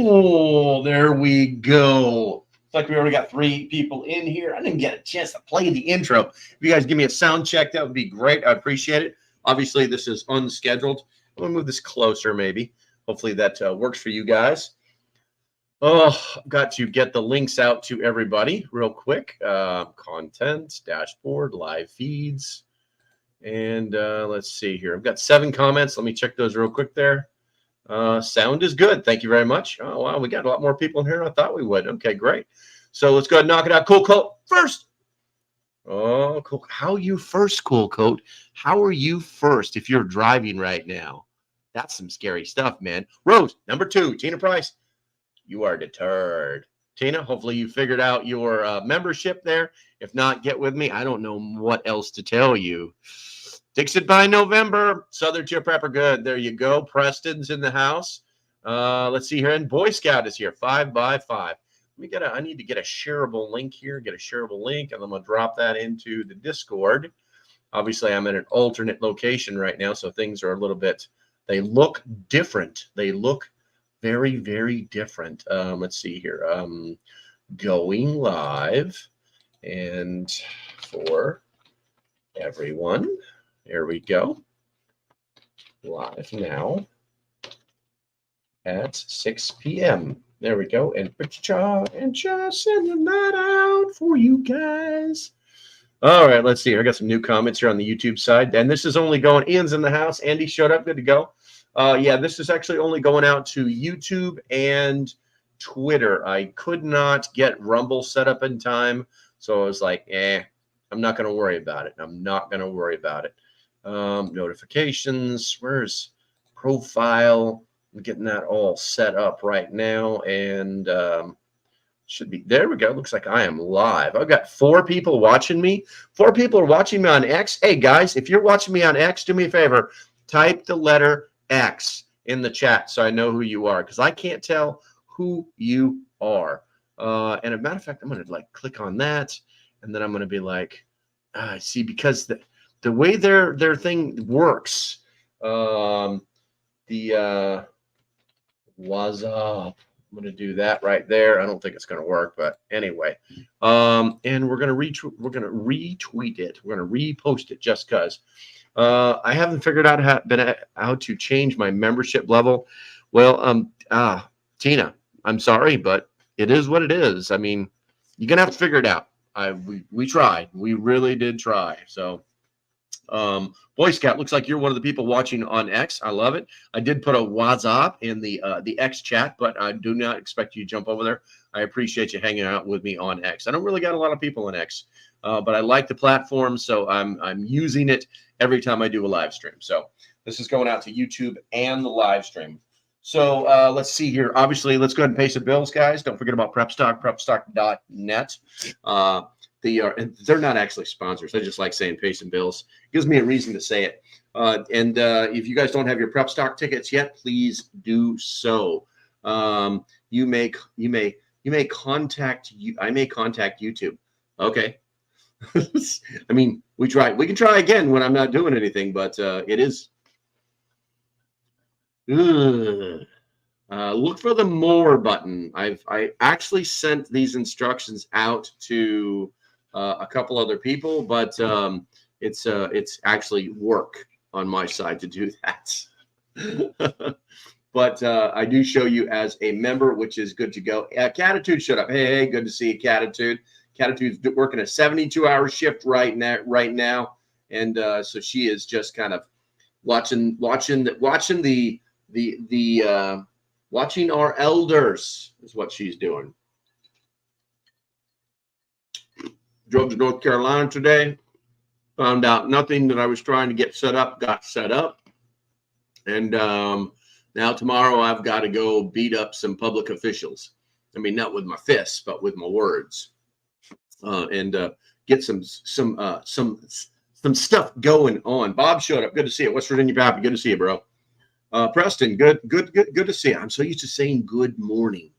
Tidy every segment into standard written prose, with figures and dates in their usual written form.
Oh, there we go. It's like we already got 3 people in here. I didn't get a chance to play the intro. If you guys give me a sound check, that would be great. I appreciate it. Obviously, this is unscheduled. I'm going to move this closer, maybe. Hopefully that works for you guys. Oh, got to get the links out to everybody real quick. Content, dashboard, live feeds. And let's see here. I've got 7 comments. Let me check those real quick there. Sound is good. Thank you very much. Oh, wow. We got a lot more people in here than I thought we would. Okay, great. So let's go ahead and knock it out. Cool Coat first. Oh, cool. How are you first, Cool Coat? How are you first if you're driving right now? That's some scary stuff, man. Rose, number 2. Tina Price, you are deterred. Tina, hopefully you figured out your membership there. If not, get with me. I don't know what else to tell you. Fix it by November. Southern Tier Prepper, good. There you go. Preston's in the house. Let's see here. And Boy Scout is here. 5 by 5. I need to get a shareable link here. Get a shareable link, and I'm going to drop that into the Discord. Obviously, I'm in an alternate location right now, so things are a little bit, they look different. They look very, very different. Let's see here. Going live. And for everyone, there we go. Live now at 6 p.m. There we go. And just sending that out for you guys. All right, let's see. I got some new comments here on the YouTube side. And this is only going, Ian's in the house. Andy showed up. Good to go. Yeah, this is actually only going out to YouTube and Twitter. I could not get Rumble set up in time. So I was like, I'm not going to worry about it. I'm not going to worry about it. Notifications. Where's profile? I'm getting that all set up right now. And should be, there we go. Looks like I am live. I've got 4 people watching me. 4 people are watching me on X. Hey, guys, if you're watching me on X, do me a favor. Type the letter X in the chat so I know who you are, because I can't tell who you are. And as a matter of fact, I'm going to like click on that, and then I'm going to be like, see, because the way their thing works, what's up? I'm going to do that right there. I don't think it's going to work, but anyway. And we're going to retweet it. We're going to repost it just because. I haven't figured out how to change my membership level. Well, Tina, I'm sorry, but it is what it is. I mean, you're going to have to figure it out. We tried. We really did try. So, Boy Scout, looks like you're one of the people watching on X. I love it. I did put a WhatsApp in the X chat, but I do not expect you to jump over there. I appreciate you hanging out with me on X. I don't really got a lot of people on X, but I like the platform, so I'm using it every time I do a live stream. So this is going out to YouTube and the live stream. So let's see here. Obviously, let's go ahead and pay some bills, guys. Don't forget about PrepStock, prepstock.net. They're not actually sponsors. I just like saying pay some bills. It gives me a reason to say it. And if you guys don't have your PrepStock tickets yet, please do so. You may contact you. I may contact YouTube. Okay. I mean, we can try again when I'm not doing anything, but it is. Look for the more button. I actually sent these instructions out to a couple other people, but it's actually work on my side to do that. But I do show you as a member, which is good to go. Catitude showed up. Hey, good to see you, Catitude. Catitude's working a 72-hour shift right now, and so she is just kind of watching our elders is what she's doing. Drove to North Carolina today. Found out nothing that I was trying to get set up got set up. And now tomorrow I've got to go beat up some public officials. I mean, not with my fists, but with my words. And get some stuff going on. Bob showed up. Good to see you. West Virginia Pappy. Good to see you, bro. Preston, good to see you. I'm so used to saying good morning.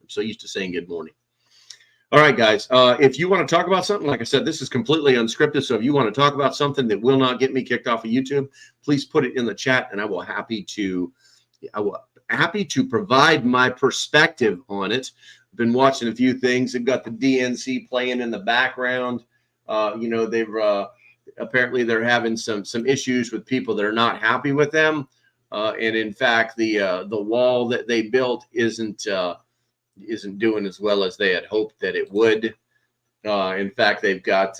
All right, guys. If you want to talk about something, like I said, this is completely unscripted. So if you want to talk about something that will not get me kicked off of YouTube, please put it in the chat, and I will happy to provide my perspective on it. I've been watching a few things. They've got the DNC playing in the background. You know, they've apparently they're having some issues with people that are not happy with them. And in fact, the wall that they built isn't doing as well as they had hoped that it would. In fact, they've got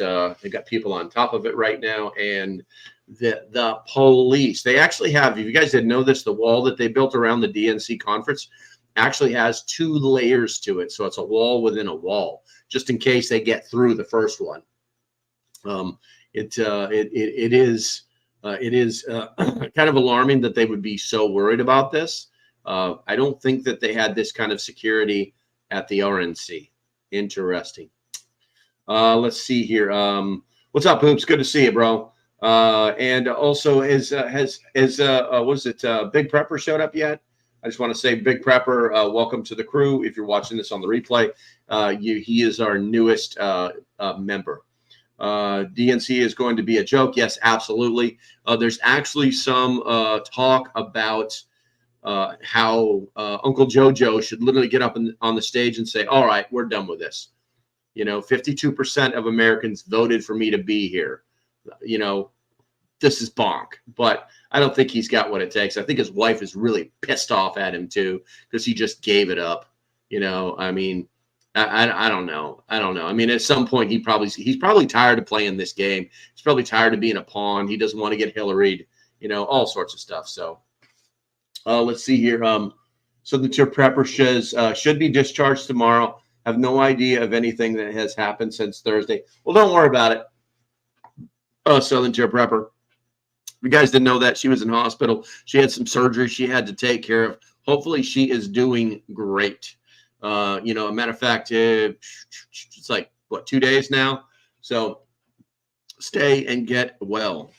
people on top of it right now, and the police. They actually have. If you guys didn't know this, the wall that they built around the DNC conference actually has 2 layers to it, so it's a wall within a wall, just in case they get through the first one. It is kind of alarming that they would be so worried about this. I don't think that they had this kind of security at the RNC. Interesting. Let's see here. What's up, Hoops? Good to see you, bro. And also, has was it Big Prepper showed up yet? I just want to say, Big Prepper, welcome to the crew. If you're watching this on the replay, he is our newest member. DNC is going to be a joke. Yes, absolutely. There's actually some talk about how Uncle JoJo should literally get up on the stage and say, all right, we're done with this. You know, 52% of Americans voted for me to be here. You know, this is bonk. But I don't think he's got what it takes. I think his wife is really pissed off at him, too, because he just gave it up. You know, I mean, I don't know. I don't know. I mean, at some point, he's probably tired of playing this game. He's probably tired of being a pawn. He doesn't want to get Hillaried, you know, all sorts of stuff. So let's see here. Southern Tier Prepper should be discharged tomorrow. Have no idea of anything that has happened since Thursday. Well, don't worry about it. Southern Tier Prepper. You guys didn't know that she was in hospital. She had some surgery she had to take care of. Hopefully, she is doing great. You know, a matter of fact, it's like, what, 2 days now? So stay and get well.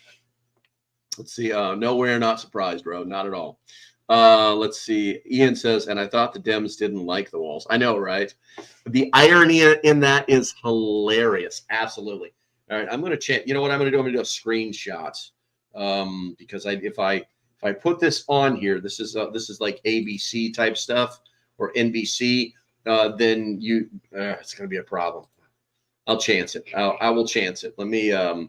Let's see. No, we're not surprised, bro. Not at all. Let's see. Ian says, and I thought the Dems didn't like the walls. I know, right? The irony in that is hilarious. Absolutely. All right, I'm going to check. You know what I'm going to do? I'm going to do a screenshot because if I put this on here, this is like ABC type stuff or NBC. Then it's going to be a problem. I'll chance it. I will chance it. Let me. I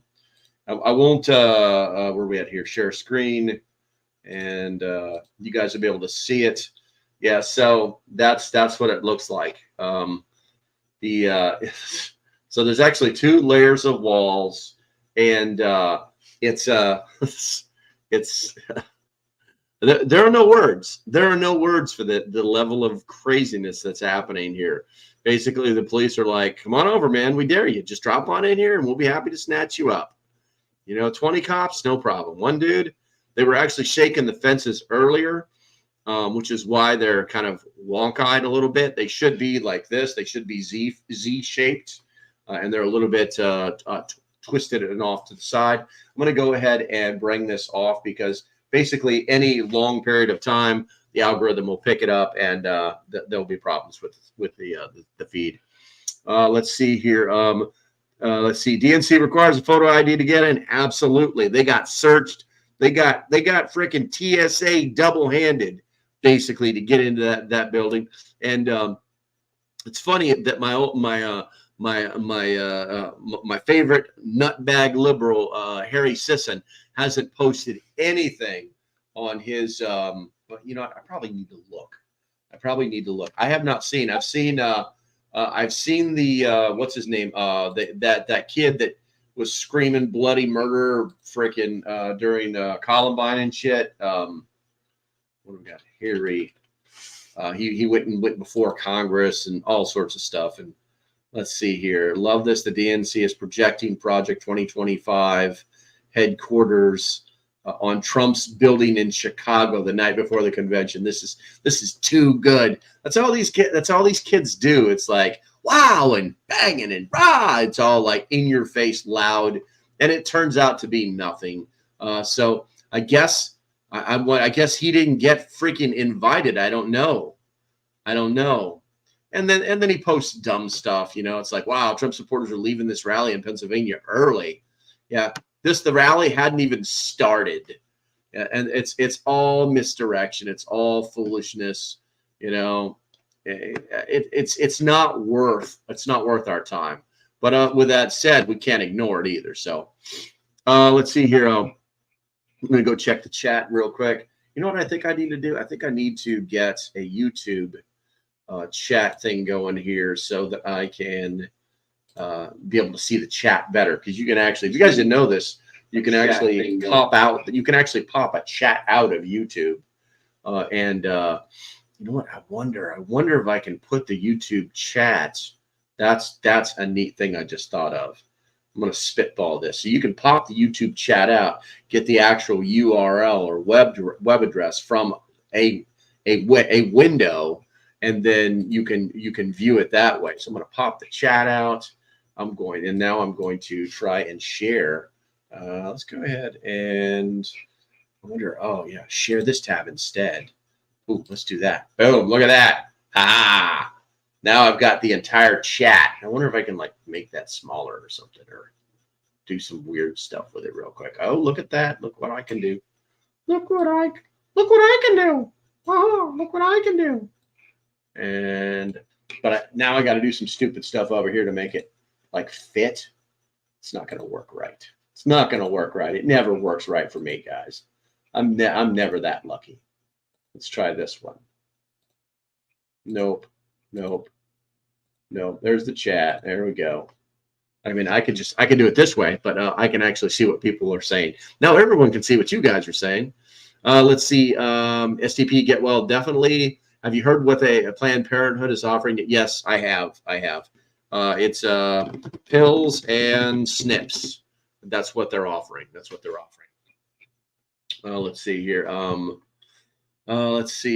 won't. Where are we at here? Share screen. And you guys will be able to see it. Yeah, so that's what it looks like. So there's actually 2 layers of walls, and it's there are no words. There are no words for the level of craziness that's happening here. Basically, the police are like, "Come on over, man. We dare you. Just drop on in here, and we'll be happy to snatch you up." You know, 20 cops, no problem. One dude. They were actually shaking the fences earlier, which is why they're kind of wonk-eyed a little bit. They should be like this. They should be Z-shaped, and they're a little bit twisted and off to the side. I'm going to go ahead and bring this off because basically any long period of time, the algorithm will pick it up, and there'll be problems with the feed. Let's see here. Let's see. DNC requires a photo ID to get in. Absolutely. They got searched. They got freaking TSA double-handed basically to get into that building. And it's funny that my favorite nutbag liberal Harry Sisson hasn't posted anything on his. But you know, I probably need to look. I have not seen. I've seen the what's his name? That kid that was screaming bloody murder freaking during Columbine and shit. What do we got? Harry. He went before Congress and all sorts of stuff. And let's see here. Love this. The DNC is projecting Project 2025 headquarters on Trump's building in Chicago the night before the convention. This is too good. That's all these kids do. It's like, wow, and banging and rah. It's all like in your face, loud, and it turns out to be nothing. So I guess I guess he didn't get freaking invited. I don't know. And then he posts dumb stuff. You know, it's like, wow, Trump supporters are leaving this rally in Pennsylvania early. Yeah, the rally hadn't even started. And it's all misdirection. It's all foolishness. You know, it's not worth our time. But with that said, we can't ignore it either. So let's see here. I'm going to go check the chat real quick. You know what I think I need to do? I think I need to get a YouTube chat thing going here so that I can be able to see the chat better. Because you can actually, if you guys didn't know this, you can actually pop out. You can actually pop a chat out of YouTube. And you know what? I wonder if I can put the YouTube chat. That's a neat thing I just thought of. I'm going to spitball this. So you can pop the YouTube chat out, get the actual URL or web address from a window, and then you can view it that way. So I'm going to pop the chat out. Now I'm going to try and share. Let's go ahead and share this tab instead. Ooh, let's do that. Boom, look at that. Ah, now I've got the entire chat. I wonder if I can like make that smaller or something, or do some weird stuff with it real quick. Oh, look at that. Look what I can do. Look what I can do. Oh, look what I can do. But now I got to do some stupid stuff over here to make it like fit. It's not going to work right. It's not going to work right. It never works right for me, guys. I'm never that lucky. Let's try this one. Nope. There's the chat. There we go. I mean, I could do it this way, but I can actually see what people are saying. Now everyone can see what you guys are saying. Let's see. STP Get Well, definitely. Have you heard what a Planned Parenthood is offering? Yes, I have. It's pills and snips. That's what they're offering. Let's see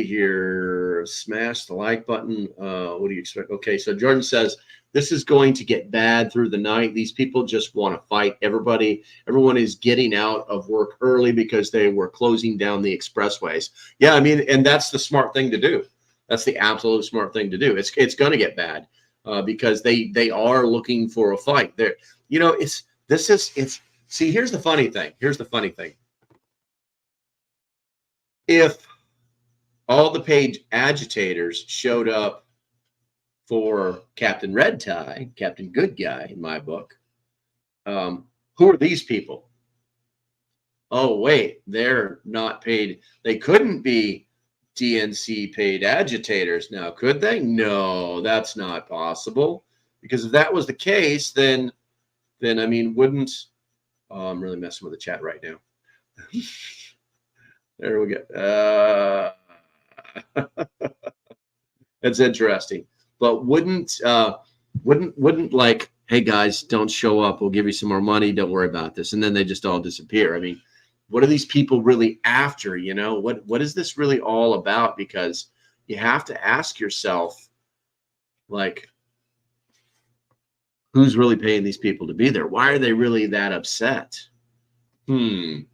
here. Smash the like button. What do you expect? Okay, so Jordan says this is going to get bad through the night. These people just want to fight everyone is getting out of work early because they were closing down the expressways. Yeah, I mean, and that's the smart thing to do. That's the absolute smart thing to do. It's going to get bad because they are looking for a fight. There, you know, see, here's the funny thing. If all the paid agitators showed up for Captain Red Tie, Captain Good Guy in my book, who are these people? Oh, wait, they're not paid. They couldn't be DNC paid agitators now, could they? No, that's not possible. Because if that was the case, then I mean, wouldn't... Oh, I'm really messing with the chat right now. There we go. That's interesting. But wouldn't like, hey guys, don't show up. We'll give you some more money. Don't worry about this. And then they just all disappear. I mean, what are these people really after? You know, what is this really all about? Because you have to ask yourself, like, who's really paying these people to be there? Why are they really that upset? Could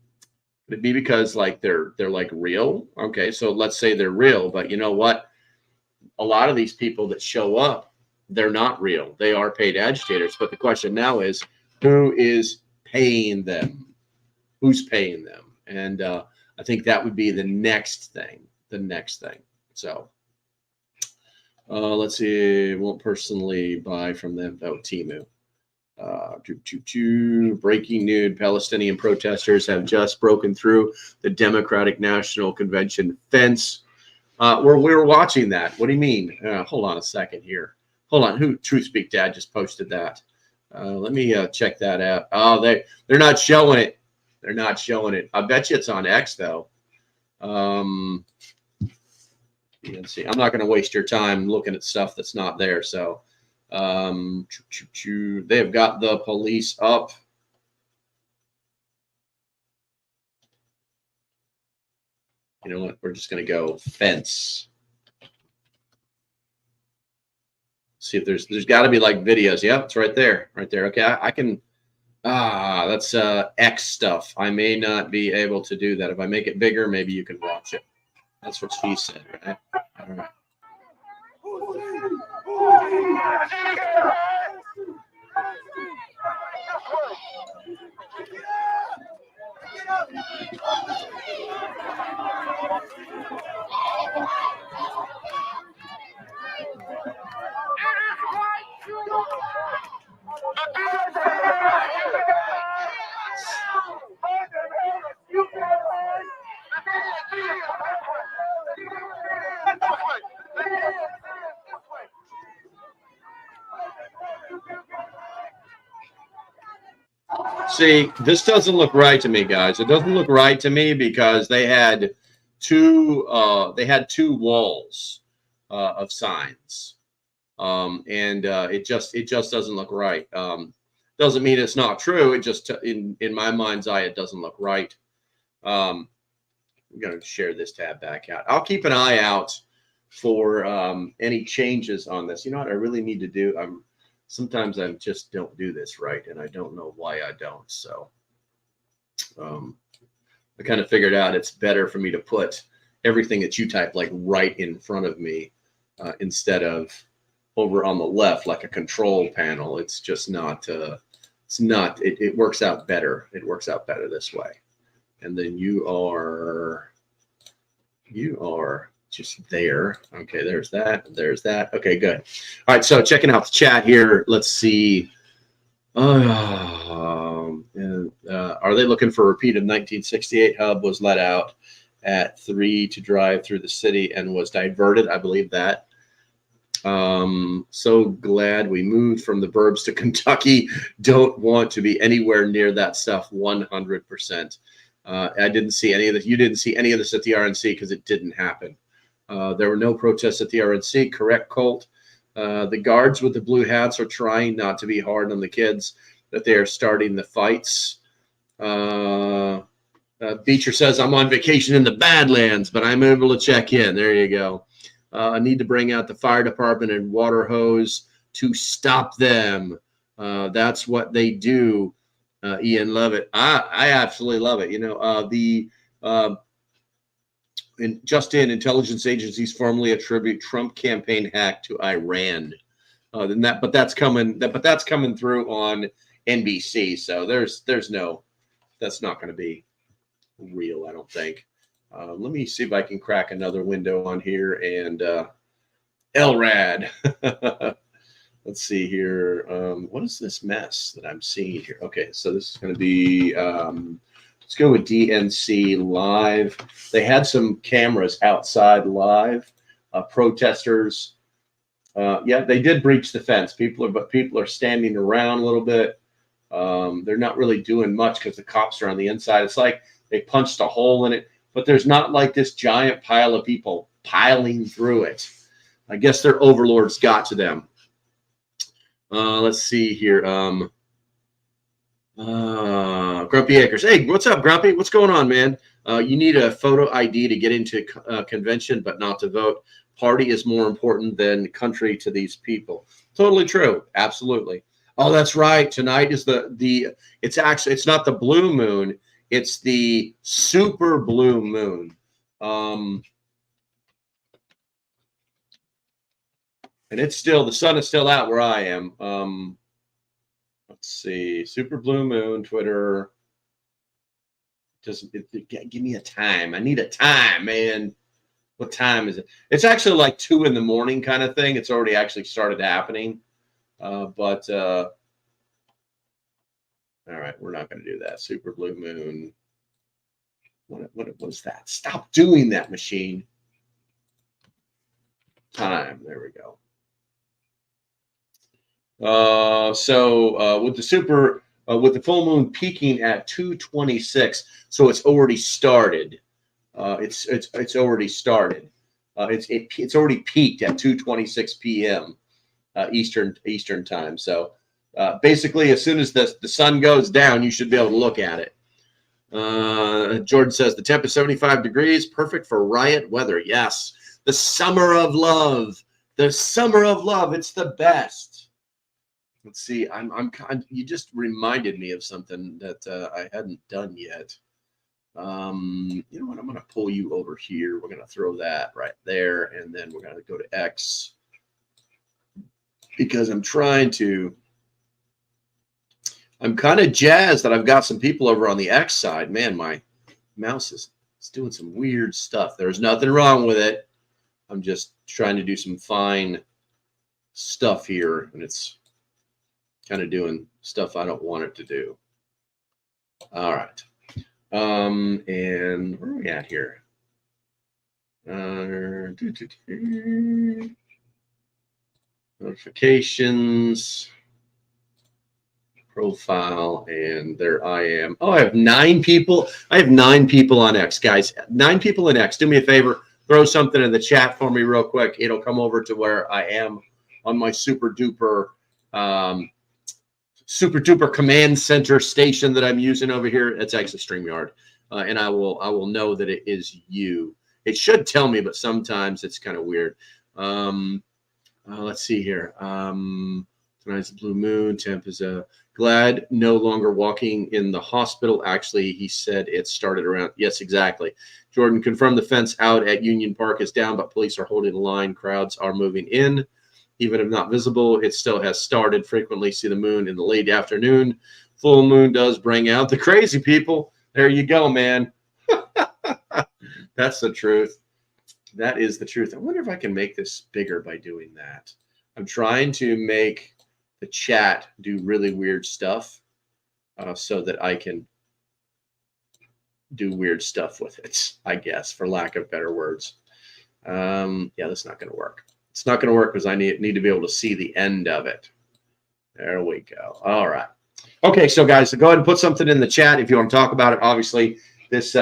it be because like they're like real? Okay, so let's say they're real, but you know what? A lot of these people that show up, they're not real. They are paid agitators. But the question now is, who is paying them? Who's paying them? And I think that would be the next thing. So let's see. Won't personally buy from them. Oh, Temu. Breaking news: Palestinian protesters have just broken through the Democratic National Convention fence. We're watching that. What do you mean? Hold on a second here. Hold on. Who? Truth Speak Dad just posted that. Let me check that out. Oh, they're not showing it. They're not showing it. I bet you it's on X though. Let's see. I'm not going to waste your time looking at stuff that's not there. So. They've got the police up. You know what? We're just going to go fence. See if there's got to be like videos. Yeah, it's right there. Okay, I can. That's X stuff. I may not be able to do that. If I make it bigger, maybe you can watch it. That's what she said, right? All right. See, this doesn't look right to me, guys. It doesn't look right to me because they had two walls of signs, and it just doesn't look right. Doesn't mean it's not true. It just in my mind's eye, it doesn't look right. I'm going to share this tab back out. I'll keep an eye out for any changes on this. You know what I really need to do? Sometimes I just don't do this right, and I don't know why I don't. So I kind of figured out it's better for me to put everything that you type like right in front of me instead of over on the left like a control panel. It's just not. It works out better. It works out better this way. And then you are just there. Okay, there's that. Okay, good. All right, so checking out the chat here. Let's see. Are they looking for a repeat of 1968? Hub was let out at 3 to drive through the city and was diverted. I believe that. So glad we moved from the burbs to Kentucky. Don't want to be anywhere near that stuff. 100%. I didn't see any of this. You didn't see any of this at the RNC because it didn't happen. There were no protests at the RNC. Correct, Colt. The guards with the blue hats are trying not to be hard on the kids, that they are starting the fights. Beecher says, I'm on vacation in the Badlands, but I'm able to check in. There you go. I need to bring out the fire department and water hose to stop them. That's what they do. Ian, love it. I absolutely love it. You know, intelligence agencies formally attribute Trump campaign hack to Iran. But that's coming through on NBC. So that's not going to be real, I don't think. Let me see if I can crack another window on here and LRAD. Let's see here. What is this mess that I'm seeing here? Okay, so this is going to be, let's go with DNC live. They had some cameras outside live. Protesters, yeah, they did breach the fence. People are standing around a little bit. They're not really doing much because the cops are on the inside. It's like they punched a hole in it, but there's not like this giant pile of people piling through it. I guess their overlords got to them. Let's see here. Grumpy Acres. Hey, what's up, Grumpy? What's going on, man? You need a photo ID to get into convention, but not to vote. Party is more important than country to these people. Totally true. Absolutely. Oh, that's right. Tonight is it's not the blue moon. It's the super blue moon. And the sun is still out where I am. Let's see, super blue moon, Twitter. Give me a time. I need a time, man. What time is it? It's actually like 2 in the morning kind of thing. It's already actually started happening. All right, we're not going to do that. Super blue moon. What was that? Stop doing that, machine. Time. There we go. With the full moon peaking at 2:26, so it's already started. It's already started. It's already peaked at 2:26 p.m. Eastern time. So basically, as soon as the sun goes down, you should be able to look at it. Jordan says the temp is 75 degrees, perfect for riot weather. Yes, the summer of love. The summer of love. It's the best. Let's see. You just reminded me of something that I hadn't done yet. You know what? I'm going to pull you over here. We're going to throw that right there, and then we're going to go to X because I'm kind of jazzed that I've got some people over on the X side. Man, my mouse is doing some weird stuff. There's nothing wrong with it. I'm just trying to do some fine stuff here, and it's kind of doing stuff I don't want it to do. All right. And where are we at here? Notifications. profile, and there I am. Oh, I have 9 people. I have 9 people on X, guys. 9 people in X. Do me a favor, throw something in the chat for me real quick. It'll come over to where I am on my super duper command center station that I'm using over here. It's actually StreamYard, and I will know that it is you. It should tell me, but sometimes it's kind of weird. Let's see here. Tonight's a blue moon. Temp is glad no longer walking in the hospital. Actually, he said it started around. Yes, exactly. Jordan confirmed the fence out at Union Park is down, but police are holding the line. Crowds are moving in. Even if not visible, it still has started. Frequently see the moon in the late afternoon. Full moon does bring out the crazy people. There you go, man. That's the truth. That is the truth. I wonder if I can make this bigger by doing that. I'm trying to make the chat do really weird stuff so that I can do weird stuff with it, I guess, for lack of better words. Yeah, that's not going to work. It's not going to work because I need to be able to see the end of it. There we go. All right. Okay, so guys, so go ahead and put something in the chat if you want to talk about it. Obviously, this the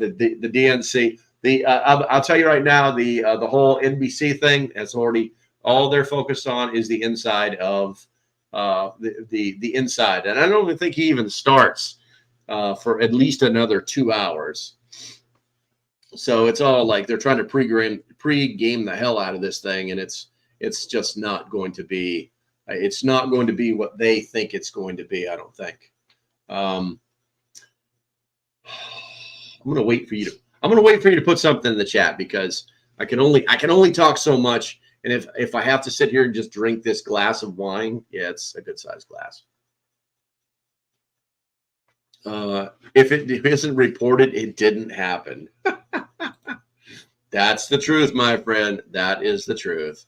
DNC. I'll tell you right now, the whole NBC thing has already, all they're focused on is the inside of the inside, and I don't even think he even starts for at least another 2 hours. So it's all like they're trying to pre-game the hell out of this thing, and it's just not going to be. It's not going to be what they think it's going to be. I don't think. I'm going to wait for you to. I'm going to wait for you to put something in the chat because I can only talk so much, and if I have to sit here and just drink this glass of wine, yeah, it's a good sized glass. If it isn't reported, it didn't happen. That's the truth, my friend. That is the truth.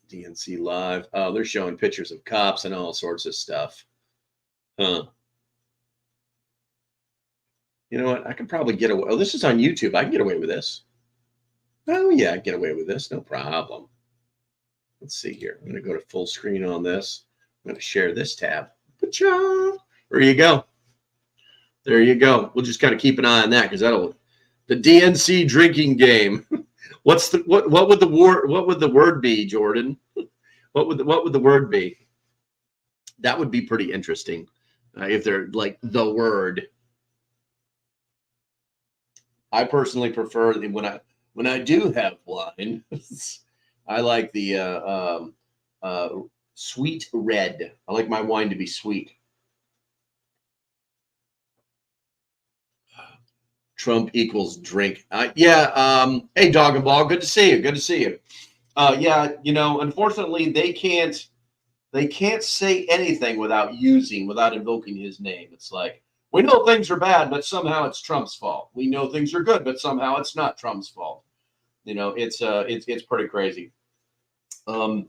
DNC Live. Oh, they're showing pictures of cops and all sorts of stuff. Huh. You know what? I can probably get away. Oh, this is on YouTube. I can get away with this. Oh, yeah, I can get away with this. No problem. Let's see here. I'm going to go to full screen on this. I'm going to share this tab. There you go. There you go. We'll just kind of keep an eye on that because that'll the DNC drinking game. What would the word be, Jordan? What would the word be? That would be pretty interesting if they're like the word. I personally prefer when I do have wine, I like the sweet red. I like my wine to be sweet. Trump equals drink. Yeah. Hey, Dog and Ball. Good to see you. Good to see you. Yeah. You know, unfortunately, they can't say anything without invoking his name. It's like, we know things are bad, but somehow it's Trump's fault. We know things are good, but somehow it's not Trump's fault. You know, it's pretty crazy. Where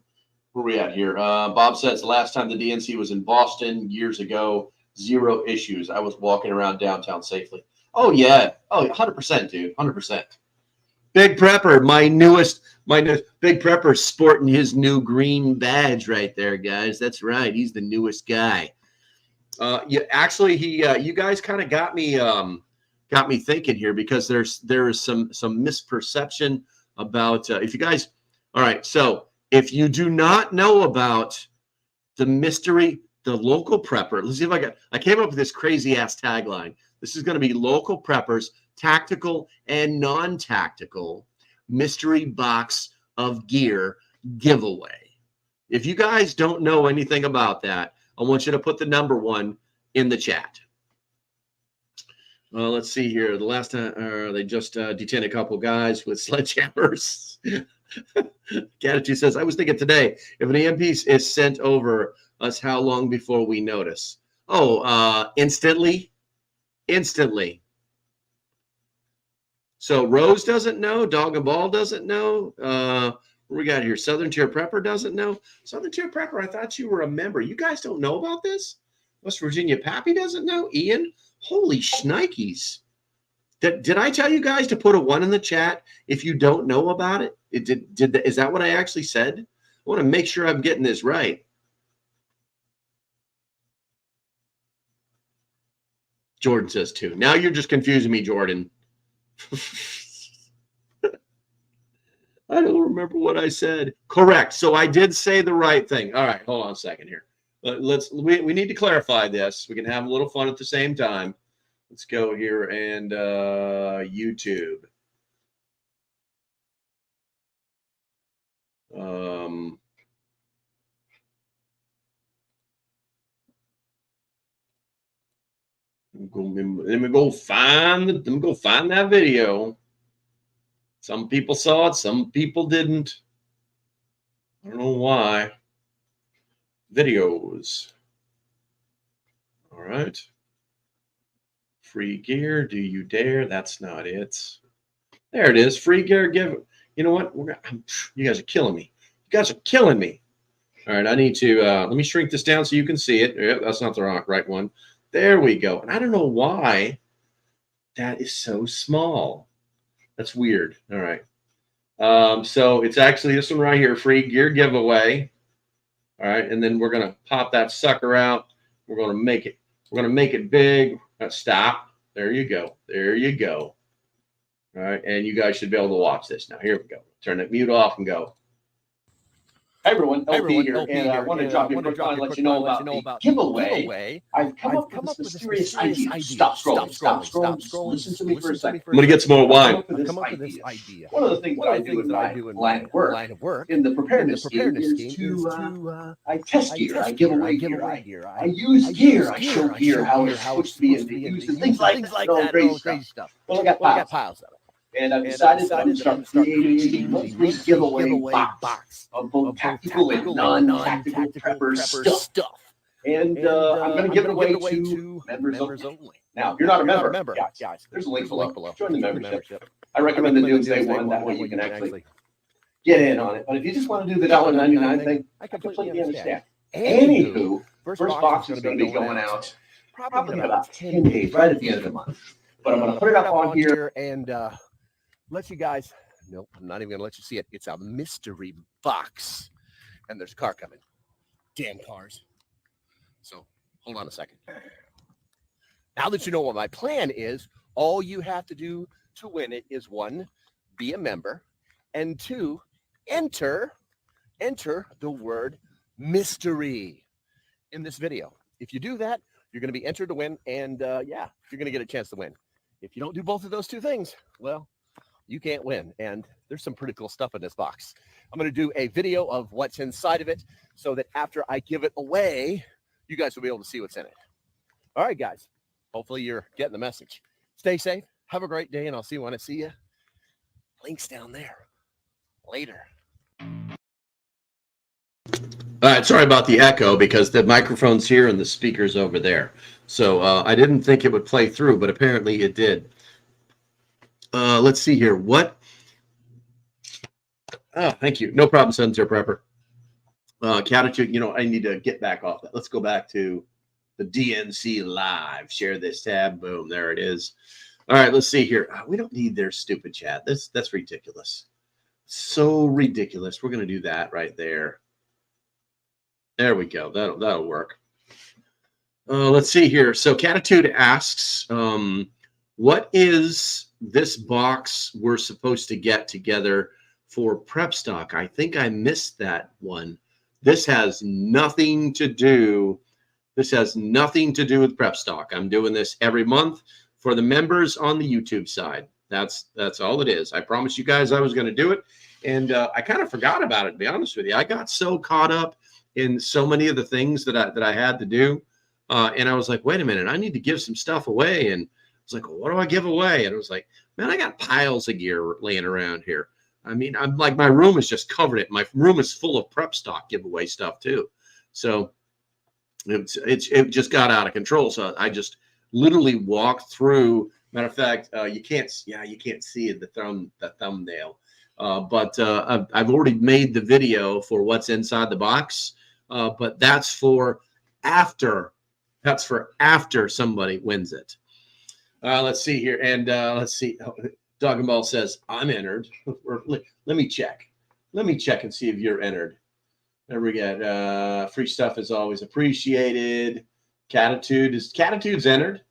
we at here? Bob says the last time the DNC was in Boston years ago, 0 issues. I was walking around downtown safely. Oh, yeah. Oh, 100%, dude. 100%. Big Prepper, my newest Big Prepper sporting his new green badge right there, guys. That's right. He's the newest guy. Yeah, actually, you guys kind of got me thinking here because there is some misperception about if you guys. All right. So if you do not know about the mystery, the local prepper, let's see if I came up with this crazy ass tagline. This is going to be Local Prepper's tactical and non-tactical mystery box of gear giveaway. If you guys don't know anything about that, I want you to put the number 1 in the chat. Well, let's see here. The last time they just detained a couple guys with sledgehammers. Gratitude says, I was thinking today, if an EMP is sent over us, how long before we notice? Oh, instantly. Instantly. So Rose doesn't know. Dog and Ball doesn't know. What we got here? Southern Tier Prepper doesn't know. Southern Tier Prepper, I thought you were a member. You guys don't know about this? West Virginia Pappy doesn't know. Ian, holy shnikes. Did I tell you guys to put a 1 in the chat if you don't know about it? Is that what I actually said? I want to make sure I'm getting this right. Jordan says 2. Now you're just confusing me, Jordan. I don't remember what I said. Correct. So I did say the right thing. All right, hold on a second here. We need to clarify this. We can have a little fun at the same time. Let's go here and YouTube. Let me go find that video. Some people saw it, some people didn't. I don't know why. Videos. All right. Free gear, do you dare? That's not it. There it is. Free gear give. You know what? You guys are killing me. You guys are killing me. All right, I need to let me shrink this down so you can see it. Yeah, that's not the right one. There we go. And I don't know why that is so small. That's weird. All right. So it's actually this one right here, free gear giveaway. All right, and then we're gonna pop that sucker out. We're gonna make it big. Stop. There you go. There you go. All right, and you guys should be able to watch this now. Here we go. Turn that mute off and go. Hey everyone, LP here, and I want to drop you a quick line and let you know about the giveaway. I've come up with this mysterious idea. Stop scrolling. Listen to me for a second. I'm going to get some more wine. Come up with this idea. One of the things that I do in my line of work in the preparedness scheme is to I test gear, I give away gear, I use gear, I show gear how it's supposed to be used, and things like that, all crazy stuff. Well, I got piles of it. And I've decided that I'm going to start creating a monthly giveaway box of both tactical and non-tactical prepper stuff. And I'm going to give it away to members only. Now, if you're not a member, guys, there's a link below. Join the membership. I recommend the Doomsday one. That way you can actually get in on it. But if you just want to do the $1.99 thing, I completely understand. Anywho, first box is going to be going out probably in about 10 days, right at the end of the month. But I'm going to put it up on here and let you guys, nope, I'm not even going to let you see it. It's a mystery box. And there's a car coming. Damn cars. So hold on a second. Now that you know what my plan is, all you have to do to win it is 1, be a member, and 2, enter the word mystery in this video. If you do that, you're going to be entered to win. And yeah, you're going to get a chance to win. If you don't do both of those 2 things, well, you can't win. And there's some pretty cool stuff in this box. I'm going to do a video of what's inside of it so that after I give it away, you guys will be able to see what's in it. All right, guys. Hopefully you're getting the message. Stay safe. Have a great day, and I'll see you when I see you. Links down there. Later. All right, sorry about the echo because the microphone's here and the speaker's over there. So I didn't think it would play through, but apparently it did. Let's see here. What? Oh, thank you. No problem, Sensor Prepper. Catitude, you know, I need to get back off that. Let's go back to the DNC Live. Share this tab. Boom, there it is. All right, let's see here. We don't need their stupid chat. That's ridiculous. So ridiculous. We're going to do that right there. There we go. That'll work. Let's see here. So Catitude asks, what is this box we're supposed to get together for prep stock? I think I missed that one. This has nothing to do. This has nothing to do with prep stock. I'm doing this every month for the members on the YouTube side. That's all it is. I promised you guys I was going to do it, and I kind of forgot about it, to be honest with you. I got so caught up in so many of the things that I had to do, and I was like, wait a minute, I need to give some stuff away. And I was like, well, what do I give away? And it was like, man, I got piles of gear laying around here. I mean, I'm like, my room is just covered it. My room is full of prep stock giveaway stuff too. So it just got out of control. So I just literally walked through. Matter of fact, you can't see the thumbnail. But I've already made the video for what's inside the box. But that's for after. That's for after somebody wins it. Let's see here. And let's see. Dog and Ball says, I'm entered. Let me check. Let me check and see if you're entered. There we go. Free stuff is always appreciated. Catitude's entered.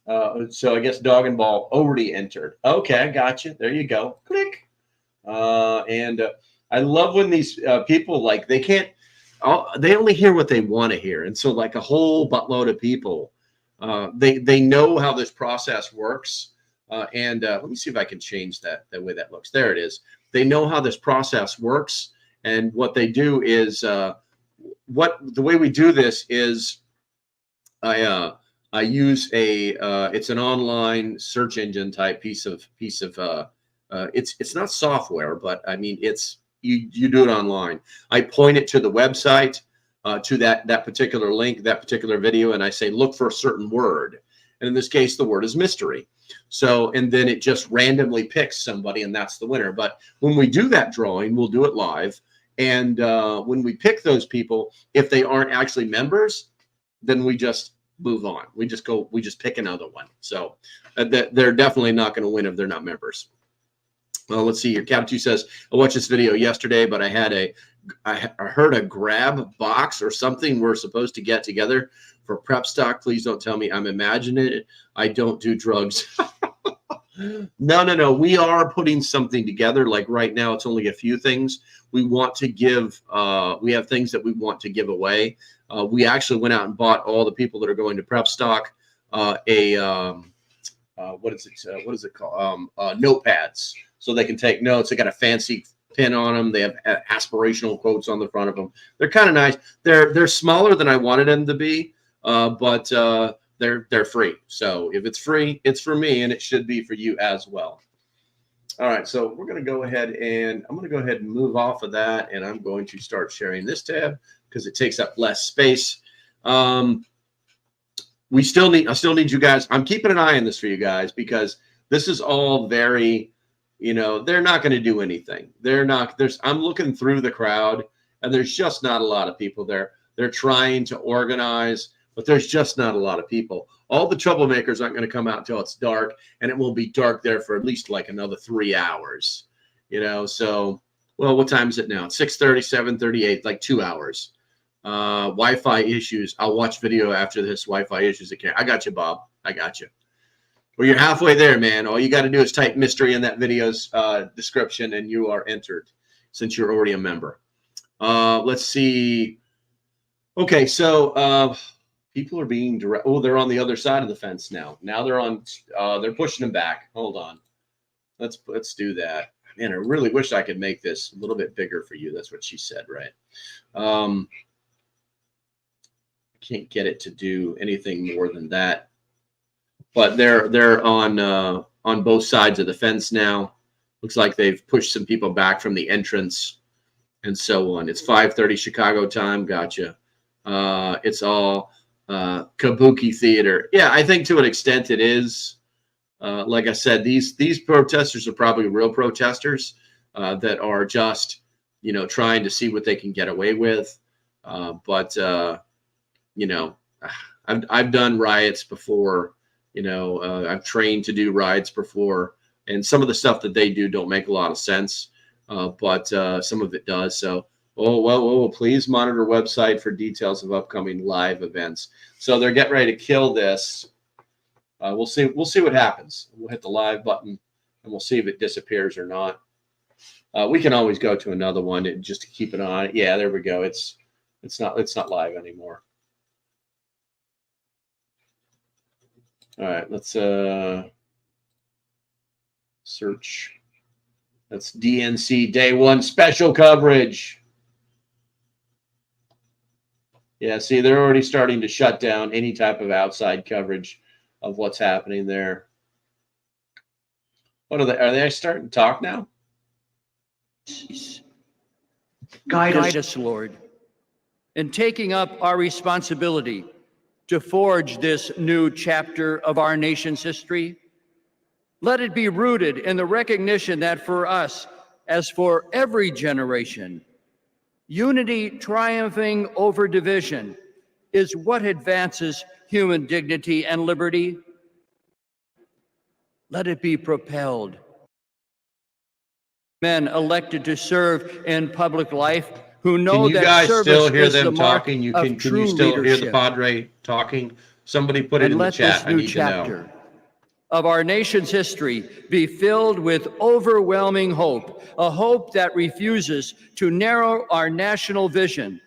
So I guess dog and ball already entered. Okay, I got you. There you go. Click. I love when these people, like, they can't, they only hear what they want to hear. And so like a whole buttload of people, they know how this process works. Let me see if I can change that, the way that looks. There it is. They know how this process works. And what they do is, the way we do this is I use it's an online search engine type piece of it's not software, but I mean, you do it online. I point it to the website, to that particular link, that particular video, and I say, look for a certain word. And in this case, the word is mystery. So, and then it just randomly picks somebody, and that's the winner. But when we do that drawing, we'll do it live. And when we pick those people, if they aren't actually members, then we just move on. We just pick another one. So they're definitely not going to win if they're not members. Well, let's see here. Cap2 says, I watched this video yesterday, but I heard a grab box or something we're supposed to get together for prep stock. Please don't tell me I'm imagining it. I don't do drugs. No. We are putting something together. Like right now, it's only a few things we want to give. We have things that we want to give away. We actually went out and bought all the people that are going to prep stock what is it called? Notepads, so they can take notes. They got a fancy pin on them. They have aspirational quotes on the front of them. They're kind of nice. They're smaller than I wanted them to be, but they're free. So if it's free, it's for me, and it should be for you as well. All right, so we're going to go ahead and I'm going to go ahead and move off of that, and I'm going to start sharing this tab because it takes up less space. I still need you guys. I'm keeping an eye on this for you guys because this is all very, they're not going to do anything. I'm looking through the crowd, and there's just not a lot of people there. They're trying to organize, but there's just not a lot of people. All the troublemakers aren't going to come out until it's dark, and it will be dark there for at least like another 3 hours, So, well, what time is it now? 6:30, 7:38, like 2 hours. Wi-Fi issues. I'll watch video after this. Wi-Fi issues. I got you, Bob. I got you. Well, you're halfway there, man. All you got to do is type mystery in that video's description, and you are entered since you're already a member. Let's see. Okay, so people are being direct. Oh, they're on the other side of the fence now. Now they're pushing them back. Hold on. Let's do that. Man, I really wish I could make this a little bit bigger for you. That's what she said, right? Can't get it to do anything more than that. But they're on both sides of the fence now. Looks like they've pushed some people back from the entrance and so on. It's 5:30 Chicago time. Gotcha. It's all kabuki theater. Yeah, I think to an extent it is. Like I said, these protesters are probably real protesters that are just, trying to see what they can get away with. I've done riots before. I've trained to do riots before, and some of the stuff that they do don't make a lot of sense, but some of it does. So, please monitor website for details of upcoming live events. So they're getting ready to kill this. We'll see what happens. We'll hit the live button, and we'll see if it disappears or not. We can always go to another one and just to keep an eye on it. Yeah, there we go. It's not live anymore. All right, let's search. That's DNC Day 1 special coverage. Yeah, see, they're already starting to shut down any type of outside coverage of what's happening there. What are they starting to talk now? Guide us, Lord, in taking up our responsibility to forge this new chapter of our nation's history. Let it be rooted in the recognition that for us, as for every generation, unity triumphing over division is what advances human dignity and liberty. Let it be propelled. Men elected to serve in public life who know that service still hear is them the mark talking? of Can true you still leadership. hear the Padre talking? Somebody put it in the chat. I need to know. of our nation's history be filled with overwhelming hope, a hope that refuses to narrow our national vision,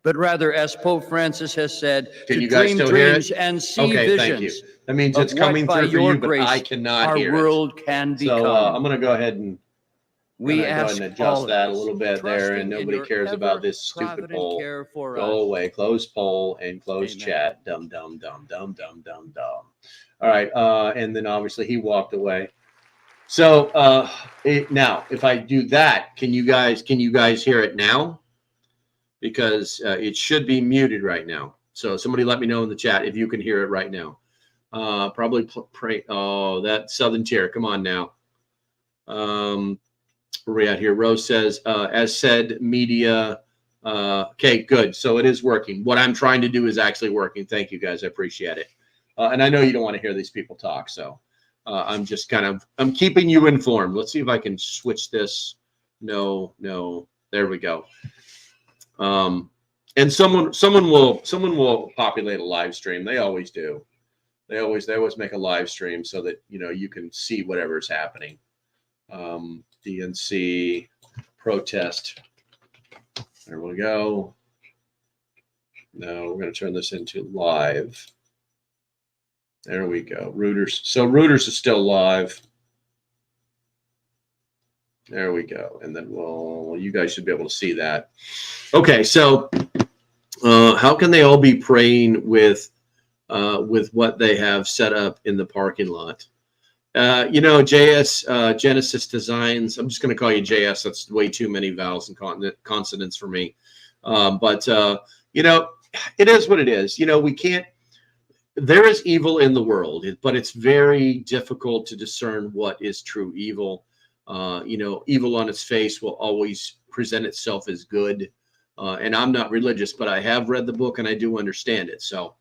but rather, as Pope Francis has said, Can to you guys dream still hear dreams it? and see Okay, thank visions you. That means of it's what coming by through for your you, but I grace cannot our hear it. world can become. So I'm going to go ahead and We go ahead ask and all adjust of that a this, little bit there, and trusting in nobody your cares about ever this stupid provident poll. care for us. Go away. Close poll and close Amen. chat. Dumb, dumb, dumb, dumb, dumb, dumb, dumb. All right. And then obviously he walked away. So now, if I do that, can you guys hear it now? Because it should be muted right now. So somebody let me know in the chat if you can hear it right now. Probably pray. Oh, that Southern Tier. Come on now. Where we at here? Rose says, as said, media. Okay, good. So it is working. What I'm trying to do is actually working. Thank you guys. I appreciate it. And I know you don't want to hear these people talk. So I'm just I'm keeping you informed. Let's see if I can switch this. No. There we go. And someone will populate a live stream. They always do. They always make a live stream so that you can see whatever's happening. DNC protest. There we go. Now we're going to turn this into live. There we go. Reuters. So Reuters is still live. There we go. And then you guys should be able to see that. Okay, so how can they all be praying with what they have set up in the parking lot? JS Genesis Designs. I'm just going to call you JS. That's way too many vowels and consonants for me. But it is what it is. We can't. There is evil in the world, but it's very difficult to discern what is true evil. Evil on its face will always present itself as good. And I'm not religious, but I have read the book and I do understand it. So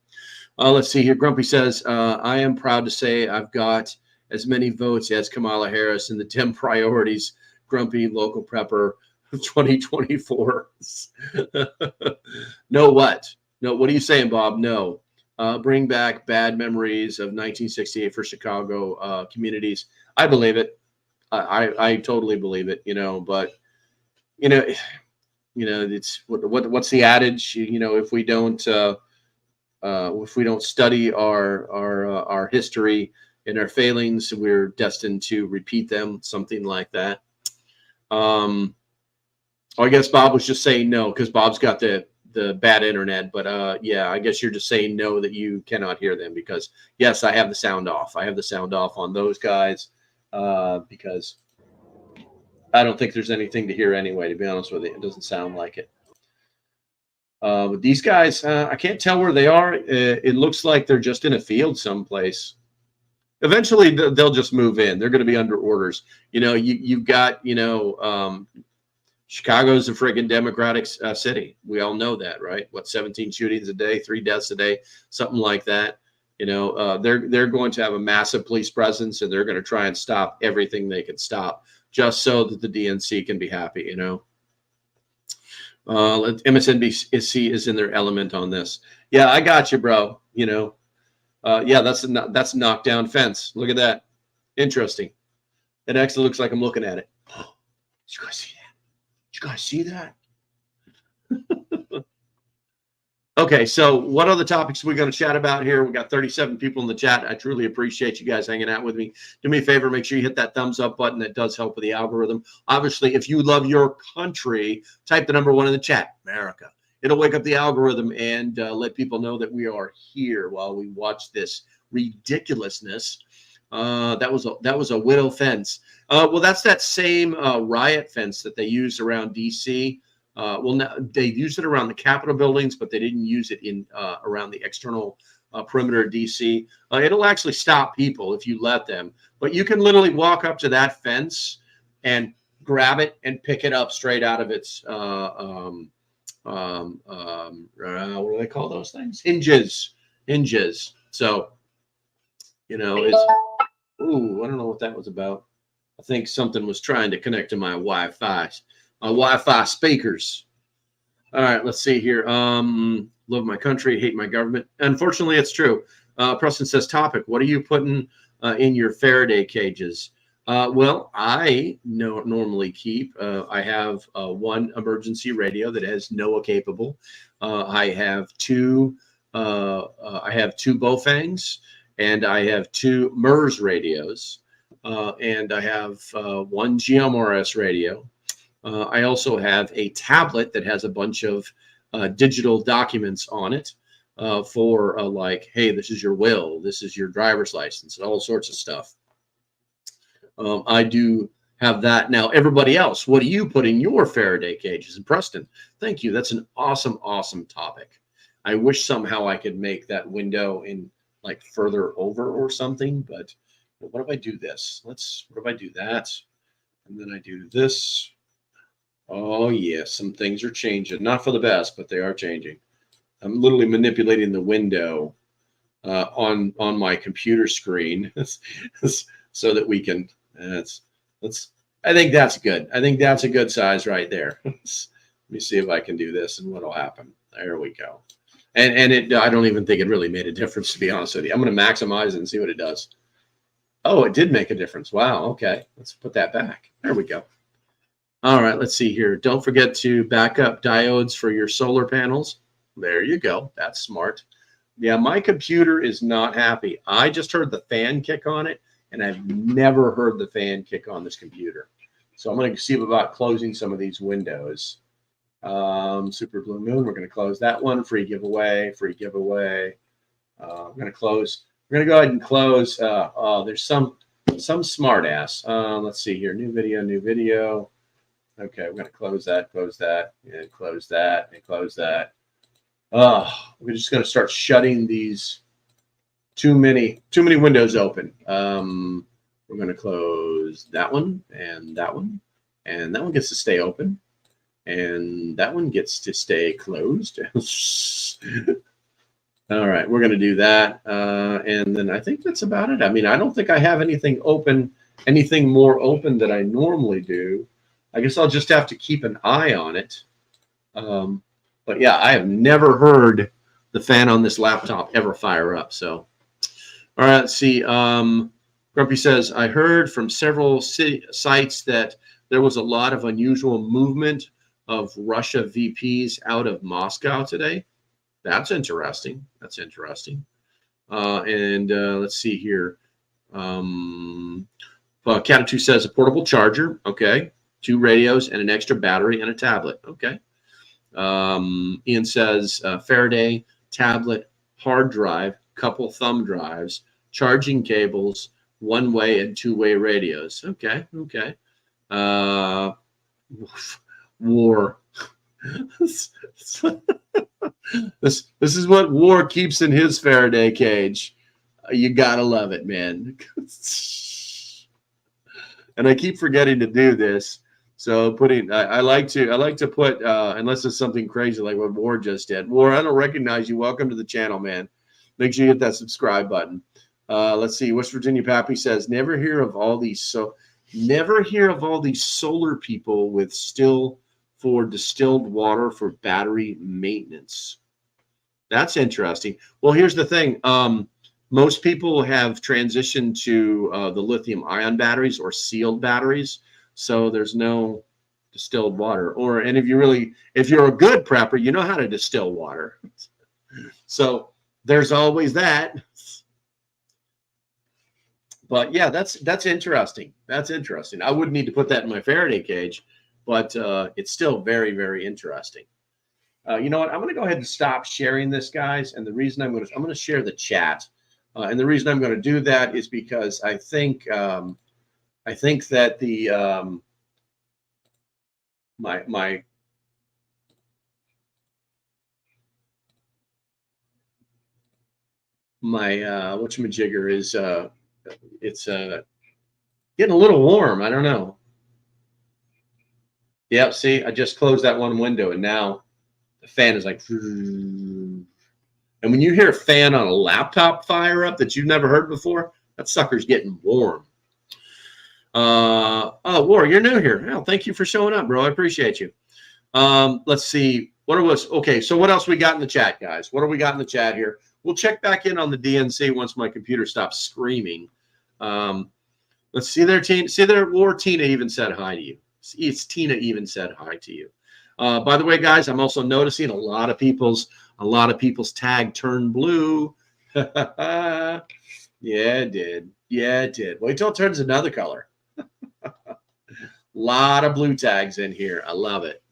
let's see here. Grumpy says, I am proud to say I've got as many votes as Kamala Harris in the 10 priorities. Grumpy local prepper 2024. No, what? No, what are you saying, Bob? No. Bring back bad memories of 1968 for Chicago communities. I believe it. I totally believe it, but it's what's the adage? If we don't study our history and our failings, we're destined to repeat them, something like that. I guess Bob was just saying no because Bob's got the bad internet, but yeah, I guess you're just saying no that you cannot hear them because yes, I have the sound off. I have the sound off on those guys because I don't think there's anything to hear anyway, to be honest with you. It doesn't sound like it. But these guys, I can't tell where they are. It looks like they're just in a field someplace. Eventually, they'll just move in. They're going to be under orders. You've got, Chicago's a friggin' Democratic city. We all know that, right? 17 shootings a day, 3 deaths a day, something like that. They're going to have a massive police presence, and they're going to try and stop everything they can stop, just so that the DNC can be happy. MSNBC is in their element on this. Yeah, I got you, bro. Yeah, that's a knockdown fence. Look at that. Interesting. It actually looks like I'm looking at it. Did you guys see that? Did you guys see that? Okay, so what other topics are we going to chat about here? We got 37 people in the chat. I truly appreciate you guys hanging out with me. Do me a favor, make sure you hit that thumbs up button. That does help with the algorithm. Obviously, if you love your country, type the number 1 in the chat, America. It'll wake up the algorithm and let people know that we are here while we watch this ridiculousness. That was a widow fence. Well, that's that same riot fence that they used around D.C. Now they used it around the Capitol buildings, but they didn't use it in around the external perimeter of D.C. It'll actually stop people if you let them. But you can literally walk up to that fence and grab it and pick it up straight out of its what do they call those things? Hinges. So, it's, ooh, I don't know what that was about. I think something was trying to connect to my Wi-Fi speakers. All right, let's see here. Love my country, hate my government. Unfortunately, it's true. Preston says, topic, what are you putting in your Faraday cages? Well, I normally keep, I have one emergency radio that has NOAA capable. I have two Baofangs, and I have two MERS radios, and I have one GMRS radio. I also have a tablet that has a bunch of digital documents on it for like, hey, this is your will, this is your driver's license, and all sorts of stuff. I do have that. Now, everybody else, what do you put in your Faraday cages? And Preston, thank you. That's an awesome, awesome topic. I wish somehow I could make that window in like further over or something, but what if I do this? What if I do that? And then I do this. Oh yeah, some things are changing. Not for the best, but they are changing. I'm literally manipulating the window on my computer screen so that we can, I think that's good. I think that's a good size right there. Let me see if I can do this and what'll happen. There we go. And I don't even think it really made a difference, to be honest with you. I'm going to maximize it and see what it does. Oh, it did make a difference. Wow. Okay. Let's put that back. There we go. All right. Let's see here. Don't forget to back up diodes for your solar panels. There you go. That's smart. Yeah, my computer is not happy. I just heard the fan kick on it, and I've never heard the fan kick on this computer. So I'm going to see about closing some of these windows. Super Blue Moon, we're going to close that one. Free giveaway, free giveaway. I'm going to close. We're going to go ahead and close. There's some smart ass. Let's see here. New video, new video. Okay, we're going to close that, and close that, and close that. We're just going to start shutting these too many windows open. We're going to close that one, and that one gets to stay open, and that one gets to stay closed. All right, we're going to do that, and then I think that's about it. I mean, I don't think I have anything open, anything more open than I normally do. I guess I'll just have to keep an eye on it. But yeah, I have never heard the fan on this laptop ever fire up. So, all right, let's see. Grumpy says, I heard from several sites that there was a lot of unusual movement of Russia VPs out of Moscow today. That's interesting. That's interesting. Let's see here. Cat2 says a portable charger. Okay. 2 radios and an extra battery and a tablet. Okay. Ian says Faraday, tablet, hard drive, couple thumb drives, charging cables, 1-way and 2-way radios. Okay. Okay. War. This is what War keeps in his Faraday cage. You gotta love it, man. And I keep forgetting to do this. So I like to put unless it's something crazy like what War just did. War, I don't recognize you. Welcome to the channel, man. Make sure you hit that subscribe button. Let's see. West Virginia Pappy says never hear of all these solar people with still for distilled water for battery maintenance. That's interesting. Well, here's the thing. Most people have transitioned to the lithium ion batteries or sealed batteries. So there's no distilled water. And if you're a good prepper, you know how to distill water. So there's always that. But yeah, that's interesting. That's interesting. I wouldn't need to put that in my Faraday cage, but it's still very, very interesting. You know what? I'm going to go ahead and stop sharing this, guys. And the reason I'm going to share the chat. And the reason I'm going to do that is because I think that the my whatchamajigger is it's getting a little warm. I don't know. Yep. See, I just closed that one window, and now the fan is like. And when you hear a fan on a laptop fire up that you've never heard before, that sucker's getting warm. Oh, War, you're new here. Oh, thank you for showing up, bro. I appreciate you. Let's see. Okay, so what else we got in the chat, guys? What do we got in the chat here? We'll check back in on the DNC once my computer stops screaming. Let's see there, Tina. See there, or Tina even said hi to you. It's Tina even said hi to you. By the way, guys, I'm also noticing a lot of people's tag turned blue. Yeah, it did. Yeah, it did. Wait till it turns another color. A lot of blue tags in here. I love it.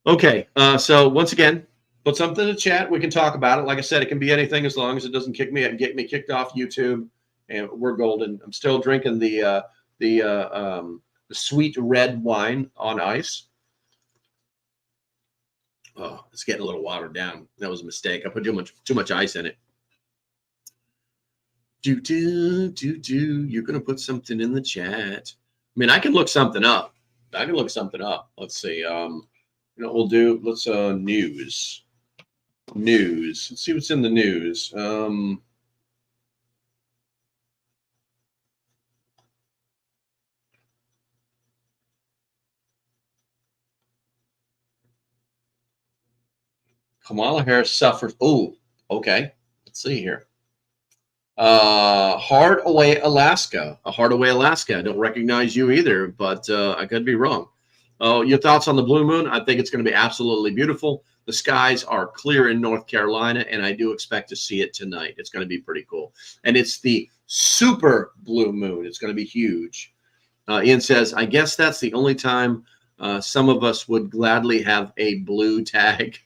Okay, so once again, put something in the chat. We can talk about it. Like I said, it can be anything as long as it doesn't kick me and get me kicked off YouTube. And we're golden. I'm still drinking the sweet red wine on ice. Oh, it's getting a little watered down. That was a mistake. I put too much ice in it. You're gonna put something in the chat. I mean, I can look something up. Let's see. We'll do. Let's news. Let's see what's in the news. Kamala Harris suffers. Oh, okay. Let's see here. Hardaway, Alaska. Hardaway, Alaska. I don't recognize you either, but I could be wrong. Your thoughts on the blue moon? I think it's going to be absolutely beautiful. The skies are clear in North Carolina, and I do expect to see it tonight. It's going to be pretty cool. And it's the super blue moon. It's going to be huge. Ian says, I guess that's the only time some of us would gladly have a blue tag.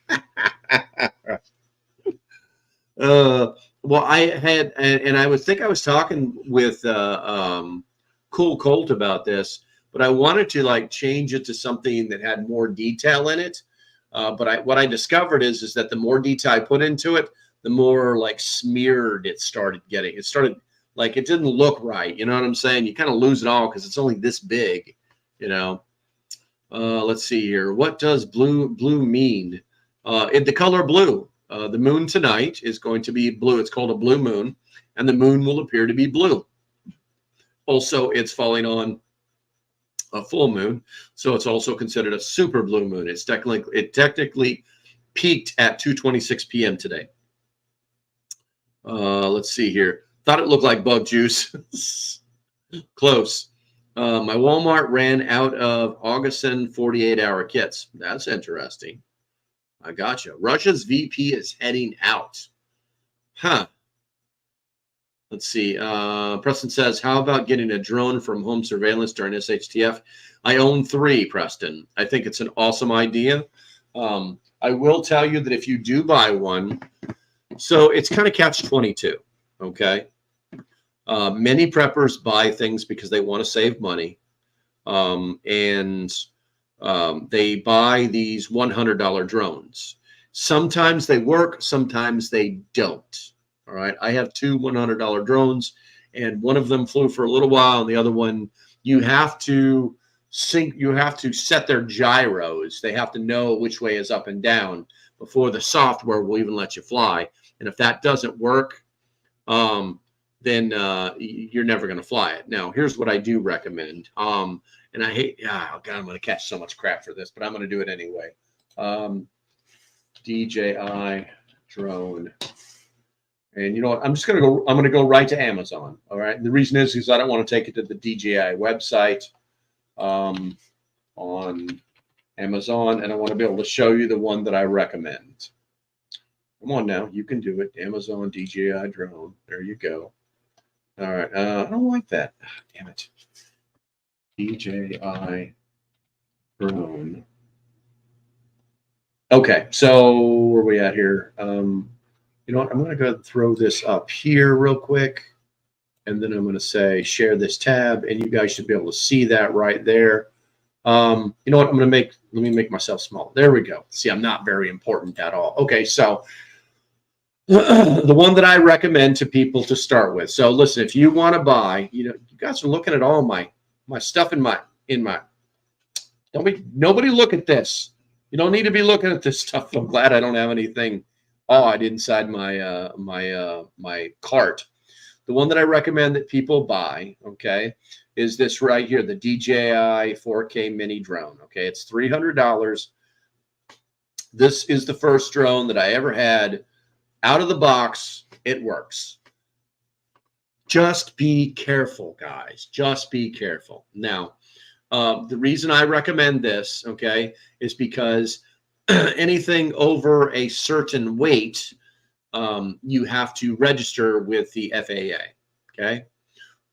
Well, I had, and I would think I was talking with Cool Colt about this, but I wanted to like change it to something that had more detail in it. But what I discovered is that the more detail I put into it, the more like smeared it started getting. It started like it didn't look right. You know what I'm saying? You kind of lose it all because it's only this big. You know. Let's see here. What does blue mean? The color blue. The moon tonight is going to be blue. It's called a blue moon, and the moon will appear to be blue. Also, it's falling on a full moon, so it's also considered a super blue moon. It technically peaked at 2:26 p.m. today. Let's see here. Thought it looked like bug juice. Close. My Walmart ran out of Augustin 48-hour kits. That's interesting. I gotcha. Russia's VP is heading out. Huh. Let's see. Preston says, how about getting a drone from home surveillance during SHTF? I own 3, Preston. I think it's an awesome idea. I will tell you that if you do buy one, so it's kind of catch-22, okay? Many preppers buy things because they want to save money. And they buy these $100 drones. Sometimes they work, sometimes they don't. All right. I have 2 $100 drones, and one of them flew for a little while, and the other one, you have to set their gyros. They have to know which way is up and down before the software will even let you fly. And if that doesn't work, then you're never going to fly it. Now, here's what I do recommend. And I hate, oh God, I'm going to catch so much crap for this, but I'm going to do it anyway. DJI drone. And you know what? I'm going to go right to Amazon. All right. And the reason is I don't want to take it to the DJI website on Amazon. And I want to be able to show you the one that I recommend. Come on now. You can do it. Amazon DJI drone. There you go. All right. I don't like that. Damn it. DJI drone. Okay. So where are we at here? You know what? I'm going to go ahead and throw this up here real quick. And then I'm going to say share this tab. And you guys should be able to see that right there. You know what? let me make myself small. There we go. See, I'm not very important at all. Okay. So the one that I recommend to people to start with. So listen, if you want to buy, you guys are looking at all my stuff in my, nobody look at this. You don't need to be looking at this stuff. I'm glad I don't have anything odd inside my my cart. The one that I recommend that people buy, okay, is this right here, the DJI 4K mini drone. Okay, it's $300. This is the first drone that I ever had out of the box. It works. just be careful, guys. Just be careful. Now, the reason I recommend this, okay, is because anything over a certain weight, you have to register with the FAA, okay?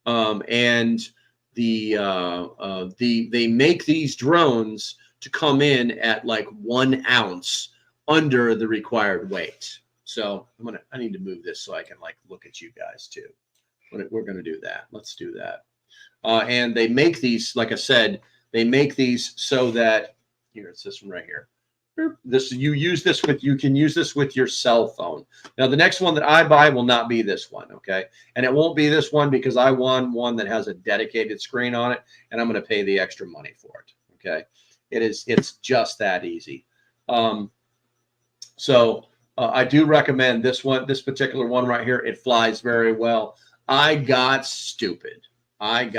And they make these drones to come in at like 1 ounce under the required weight. So I need to move this so I can like look at you guys too. We're going to do that. Let's do that. And they make these, like I said, they make these so that here, it's this one right here. This you can use this with your cell phone. Now the next one that I buy will not be this one, okay? And it won't be this one because I want one that has a dedicated screen on it, and I'm going to pay the extra money for it, okay? It's just that easy. I do recommend this one, this particular one right here. It flies very well. I got stupid, and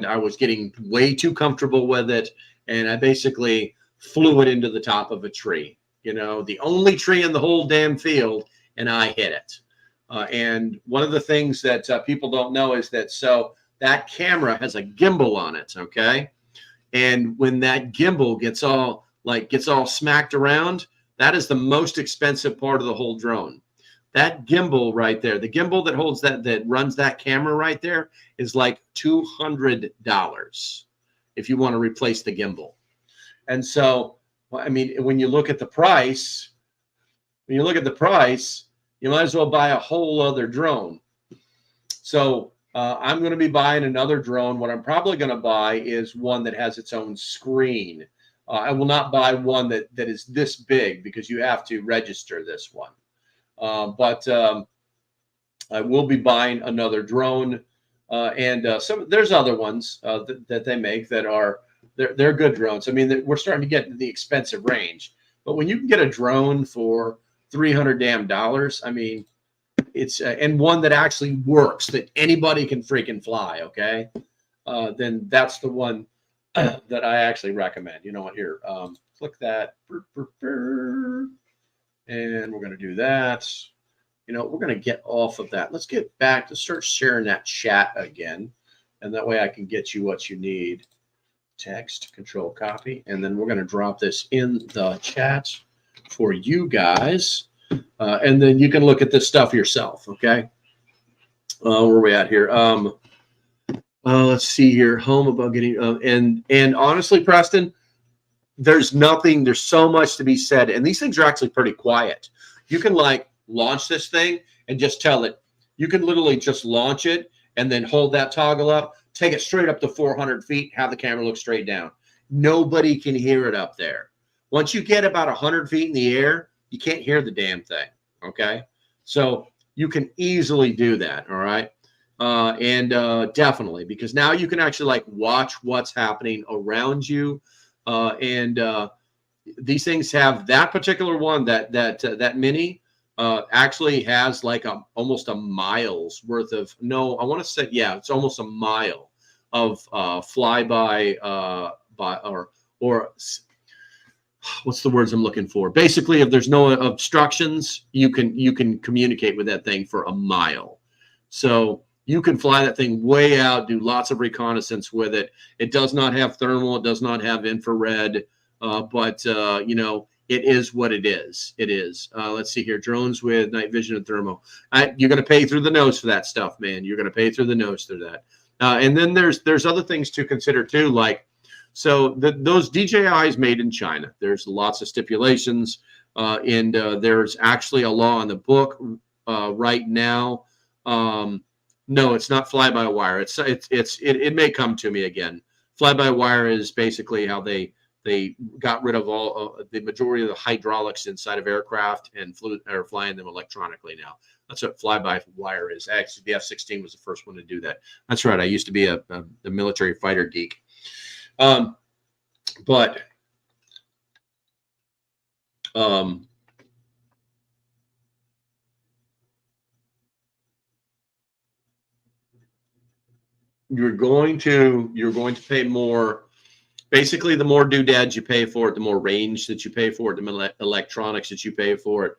I was getting way too comfortable with it, and I basically flew it into the top of a tree, you know, the only tree in the whole damn field, and I hit it. And one of the things that people don't know is that that camera has a gimbal on it, okay? And when that gimbal gets all smacked around, that is the most expensive part of the whole drone. That gimbal right there, the gimbal that holds that runs that camera right there is like $200 if you want to replace the gimbal. And so, I mean, when you look at the price, you might as well buy a whole other drone. So I'm going to be buying another drone. What I'm probably going to buy is one that has its own screen. I will not buy one that is this big because you have to register this one. But I will be buying another drone, and there's other ones that they make that are they're good drones. I mean, we're starting to get into the expensive range, but when you can get a drone for $300 I mean, it's and one that actually works that anybody can freaking fly. Okay, then that's the one that I actually recommend. You know what? Here, click that. And we're going to do that. You know, we're going to get off of that. Let's get back to start sharing that chat again. And that way I can get you what you need. Text, control, copy. And then we're going to drop this in the chat for you guys. And then you can look at this stuff yourself, okay? Where are we at here? Let's see here. Home about getting... and honestly, Preston... There's so much to be said. And these things are actually pretty quiet. You can like launch this thing and just tell it. You can literally just launch it and then hold that toggle up, take it straight up to 400 feet, have the camera look straight down. Nobody can hear it up there. Once you get about 100 feet in the air, you can't hear the damn thing. Okay. So you can easily do that. All right. Definitely, because now you can actually like watch what's happening around you. These things have that particular one that mini actually has like almost a mile's worth of I want to say it's almost a mile of flyby or what's the words I'm looking for? Basically, if there's no obstructions, you can communicate with that thing for a mile. So you can fly that thing way out, do lots of reconnaissance with it. It does not have thermal. It does not have infrared, but you know, it is what it is. It is. Let's see here. Drones with night vision and thermal. You're going to pay through the nose for that stuff, man. You're going to pay through the nose for that. And then there's other things to consider too, like those DJIs made in China. There's lots of stipulations, and there's actually a law in the book right now. No, it's not fly-by-wire. It may come to me again. Fly-by-wire is basically how they got rid of all the majority of the hydraulics inside of aircraft and are flying them electronically now. That's what fly-by-wire is. Actually, the F-16 was the first one to do that. That's right. I used to be a military fighter geek. You're going to pay more. Basically, the more doodads you pay for it, the more range that you pay for it, the more electronics that you pay for it,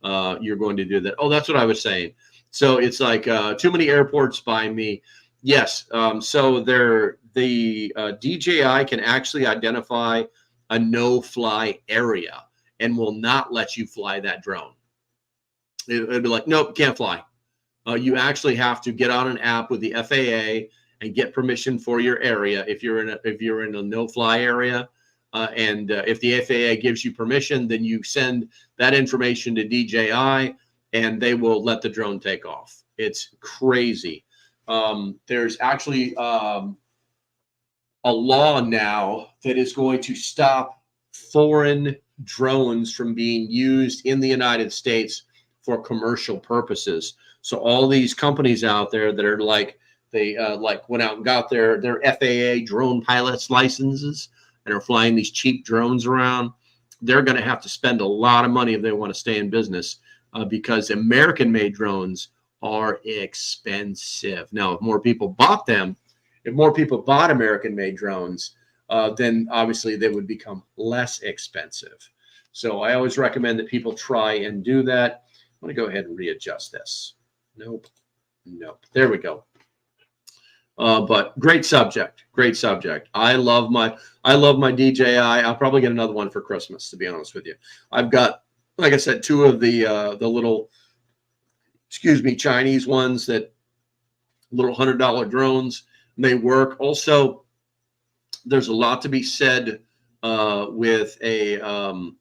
you're going to do that. Oh, that's what I was saying. So it's like too many airports by me. Yes. So the DJI can actually identify a no-fly area and will not let you fly that drone. It'll be like, nope, can't fly. You actually have to get on an app with the FAA and get permission for your area if you're in a no-fly area. And if the FAA gives you permission, then you send that information to DJI, and they will let the drone take off. It's crazy. There's actually a law now that is going to stop foreign drones from being used in the United States for commercial purposes. So all these companies out there that are like, they like went out and got their FAA drone pilots licenses and are flying these cheap drones around, they're going to have to spend a lot of money if they want to stay in business, because American-made drones are expensive. Now, if more people bought them, if more people bought American-made drones, then obviously they would become less expensive. So I always recommend that people try and do that. I'm going to go ahead and readjust this. Nope. There we go. But great subject. I love my DJI. I'll probably get another one for Christmas, to be honest with you. I've got, like I said, two of the little, Chinese ones, that little $100 drones. They work. Also, there's a lot to be said with having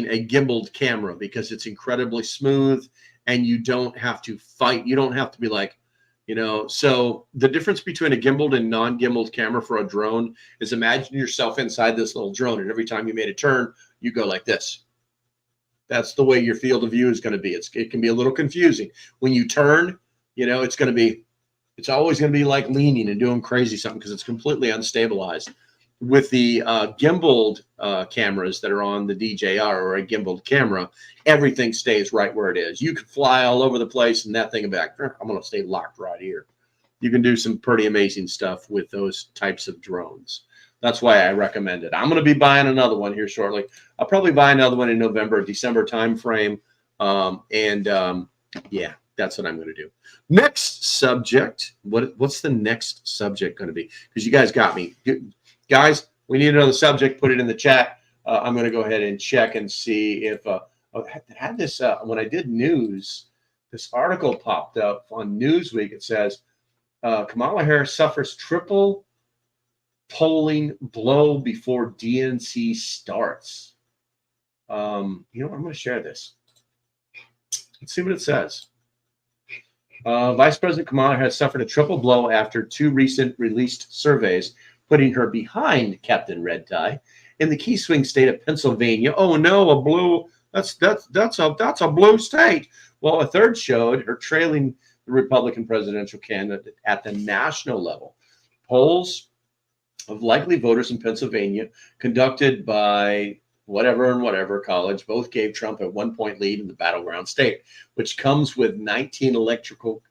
a gimbaled camera, because it's incredibly smooth and you don't have to fight. You don't have to be like, so the difference between a gimbaled and non-gimbaled camera for a drone is, imagine yourself inside this little drone, and every time you made a turn, you go like this. That's the way your field of view is going to be. It can be a little confusing. When you turn, it's always going to be like leaning and doing crazy something, because it's completely unstabilized. With the gimbaled cameras that are on the DJI, or a gimbaled camera, everything stays right where it is. You can fly all over the place, and that thing will be like, I'm going to stay locked right here. You can do some pretty amazing stuff with those types of drones. That's why I recommend it. I'm going to be buying another one here shortly. I'll probably buy another one in November, December timeframe. Yeah, that's what I'm going to do. Next subject. What's the next subject going to be? Because you guys got me. Guys, we need another subject. Put it in the chat. I'm going to go ahead and check and see if I had this when I did news. This article popped up on Newsweek. It says Kamala Harris suffers triple polling blow before DNC starts. I'm going to share this. Let's see what it says. Vice President Kamala has suffered a triple blow after two recent released surveys, putting her behind Captain Red Tie in the key swing state of Pennsylvania. Oh no, a blue. That's a blue state. Well, a third showed her trailing the Republican presidential candidate at the national level. Polls of likely voters in Pennsylvania, conducted by whatever college, both gave Trump a 1-point lead in the battleground state, which comes with 19 electoral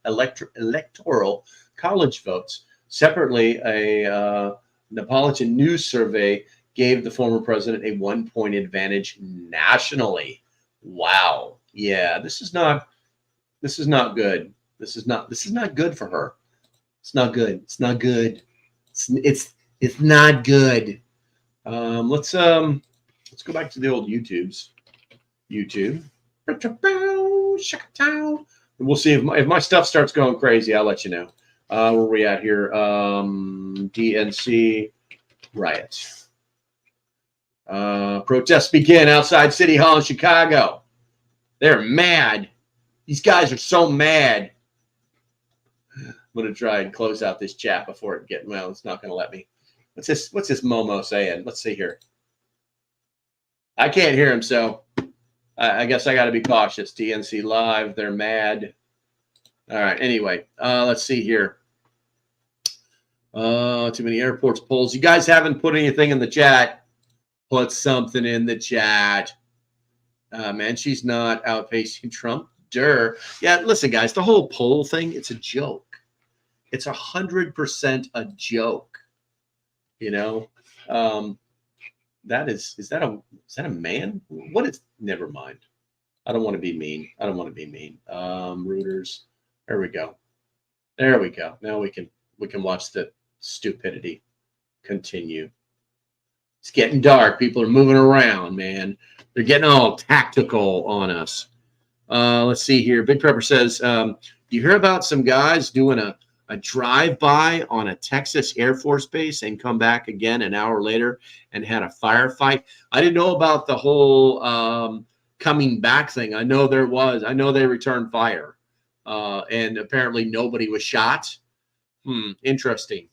college votes. Separately, a Neapolitan News survey gave the former president a 1-point advantage nationally. Wow. Yeah, this is not good. This is not good for her. It's not good. It's not good. It's not good. Let's go back to the old YouTubes. YouTube. And we'll see if my stuff starts going crazy. I'll let you know. Where are we at here? DNC riots. Protests begin outside City Hall in Chicago. They're mad. These guys are so mad. I'm going to try and close out this chat before it gets, well, it's not going to let me. What's this Momo saying? Let's see here. I can't hear him, so I guess I got to be cautious. DNC live. They're mad. All right. Anyway, let's see here. Too many airports polls. You guys haven't put anything in the chat. Put something in the chat. Man, she's not outpacing Trump. Yeah, listen, guys, the whole poll thing, it's a joke. It's 100% a joke. Is that a man? What is, never mind. I don't want to be mean. I don't want to be mean. Routers. There we go. There we go. Now we can watch the stupidity continue. It's getting dark. People are moving around, man. They're getting all tactical on us. Let's see here. Big Prepper says, you hear about some guys doing a drive-by on a Texas Air Force base and come back again an hour later and had a firefight? I didn't know about the whole coming back thing. I know there was. I know they returned fire. And apparently nobody was shot. Interesting.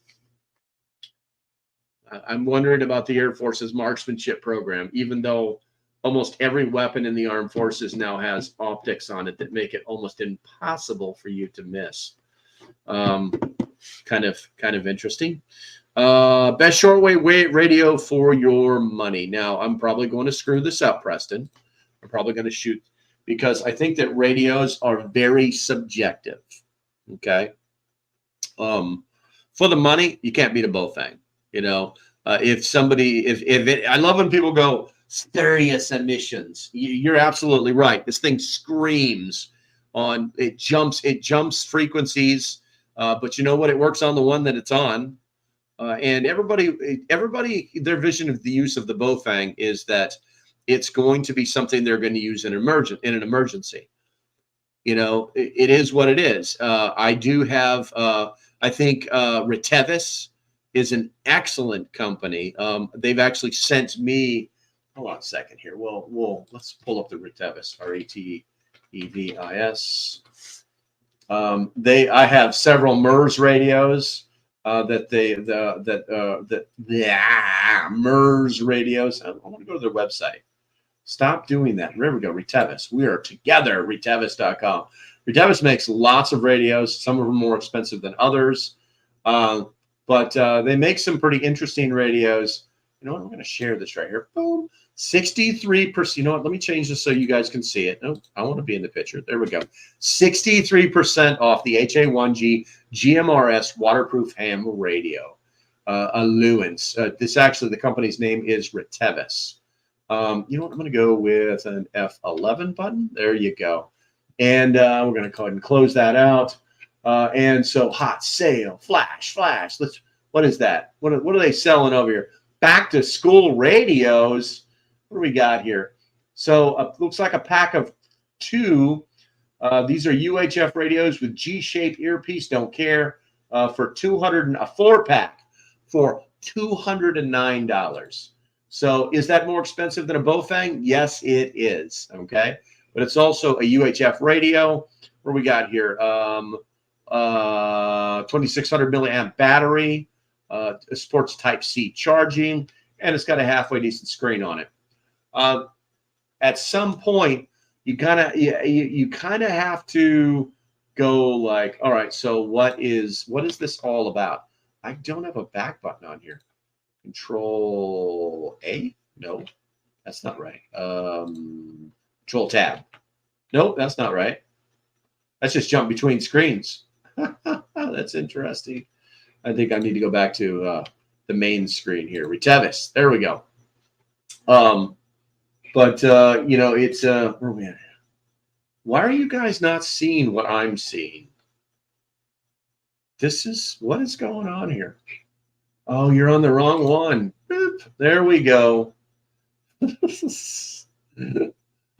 I'm wondering about the Air Force's marksmanship program, even though almost every weapon in the armed forces now has optics on it that make it almost impossible for you to miss. Kind of interesting. Best shortwave radio for your money. Now, I'm probably going to screw this up, Preston. I'm probably going to shoot, because I think that radios are very subjective. Okay. For the money, you can't beat a Bofang. You know, if I love when people go serious emissions. You're absolutely right. This thing screams on, it jumps frequencies. But you know what? It works on the one that it's on. And everybody, their vision of the use of the Bofang is that it's going to be something they're going to use in an emergency. You know, it is what it is. I do have, I think Retevis is an excellent company. They've actually sent me, hold on a second here. Let's pull up the Retevis, Retevis. I have several MERS radios MERS radios. I want to go to their website. Stop doing that. There we go. Retevis. We are together. Retevis.com. Retevis makes lots of radios. Some of them more expensive than others. But they make some pretty interesting radios. You know what? I'm going to share this right here. Boom. 63%. You know what? Let me change this so you guys can see it. No, I want to be in the picture. There we go. 63% off the HA1G GMRS waterproof ham radio. A Lewins. This actually, the company's name is Retevis. You know what? I'm going to go with an F11 button. There you go. And we're going to go ahead and close that out. And so hot sale, flash. What is that? What are they selling over here? Back to school radios. What do we got here? So looks like a pack of 2. These are UHF radios with G-shaped earpiece. Don't care. For a 4-pack for $209. So is that more expensive than a Bofang? Yes, it is. Okay, but it's also a UHF radio. What do we got here? 2600 milliamp battery. It supports Type-C charging, and it's got a halfway decent screen on it. At some point, you kind of have to go like, all right, so what is this all about? I don't have a back button on here. Control A? No, that's not right. Control Tab. Nope, that's not right. That's just jump between screens. That's interesting. I think I need to go back to the main screen here. Retevis. There we go. But you know, it's where are we at? Why are you guys not seeing what I'm seeing? What is going on here? Oh, you're on the wrong one. Boop. There we go.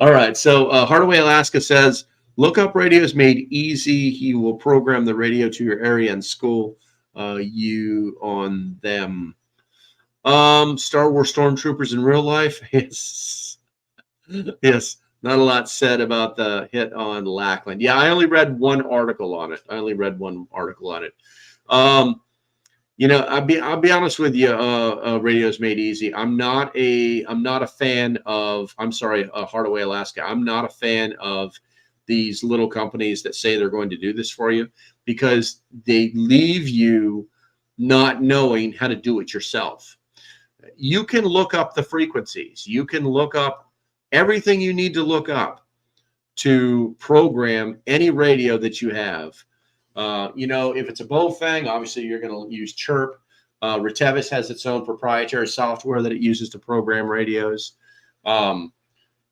All right. So Hardaway, Alaska says, look up radios made easy. He will program the radio to your area and school you on them. Star Wars Stormtroopers in real life. Yes. Not a lot said about the hit on Lackland. Yeah, I only read one article on it. You know, I'll be honest with you. Radios made easy. I'm not a fan of. I'm sorry, Hardaway, Alaska. I'm not a fan of these little companies that say they're going to do this for you, because they leave you not knowing how to do it yourself. You can look up the frequencies. You can look up everything you need to look up to program any radio that you have. You know, if it's a Bofang, obviously you're going to use Chirp. Retevis has its own proprietary software that it uses to program radios.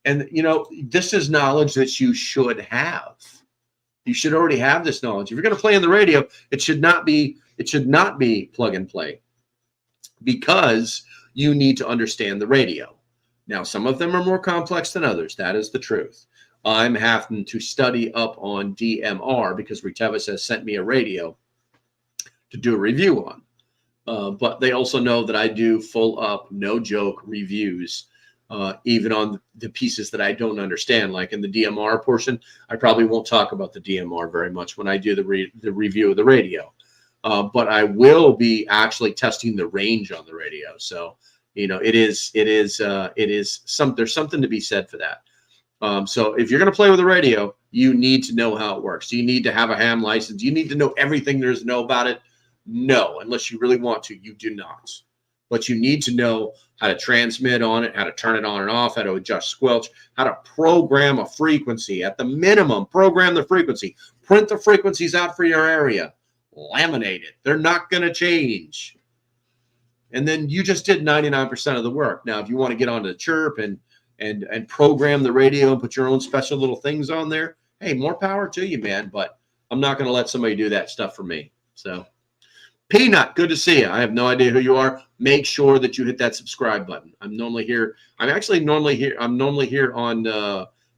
And, you know, this is knowledge that you should have. You should already have this knowledge. If you're going to play on the radio, it should not be plug and play, because you need to understand the radio. Now, some of them are more complex than others. That is the truth. I'm having to study up on DMR because Retevis has sent me a radio to do a review on. But they also know that I do full up, no joke reviews, even on the pieces that I don't understand. Like in the DMR portion, I probably won't talk about the DMR very much when I do the review of the radio. But I will be actually testing the range on the radio. So, you know, there's something to be said for that. So if you're going to play with a radio, you need to know how it works. You need to have a ham license. You need to know everything there is to know about it. No, unless you really want to, you do not. But you need to know how to transmit on it, how to turn it on and off, how to adjust squelch, how to program a frequency. At the minimum, program the frequency. Print the frequencies out for your area. Laminate it. They're not going to change. And then you just did 99% of the work. Now, if you want to get onto the chirp and program the radio and put your own special little things on there, hey, more power to you, man. But I'm not going to let somebody do that stuff for me. So, Peanut, good to see you. I have no idea who you are. Make sure that you hit that subscribe button. I'm normally here on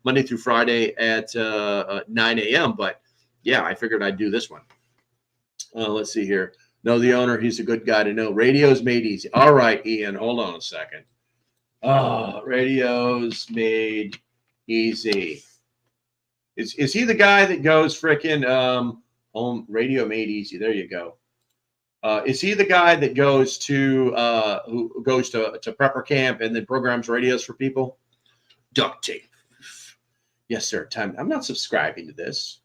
Monday through Friday at 9 a.m. But yeah, I figured I'd do this one. Let's see here. Know the owner. He's a good guy to know. Radio's made easy. All right, Ian, hold on a second. Radio's made easy. Is he the guy that goes frickin' home radio made easy? There you go. Is he the guy that goes to who goes to prepper camp and then programs radios for people? Duct tape. Yes, sir. I'm not subscribing to this.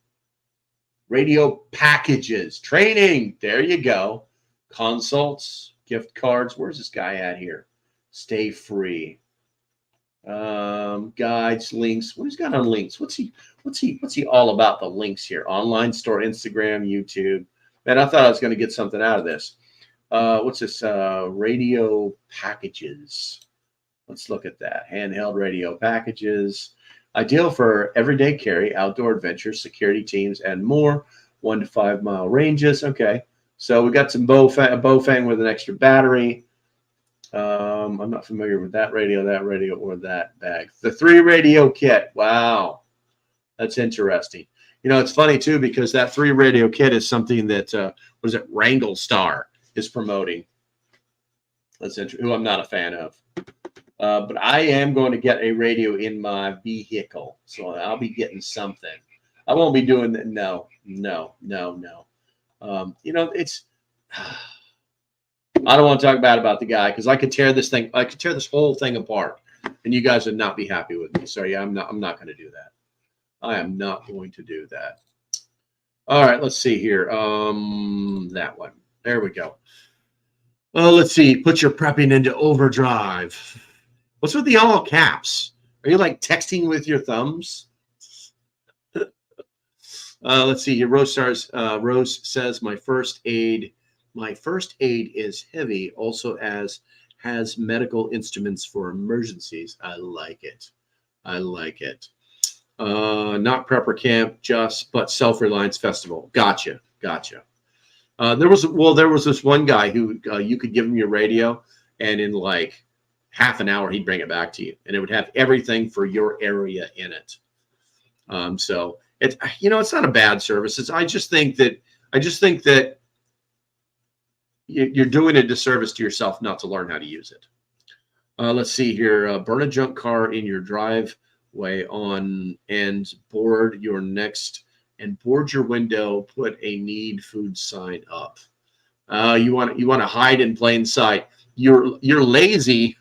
Radio packages, training. There you go. Consults, gift cards. Where's this guy at here? Stay free. Guides, links. What he's got on links? What's he all about? The links here. Online store, Instagram, YouTube. Man, I thought I was going to get something out of this. What's this? Radio packages. Let's look at that. Handheld radio packages. Ideal for everyday carry, outdoor adventures, security teams, and more. 1 to 5 mile ranges. Okay. So we got some Bowfang with an extra battery. I'm not familiar with that radio, or that bag. The 3-radio kit. Wow. That's interesting. You know, it's funny, too, because that 3-radio kit is something that, Wrangle Star is promoting. That's interesting, who I'm not a fan of. But I am going to get a radio in my vehicle, so I'll be getting something. I won't be doing that. No. You know, it's. I don't want to talk bad about the guy because I could tear this whole thing apart, and you guys would not be happy with me. So yeah, I'm not going to do that. I am not going to do that. All right, let's see here. That one. There we go. Let's see. Put your prepping into overdrive. What's with the all caps? Are you like texting with your thumbs? Let's see here. Rose says my first aid is heavy. Also has medical instruments for emergencies. I like it. Not prepper camp, but self-reliance festival. Gotcha. There was this one guy who you could give him your radio, and in like half an hour he'd bring it back to you, and it would have everything for your area in it. So it's it's not a bad service. I just think that you're doing a disservice to yourself not to learn how to use it. Let's see here. Burn a junk car in your driveway and board your window. Put a need food sign up. You want to hide in plain sight. You're lazy.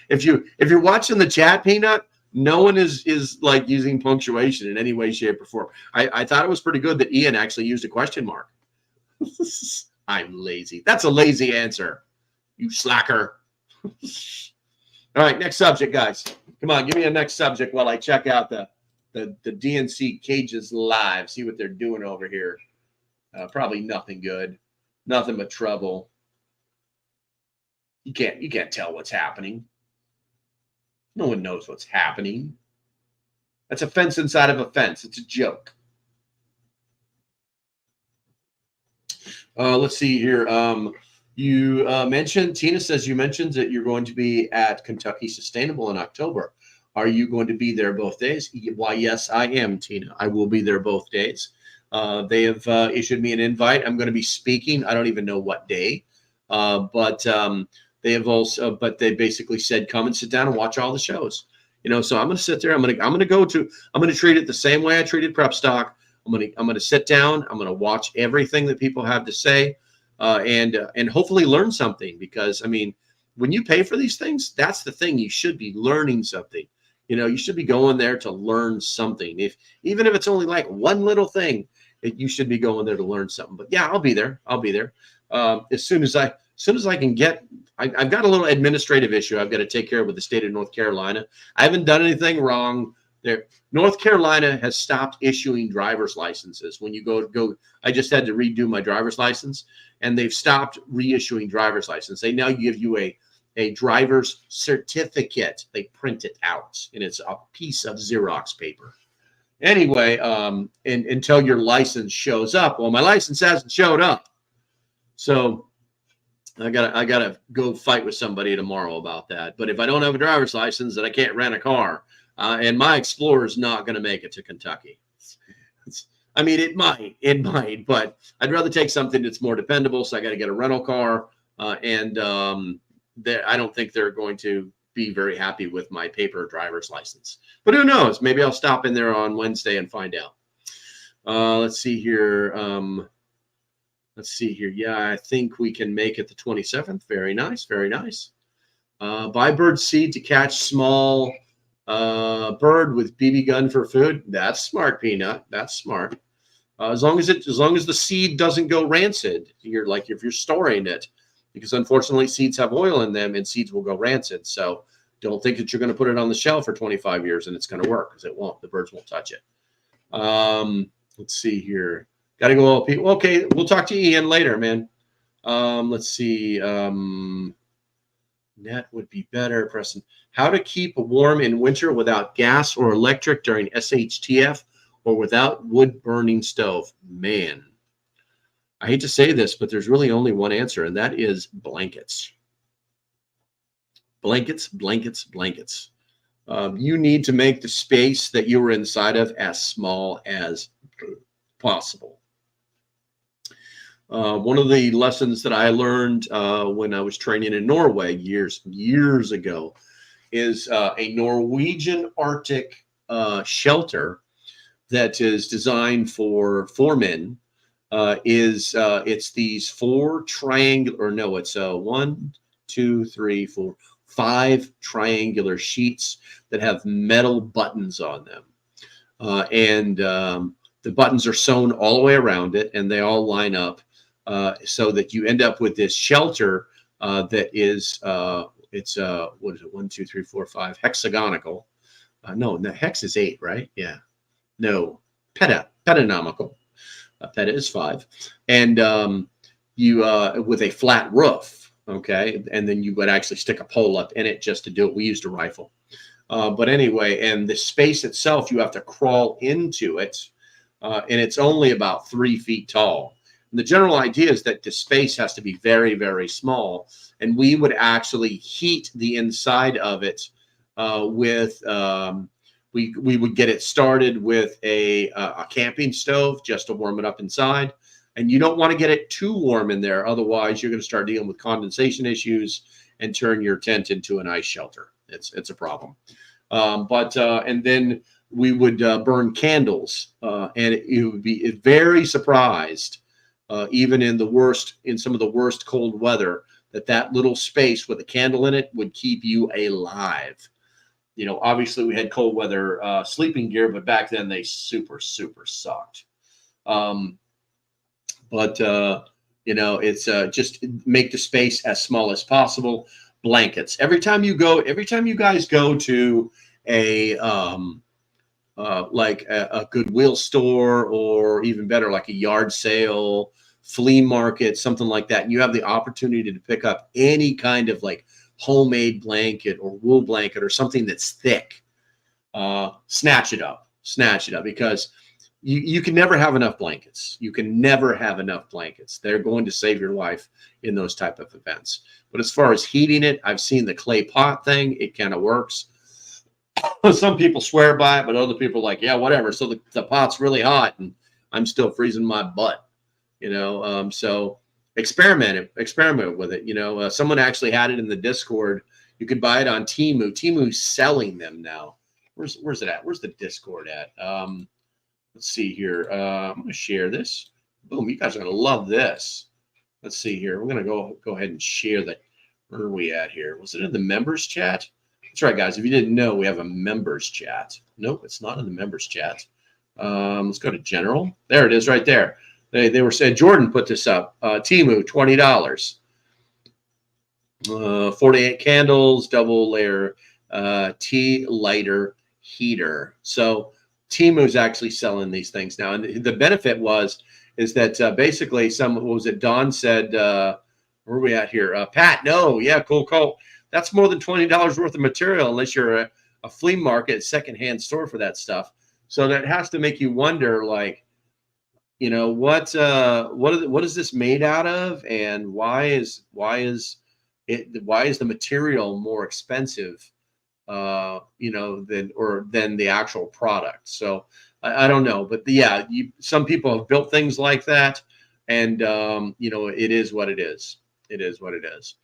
If you're watching the chat, Peanut, no one is like using punctuation in any way, shape, or form. I thought it was pretty good that Ian actually used a question mark. I'm lazy. That's a lazy answer, you slacker. All right, next subject, guys. Come on, give me a next subject while I check out the DNC Cages live, see what they're doing over here. Probably nothing good, nothing but trouble. You can't tell what's happening. No one knows what's happening. That's a fence inside of a fence. It's a joke. Let's see here. You mentioned, Tina says you mentioned that you're going to be at Kentucky Sustainable in October. Are you going to be there both days? Why, yes, I am, Tina. I will be there both days. They have issued me an invite. I'm going to be speaking. I don't even know what day, but they have also. But they basically said, come and sit down and watch all the shows. You know, so I'm going to sit there. I'm going to treat it the same way I treated Prep Stock. I'm going to sit down. I'm going to watch everything that people have to say, and hopefully learn something. Because I mean, when you pay for these things, that's the thing. You should be learning something. You know, you should be going there to learn something. Even if it's only like one little thing, you should be going there to learn something. But yeah, I'll be there. I'll be there as soon as I can get. I've got a little administrative issue I've got to take care of with the state of North Carolina. I haven't done anything wrong there. North Carolina has stopped issuing driver's licenses. When you go, I just had to redo my driver's license, and they've stopped reissuing driver's license. They now give you a driver's certificate. They print it out, and it's a piece of Xerox paper. Anyway, and until your license shows up. Well, my license hasn't showed up, so I gotta go fight with somebody tomorrow about that. But if I don't have a driver's license, then I can't rent a car, and my Explorer is not going to make it to Kentucky. I mean, it might, but I'd rather take something that's more dependable. So I got to get a rental car, and I don't think they're going to be very happy with my paper driver's license. But who knows? Maybe I'll stop in there on Wednesday and find out. Let's see here. Yeah, I think we can make it the 27th. Very nice. Very nice. Buy bird seed to catch small bird with BB gun for food. That's smart, Peanut. That's smart. As long as the seed doesn't go rancid, if you're storing it, because unfortunately seeds have oil in them and seeds will go rancid. So don't think that you're going to put it on the shelf for 25 years and it's going to work, because it won't. The birds won't touch it. Let's see here. Got to go all people. Okay, we'll talk to Ian later, man. Let's see. Net would be better, Preston. How to keep warm in winter without gas or electric during SHTF or without wood burning stove. Man, I hate to say this, but there's really only one answer, and that is blankets. Blankets, blankets, blankets. You need to make the space that you were inside of as small as possible. One of the lessons that I learned when I was training in Norway years ago is a Norwegian Arctic shelter that is designed for 4 men. It's these 4 triangular, no, it's 1, 2, 3, 4, 5 triangular sheets that have metal buttons on them. And the buttons are sewn all the way around it, and they all line up so that you end up with this shelter that is, what is it, 1, 2, 3, 4, 5, hexagonal. No, the hex is 8, right? Yeah. No, pentanomical. Peta is 5. And you, with a flat roof, okay? And then you would actually stick a pole up in it just to do it. We used a rifle. But anyway, and the space itself, you have to crawl into it. And it's only about 3 feet tall. And the general idea is that the space has to be very, very small. And we would actually heat the inside of it with, we would get it started with a camping stove just to warm it up inside. And you don't want to get it too warm in there. Otherwise, you're going to start dealing with condensation issues and turn your tent into an ice shelter. It's a problem. And then we would burn candles, and you would be very surprised, even in some of the worst cold weather, that little space with a candle in it would keep you alive. You know, obviously we had cold weather sleeping gear, but back then they super, super sucked. You know, it's just make the space as small as possible. Blankets. Every time you guys go to like a Goodwill store, or even better, like a yard sale, flea market, something like that, and you have the opportunity to pick up any kind of like homemade blanket or wool blanket or something that's thick, snatch it up, because you can never have enough blankets. You can never have enough blankets. They're going to save your life in those type of events. But as far as heating it, I've seen the clay pot thing. It kind of works. Some people swear by it, but other people are like, yeah, whatever. So the pot's really hot and I'm still freezing my butt, so experiment with it. Someone actually had it in the Discord. You could buy it on Temu. Temu's selling them now. Where's it at? Where's the Discord at? Let's see here. I'm going to share this. Boom. You guys are going to love this. Let's see here. We're going to go ahead and share that. Where are we at here? Was it in the members chat? That's right, guys. If you didn't know, we have a members chat. Nope, it's not in the members chat. Let's go to general. There it is right there. They were saying, Jordan put this up. Temu, $20. 48 candles, double layer tea lighter heater. So Temu's actually selling these things now. And the benefit is that basically what was it? Don said, where are we at here? Pat, no, yeah, cool. That's more than $20 worth of material unless you're a flea market, secondhand store for that stuff. So that has to make you wonder, like, what is this made out of, and why is the material more expensive, than the actual product? So I don't know, but some people have built things like that, and it is what it is. It is what it is.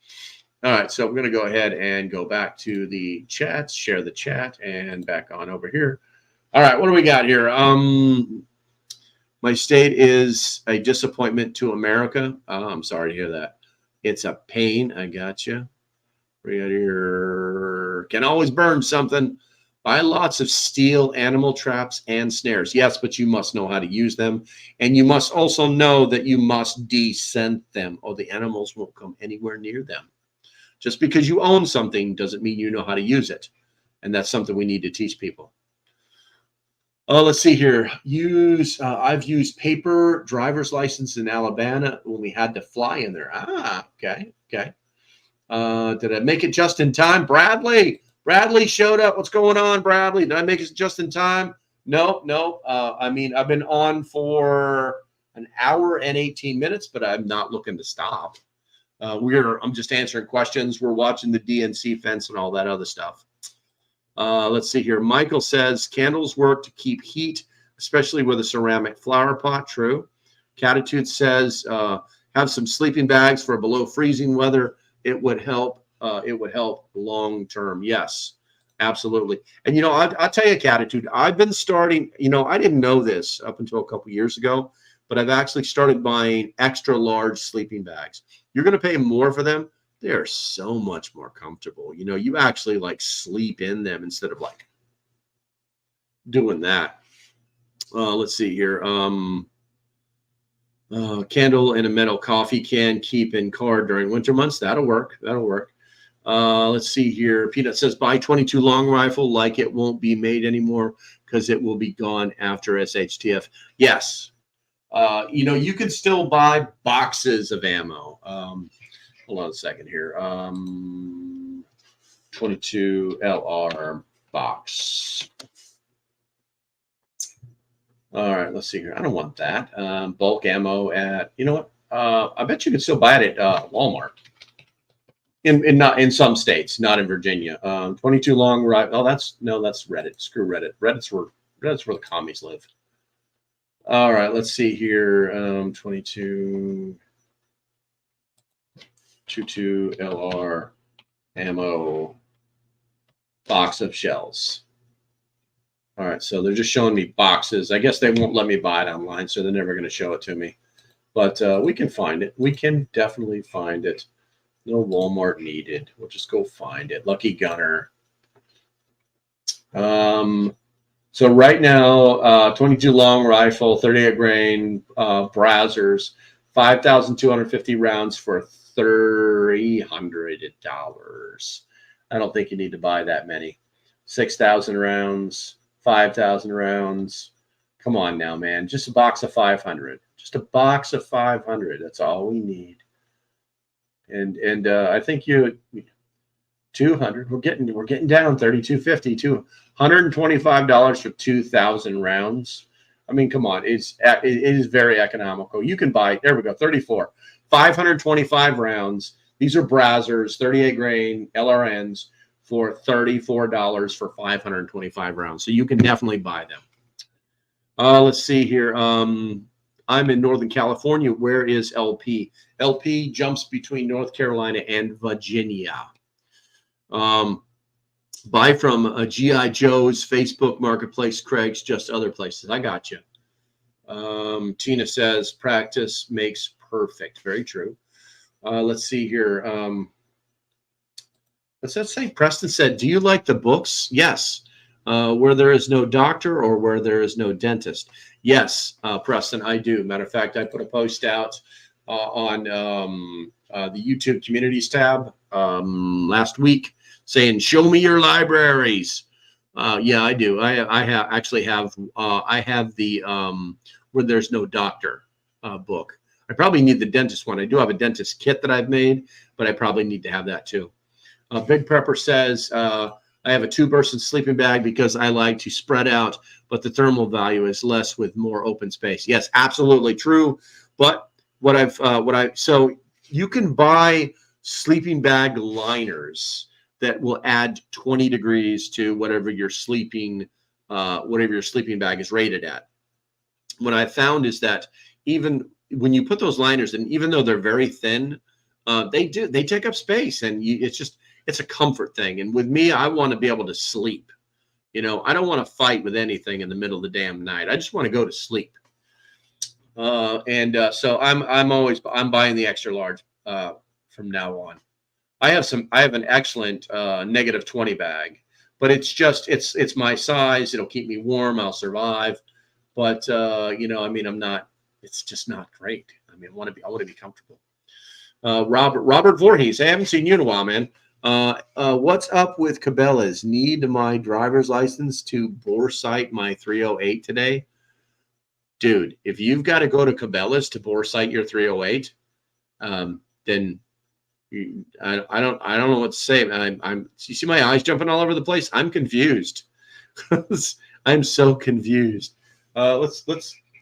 All right, so we're going to go ahead and go back to the chat, share the chat, and back on over here. All right, what do we got here? My state is a disappointment to America. Oh, I'm sorry to hear that. It's a pain. I got you. Right here. Can always burn something. Buy lots of steel animal traps and snares. Yes, but you must know how to use them. And you must also know that you must descent them, or the animals won't come anywhere near them. Just because you own something doesn't mean you know how to use it. And that's something we need to teach people. Let's see here. I've used paper driver's license in Alabama when we had to fly in there. Okay. Did I make it just in time? Bradley showed up. What's going on, Bradley? Did I make it just in time? No. I've been on for an hour and 18 minutes, but I'm not looking to stop. I'm just answering questions. We're watching the DNC fence and all that other stuff. Let's see here. Michael says candles work to keep heat, especially with a ceramic flower pot. True. Catitude says have some sleeping bags for below freezing weather. It would help. It would help long term. Yes, absolutely. And I'll tell you, Catitude. I've been starting. I didn't know this up until a couple years ago, but I've actually started buying extra large sleeping bags. You're going to pay more for them. They're so much more comfortable. You actually like sleep in them instead of like doing that. Let's see here. Candle in a metal coffee can keep in car during winter months. That'll work. Let's see here. Peanut says buy 22 long rifle like it won't be made anymore because it will be gone after SHTF. Yes. You can still buy boxes of ammo. Hold on a second here. 22 LR box. All right, let's see here. I don't want that. Bulk ammo at, I bet you can still buy it at Walmart. In some states, not in Virginia. 22 long rifle. Oh, that's Reddit. Screw Reddit. Reddit's where the commies live. All right, let's see here. 22 LR ammo box of shells. All right, so they're just showing me boxes. I guess they won't let me buy it online, so they're never going to show it to me. But we can find it. We can definitely find it. No Walmart needed. We'll just go find it. Lucky Gunner. So right now, 22 long rifle, 38 grain browsers, 5,250 rounds for $300. I don't think you need to buy that many. 6,000 rounds, 5,000 rounds. Come on now, man. Just a box of 500. Just a box of 500. That's all we need. And I think 200. We're getting down. 32.50 to $125 for 2,000 rounds. I mean, come on, it is very economical. You can buy, there we go, 34, 525 rounds. These are Brazzers, 38 grain LRNs for $34 for 525 rounds. So you can definitely buy them. Let's see here. I'm in Northern California. Where is LP? LP jumps between North Carolina and Virginia. Buy from G.I. Joe's, Facebook Marketplace, Craig's, just other places. I got you. Tina says, practice makes perfect. Very true. Let's see here. What's that say? Preston said, do you like the books? Yes. Where there is no doctor or where there is no dentist? Yes, Preston, I do. Matter of fact, I put a post out on the YouTube communities tab last week saying, show me your libraries. Yeah, I do. I have the where there's no doctor book. I probably need the dentist one. I do have a dentist kit that I've made, but I probably need to have that too. Big Prepper says, I have a 2-person sleeping bag because I like to spread out, but the thermal value is less with more open space. Yes, absolutely true. But so you can buy sleeping bag liners that will add 20 degrees to whatever your sleeping bag is rated at. What I found is that even when you put those liners in, even though they're very thin, they take up space, and it's a comfort thing. And with me, I want to be able to sleep. You know, I don't want to fight with anything in the middle of the damn night. I just want to go to sleep. So I'm buying the extra large from now on. I have an excellent -20 bag, but it's my size. It'll keep me warm. I'll survive. But it's just not great. I mean, I want to be comfortable. Robert Voorhees, I haven't seen you in a while, man. What's up with Cabela's? Need my driver's license to bore sight my 308 today? Dude, if you've got to go to Cabela's to bore sight your 308, then I don't know what to say. You see my eyes jumping all over the place? I'm confused. I'm so confused. Let's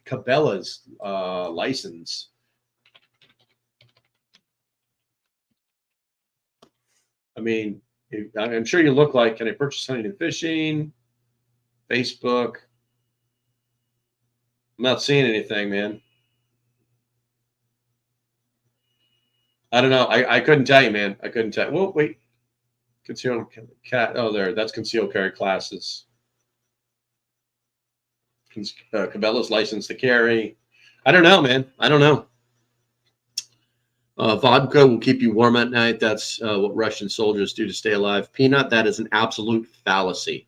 Cabela's license. I mean, I'm sure you look like, can I purchase hunting and fishing? Facebook. I'm not seeing anything, man. I don't know. I couldn't tell you, man. I couldn't tell you. Well, wait. Concealed cat. Oh, there. That's concealed carry classes. Cabela's license to carry. I don't know, man. I don't know. Vodka will keep you warm at night. That's what Russian soldiers do to stay alive. Peanut, that is an absolute fallacy.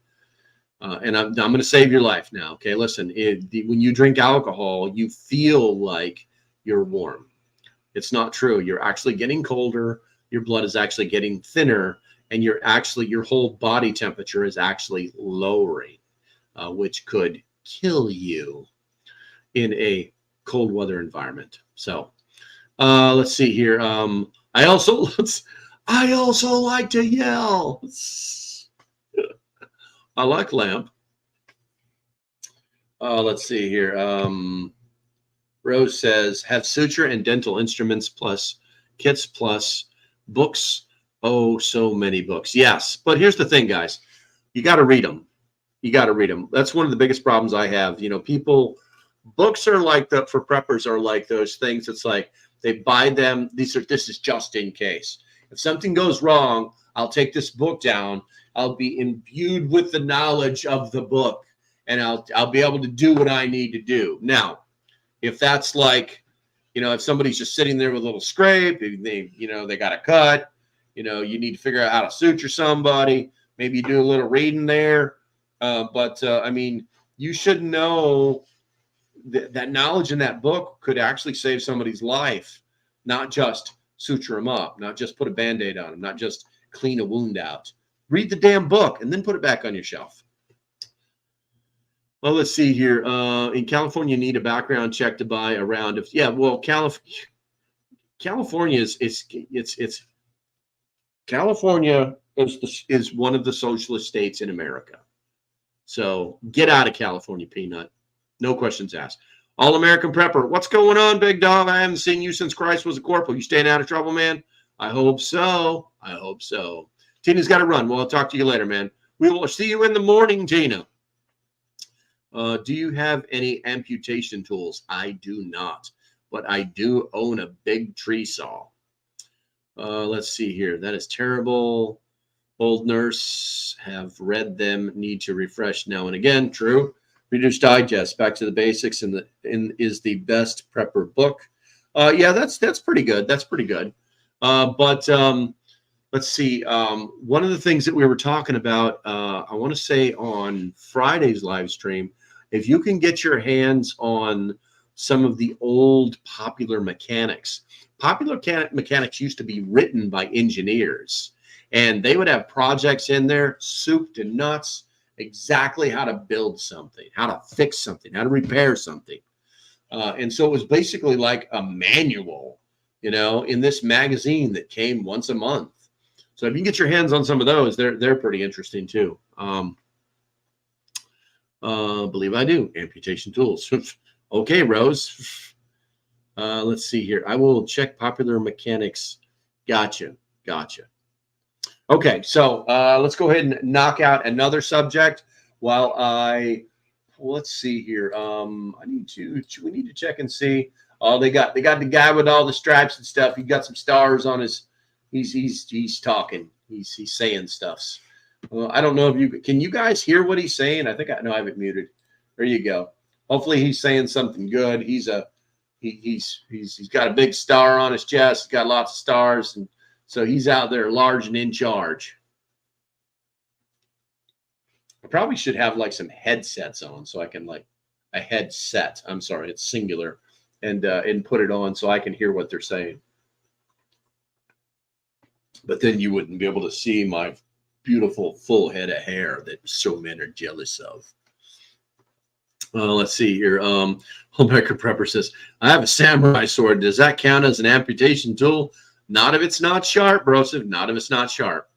And I'm going to save your life now. Okay, listen. When you drink alcohol, you feel like you're warm. It's not true. You're actually getting colder. Your blood is actually getting thinner, and your whole body temperature is actually lowering, which could kill you in a cold weather environment. So let's see here. I also like to yell. I like lamp. Let's see here. Rose says, have suture and dental instruments plus kits plus books. Oh, so many books. Yes, but here's the thing, guys. You got to read them. You got to read them. That's one of the biggest problems I have. You know, books are like for preppers are like those things. It's like they buy them. This is just in case. If something goes wrong, I'll take this book down. I'll be imbued with the knowledge of the book, and I'll be able to do what I need to do. Now, if that's like, if somebody's just sitting there with a little scrape, they got a cut, you need to figure out how to suture somebody. Maybe you do a little reading there. I mean, you should know that knowledge in that book could actually save somebody's life, not just suture them up, not just put a Band-Aid on them, not just clean a wound out. Read the damn book and then put it back on your shelf. Well, let's see here. In California, you need a background check to buy a round of. Yeah, well, California is California is one of the socialist states in America. So get out of California, Peanut. No questions asked. All-American Prepper, what's going on, big dog? I haven't seen you since Christ was a corporal. You staying out of trouble, man? I hope so. I hope so. Tina's got to run. Well, I'll talk to you later, man. We will see you in the morning, Tina. Do you have any amputation tools? I do not, but I do own a big tree saw. Let's see here. That is terrible. Old nurse, have read them, need to refresh now and again. True. Reader's Digest, Back to the Basics, is the best prepper book. Yeah, that's pretty good. That's pretty good. But let's see. One of the things that we were talking about, I want to say on Friday's live stream, if you can get your hands on some of the old Popular Mechanics. Popular Mechanics used to be written by engineers, and they would have projects in there, soup to nuts, exactly how to build something, how to fix something, how to repair something. And so it was basically like a manual, you know, in this magazine that came once a month. So if you can get your hands on some of those, they're pretty interesting too. Believe I do. Amputation tools. Okay, Rose. Let's see here. I will check Popular Mechanics. Gotcha. Okay, so let's go ahead and knock out another subject while let's see here. We need to check and see. Oh, they got the guy with all the stripes and stuff. He got some stars on his. He's talking. He's saying stuffs. I don't know if can you guys hear what he's saying? I think I have it muted. There you go. Hopefully he's saying something good. He's got a big star on his chest. He's got lots of stars, and so he's out there large and in charge. I probably should have like some headsets on so I can a headset. I'm sorry, it's singular, and put it on so I can hear what they're saying. But then you wouldn't be able to see my beautiful full head of hair that so men are jealous of. Let's see here. Homemaker Prepper says, I have a samurai sword. Does that count as an amputation tool? Not if it's not sharp, Broseph. Not if it's not sharp.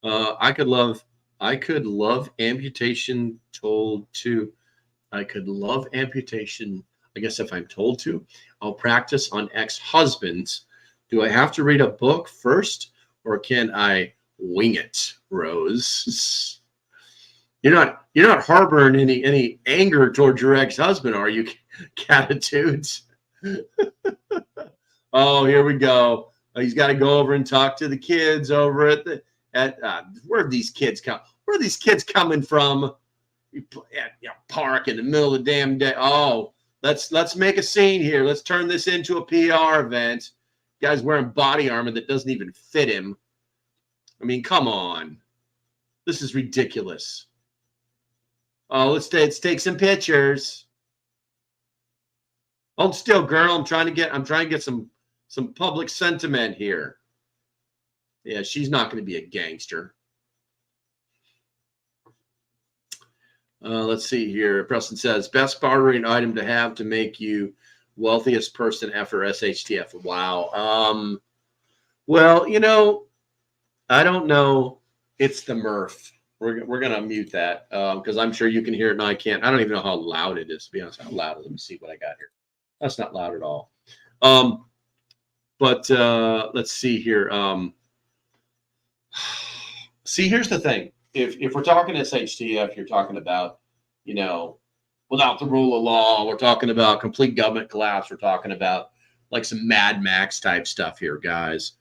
I could love amputation told to. I could love amputation. I guess if I'm told to, I'll practice on ex-husbands. Do I have to read a book first, or can I wing it, Rose? You're not harboring any anger towards your ex-husband, are you, Catitudes? Oh, here we go. He's got to go over and talk to the kids over where are these kids come? Where are these kids coming from? Park in the middle of the damn day. Oh, let's make a scene here. Let's turn this into a PR event. Guy's wearing body armor that doesn't even fit him. I mean, come on. This is ridiculous. Oh, let's take some pictures. Hold still, girl. I'm trying to get some public sentiment here. Yeah, she's not going to be a gangster. Let's see here. Preston says, best bartering item to have to make you wealthiest person after SHTF. Wow. Well, I don't know. It's the mirth. We're going to mute that because I'm sure you can hear it and I can't. I don't even know how loud it is, to be honest. How loud? Let me see what I got here. That's not loud at all. But let's see here. See, here's the thing. If we're talking SHTF, you're talking about, without the rule of law. We're talking about complete government collapse. We're talking about like some Mad Max type stuff here, guys.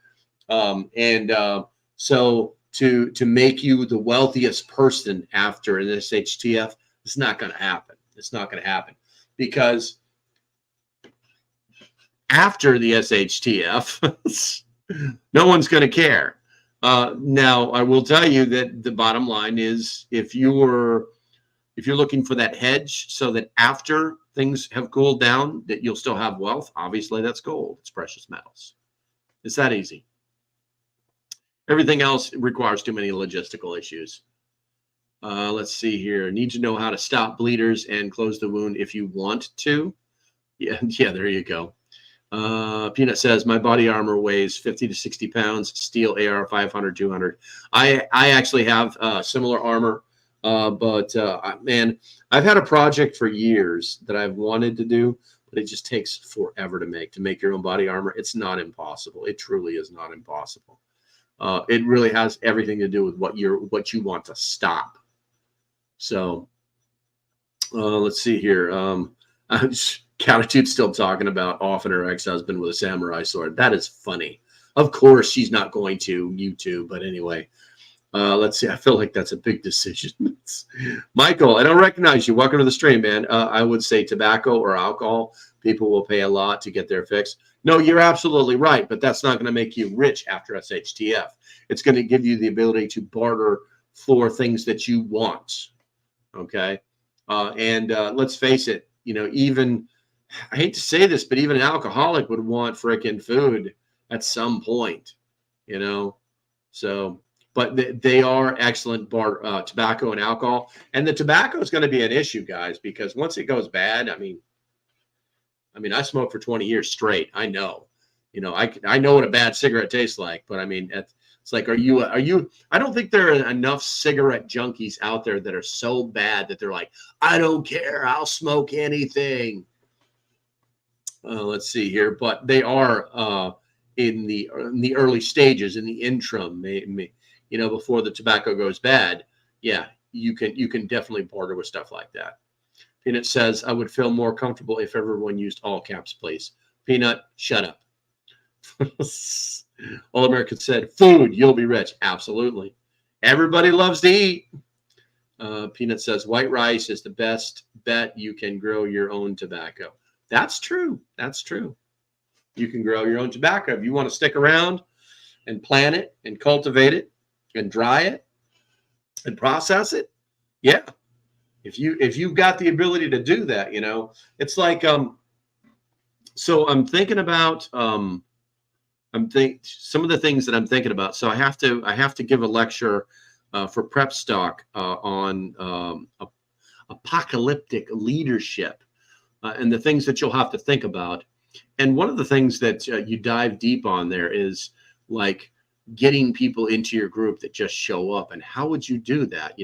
So to make you the wealthiest person after an SHTF, it's not going to happen. It's not going to happen because after the SHTF, no one's going to care. Now, I will tell you that the bottom line is if you're looking for that hedge so that after things have cooled down, that you'll still have wealth, obviously that's gold. It's precious metals. It's that easy. Everything else requires too many logistical issues. Let's see here. Need to know how to stop bleeders and close the wound if you want to. Yeah, there you go. Peanut says, my body armor weighs 50 to 60 pounds, steel AR 500, 200. I actually have similar armor, but man, I've had a project for years that I've wanted to do, but it just takes forever to make your own body armor. It's not impossible. It truly is not impossible. It really has everything to do with what you want to stop. So let's see here. Countertube's still talking about offing her ex-husband with a samurai sword. That is funny. Of course, she's not going to YouTube, but anyway. Let's see. I feel like that's a big decision. Michael, I don't recognize you. Welcome to the stream, man. I would say tobacco or alcohol. People will pay a lot to get their fix. No, you're absolutely right, but that's not going to make you rich after SHTF. It's going to give you the ability to barter for things that you want. Okay. And let's face it, even, I hate to say this, but even an alcoholic would want freaking food at some point, so, but they are excellent tobacco and alcohol. And the tobacco is going to be an issue, guys, because once it goes bad, I mean, I smoked for 20 years straight. I know, I know what a bad cigarette tastes like, but I mean, it's like, are you, I don't think there are enough cigarette junkies out there that are so bad that they're like, I don't care, I'll smoke anything. Let's see here, but they are in the early stages, in the interim, before the tobacco goes bad. Yeah, you can definitely barter with stuff like that. Peanut says, I would feel more comfortable if everyone used all caps, please. Peanut, shut up. All Americans said, food, you'll be rich. Absolutely. Everybody loves to eat. Peanut says, white rice is the best bet. You can grow your own tobacco. That's true. That's true. You can grow your own tobacco. If you want to stick around and plant it and cultivate it and dry it and process it, yeah. If you've got the ability to do that, it's like, so I'm thinking about, some of the things that I'm thinking about. So I have to give a lecture for Prep Stock on apocalyptic leadership. And the things that you'll have to think about. And one of the things that you dive deep on there is like getting people into your group that just show up. And how would you do that?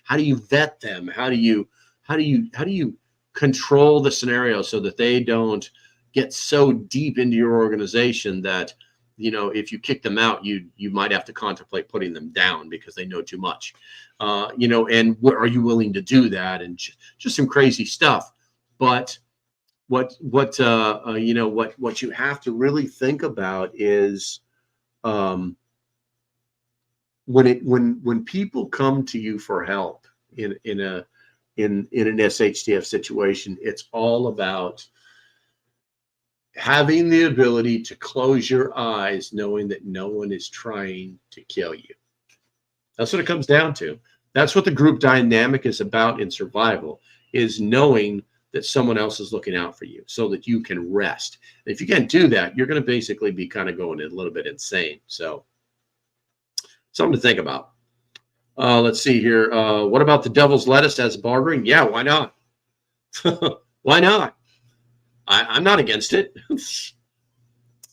How do you vet them? How do you control the scenario so that they don't get so deep into your organization that, if you kick them out, you might have to contemplate putting them down because they know too much. And are you willing to do that? And just some crazy stuff. But what you have to really think about is when people come to you for help in an SHTF situation, it's all about having the ability to close your eyes, knowing that no one is trying to kill you. That's what it comes down to. That's what the group dynamic is about in survival, is knowing that someone else is looking out for you so that you can rest. And if you can't do that, you're going to basically be kind of going a little bit insane. So something to think about. Let's see here. What about the devil's lettuce as bartering? Yeah, why not? Why not? I'm not against it.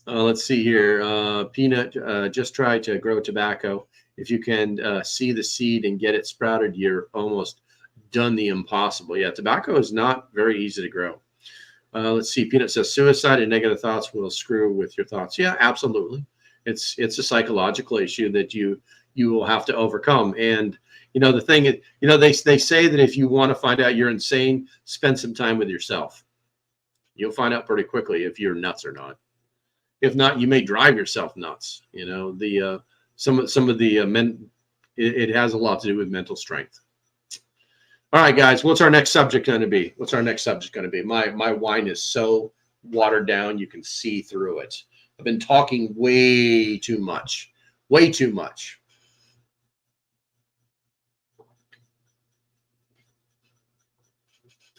Let's see here. Peanut, just try to grow tobacco. If you can see the seed and get it sprouted, you're almost done the impossible. Yeah, tobacco is not very easy to grow. Let's see. Peanut says suicide and negative thoughts will screw with your thoughts. Yeah, absolutely. It's a psychological issue that you will have to overcome. And the thing is, they say that if you want to find out you're insane, spend some time with yourself. You'll find out pretty quickly if you're nuts or not. If not, you may drive yourself nuts. Some of the men, it has a lot to do with mental strength. All right, guys, what's our next subject going to be? My wine is so watered down, you can see through it. I've been talking way too much. Way too much.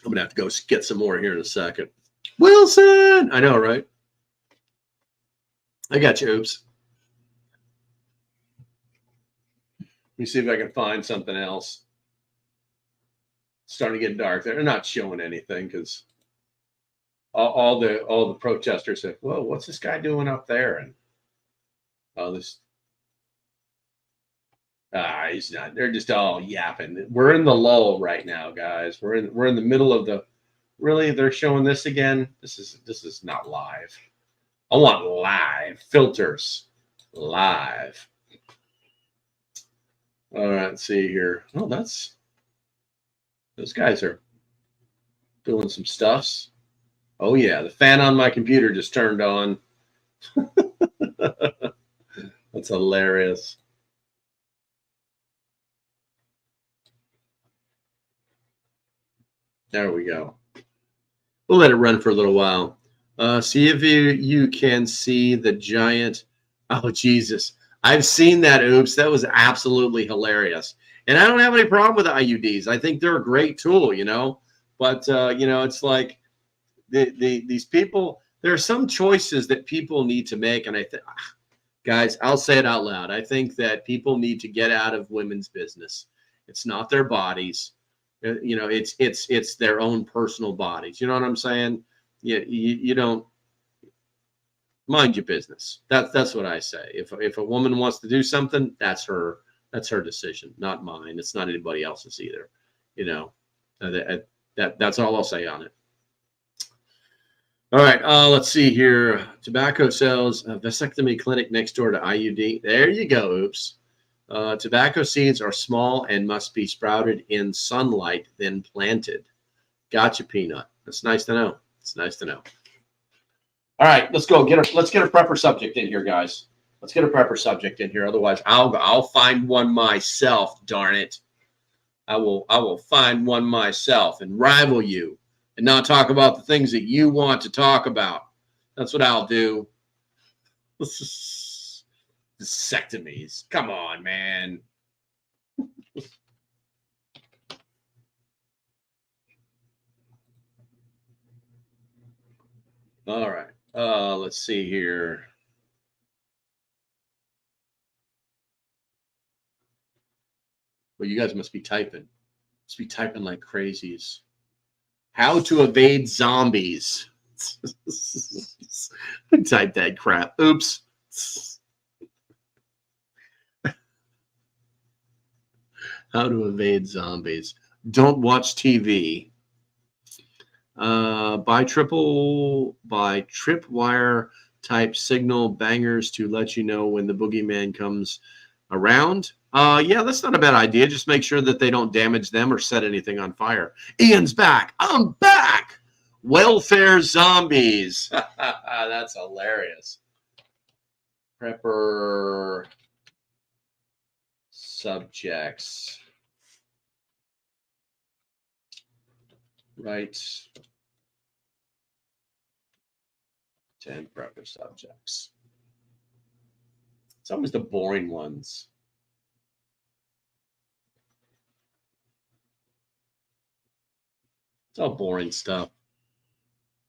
I'm going to have to go get some more here in a second. Wilson! I know, right? I got you, oops. Let me see if I can find something else. It's starting to get dark. They're not showing anything because all the protesters said, "Whoa, what's this guy doing up there?" And this he's not. They're just all yapping. We're in the lull right now, guys. We're in the middle of the. Really, they're showing this again. This is not live. I want live filters, live. All right, let's see here. Oh, those guys are doing some stuffs. Oh yeah, the fan on my computer just turned on. That's hilarious. There we go. We'll let it run for a little while. See if you can see the giant. Oh, Jesus. I've seen that. Oops. That was absolutely hilarious. And I don't have any problem with IUDs. I think they're a great tool, you know. But, you know, it's like these people, there are some choices that people need to make. And I think, guys, I'll say it out loud. I think that people need to get out of women's business. It's not their bodies. You know, it's their own personal bodies. You know what I'm saying? You don't mind your business. That's what I say. If a woman wants to do something, that's her decision, not mine. It's not anybody else's either. You know, that's all I'll say on it. All right, let's see here. Tobacco sells a vasectomy clinic next door to IUD. There you go. Oops. Tobacco seeds are small and must be sprouted in sunlight, then planted. Gotcha, Peanut. That's nice to know. It's nice to know. All right, let's go. Let's get a prepper subject in here, guys. Let's get a prepper subject in here. Otherwise, I'll find one myself. Darn it, I will find one myself and rival you, and not talk about the things that you want to talk about. That's what I'll do. Vasectomies. Come on, man. All right. Let's see here. Well, you guys must be typing. Must be typing like crazies. How to evade zombies. Type that crap. Oops. How to evade zombies. Don't watch TV. Buy tripwire type signal bangers to let you know when the boogeyman comes around. Yeah, that's not a bad idea. Just make sure that they don't damage them or set anything on fire. Ian's back. I'm back. Welfare zombies. That's hilarious. Prepper subjects. Right. 10 prepper subjects. It's always the boring ones. It's all boring stuff.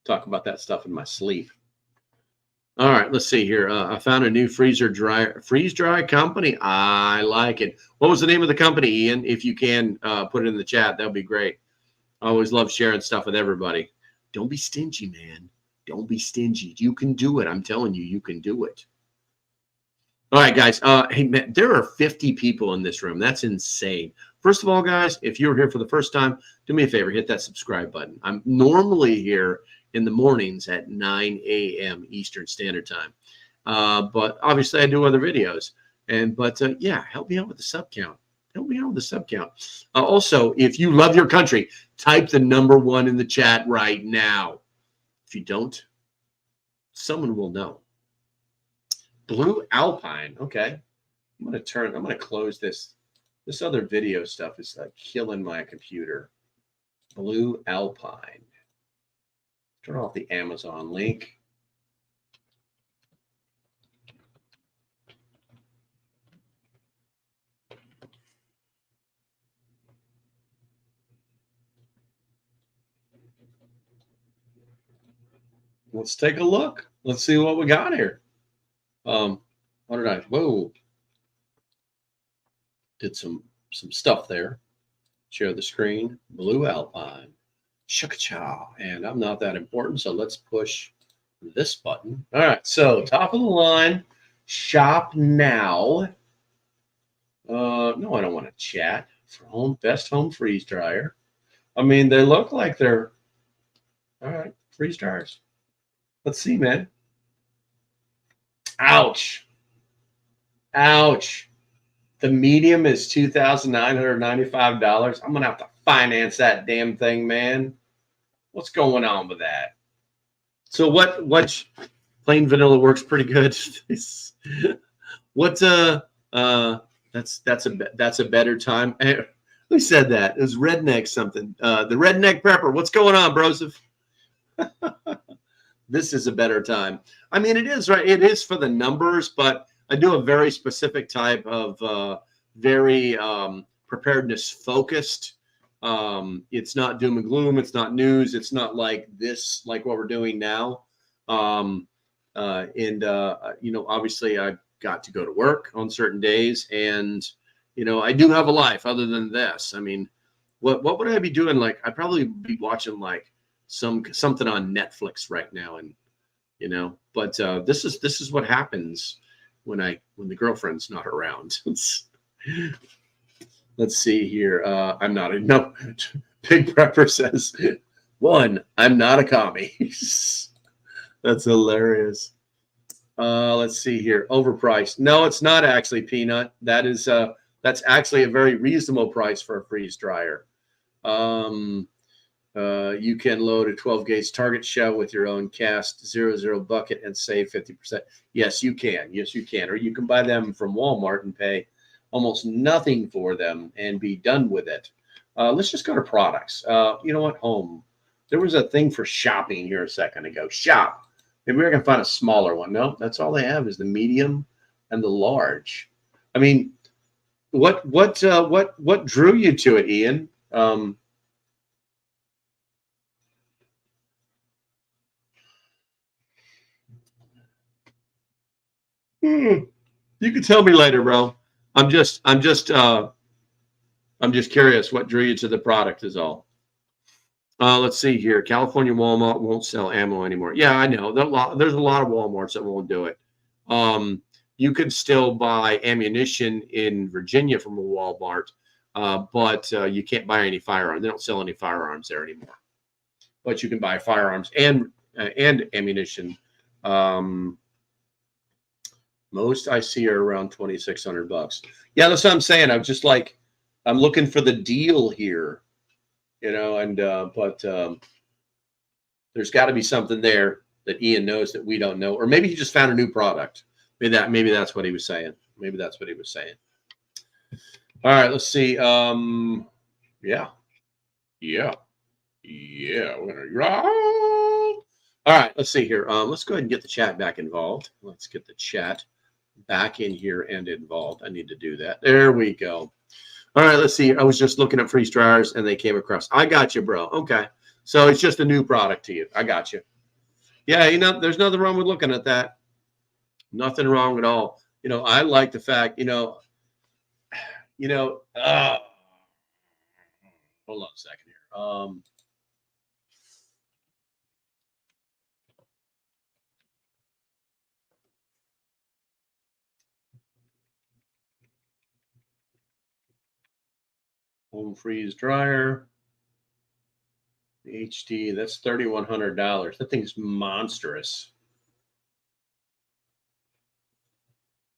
Talk about that stuff in my sleep. All right, let's see here. I found a new freeze dry company. I like it. What was the name of the company, Ian? If you can put it in the chat, that would be great. I always love sharing stuff with everybody. Don't be stingy, man. Don't be stingy. You can do it. I'm telling you, you can do it. All right, guys. Hey, man, there are 50 people in this room. That's insane. First of all, guys, if you're here for the first time, do me a favor, hit that subscribe button. I'm normally here in the mornings at 9 a.m. Eastern Standard Time. But obviously I do other videos. But yeah, help me out with the sub count. Help me out with the sub count. Also, if you love your country, type the #1 in the chat right now. If you don't, someone will know. Blue Alpine. Okay. I'm going to close this. This other video stuff is killing my computer. Blue Alpine. Turn off the Amazon link. Let's take a look. Let's see what we got here. What did I? Whoa. Did some stuff there. Share the screen. Blue Alpine. Shakachow. And I'm not that important, so let's push this button. All right, so top of the line, shop now. No, I don't want to chat. For home, best home freeze dryer. I mean, they look like they're all right. Freeze dryers. Let's see, man. Ouch. Ouch. The medium is $2,995. I'm gonna have to finance that damn thing, man. What's going on with that? So what plain vanilla works pretty good. What that's a better time. Who said that? It was Redneck something. The Redneck Prepper. What's going on, Broseph? This is a better time. I mean, it is, right? It is for the numbers, but I do a very specific type of very preparedness focused. It's not doom and gloom. It's not news. It's not like this, like what we're doing now. You know, obviously I've got to go to work on certain days, and you know, I do have a life other than this. I mean, what would I be doing? Like, I'd probably be watching like something on Netflix right now, and you know, but this is what happens when the girlfriend's not around. Let's see here. I'm not a no. Big Prepper says, one, I'm not a commie. That's hilarious. Let's see here. Overpriced. No, it's not actually, Peanut. That's actually a very reasonable price for a freeze dryer. You can load a 12-gauge target shell with your own cast 00 bucket and save 50%. Yes, you can. Yes, you can. Or you can buy them from Walmart and pay almost nothing for them and be done with it. Let's just go to products. You know what? Home. There was a thing for shopping here a second ago. Shop. Maybe we're going to find a smaller one. No, that's all they have is the medium and the large. I mean, what drew you to it, Ian? You can tell me later, bro. I'm just curious what drew you to the product is all. Let's see here. California Walmart won't sell ammo anymore. Yeah, I know. There's a lot of Walmarts that won't do it. You can still buy ammunition in Virginia from a Walmart, but you can't buy any firearms. They don't sell any firearms there anymore. But you can buy firearms and ammunition. Most I see are around $2,600. Yeah, that's what I'm saying. I'm just like, I'm looking for the deal here, you know, and but there's got to be something there that Ian knows that we don't know, or maybe he just found a new product. Maybe that's what he was saying. Maybe that's what he was saying. All right, let's see. Yeah. We're gonna all right, let's see here. Let's go ahead and get the chat back involved. Let's get the chat back in here and involved. I need to do that. There we go. All right, let's see. I was just looking at freeze dryers and they came across. I got you, bro. Okay. So it's just a new product to you. I got you. Yeah, you know, there's nothing wrong with looking at that. Nothing wrong at all. You know, I like the fact, hold on a second here. Home freeze dryer. HD, that's $3,100. That thing's monstrous.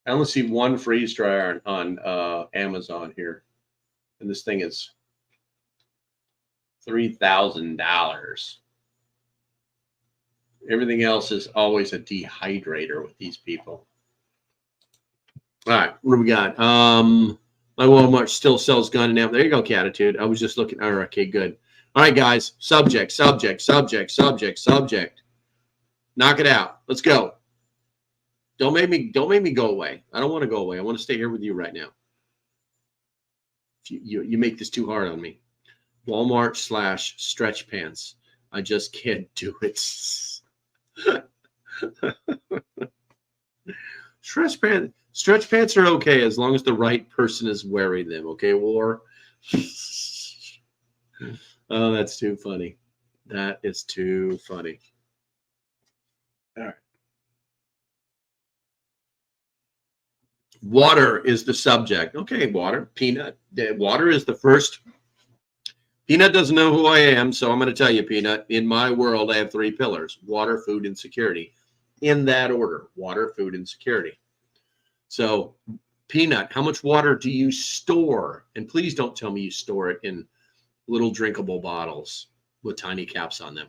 I only see one freeze dryer on Amazon here, and this thing is $3,000. Everything else is always a dehydrator with these people. All right, what do we got? My Walmart still sells gun and ammo. There you go, Catitude. I was just looking. All right, okay, good. All right, guys. Subject. Knock it out. Let's go. Don't make me go away. I don't want to go away. I want to stay here with you right now. You make this too hard on me. Walmart / stretch pants. I just can't do it. Stretch pants are okay as long as the right person is wearing them. Okay, War. Oh, that's too funny. That is too funny. All right. Water is the subject. Okay, water. Peanut. Water is the first. Peanut doesn't know who I am, so I'm going to tell you, Peanut. In my world, I have 3 pillars: water, food, and security. In that order: water, food, and security. So, Peanut, how much water do you store? And please don't tell me you store it in little drinkable bottles with tiny caps on them.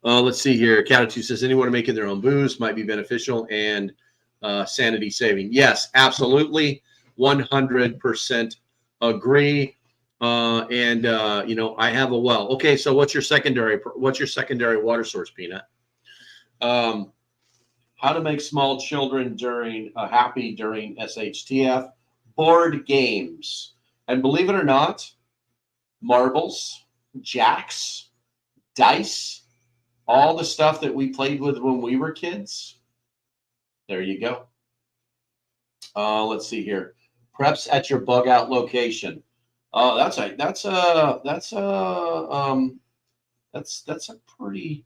Let's see here. Catitude says anyone making their own booze might be beneficial and sanity saving. Yes, absolutely. 100% agree. You know, I have a well. Okay, so what's your secondary water source, Peanut? How to make small children happy during SHTF. Board games. And believe it or not, marbles, jacks, dice, all the stuff that we played with when we were kids. There you go. Let's see here. Preps at your bug out location. Oh, that's a pretty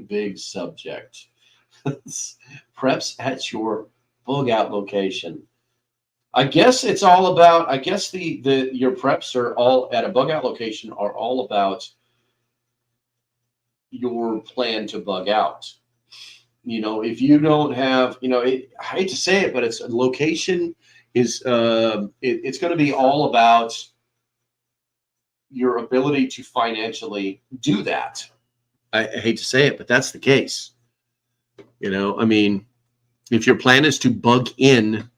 big subject. Preps at your bug out location. I guess it's all about. I guess your preps are all at a bug out location are all about your plan to bug out. You know, if you don't have, you know, I hate to say it, but it's location is it's going to be all about your ability to financially do that. I hate to say it, but that's the case. You know, I mean, if your plan is to bug in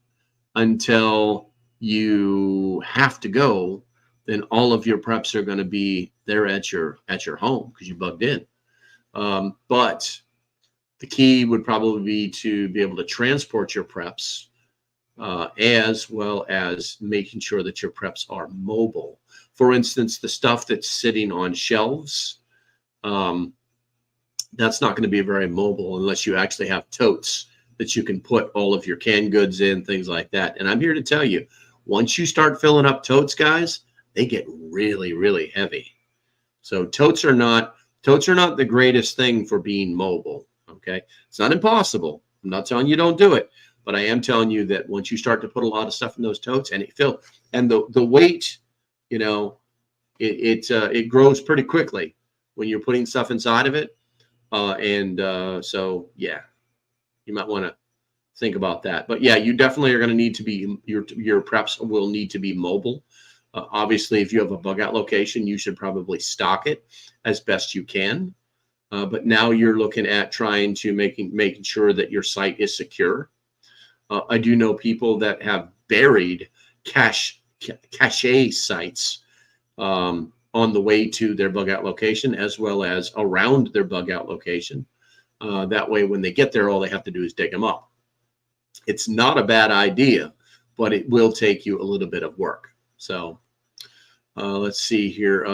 until you have to go, then all of your preps are going to be there at your home because you bugged in. But the key would probably be to be able to transport your preps as well as making sure that your preps are mobile. For instance, the stuff that's sitting on shelves, that's not going to be very mobile unless you actually have totes that you can put all of your canned goods in, things like that. And I'm here to tell you, once you start filling up totes, guys, they get really, really heavy. So totes are not the greatest thing for being mobile. Okay. It's not impossible. I'm not telling you don't do it, but I am telling you that once you start to put a lot of stuff in those totes and the weight, you know, it grows pretty quickly when you're putting stuff inside of it. So yeah, you might want to think about that. But yeah, you definitely are going to need to be, your preps will need to be mobile. Obviously, if you have a bug out location, you should probably stock it as best you can. But now you're looking at trying to making sure that your site is secure. I do know people that have buried cache sites on the way to their bug out location as well as around their bug out location. That way, when they get there, all they have to do is dig them up. It's not a bad idea, but it will take you a little bit of work. So let's see here.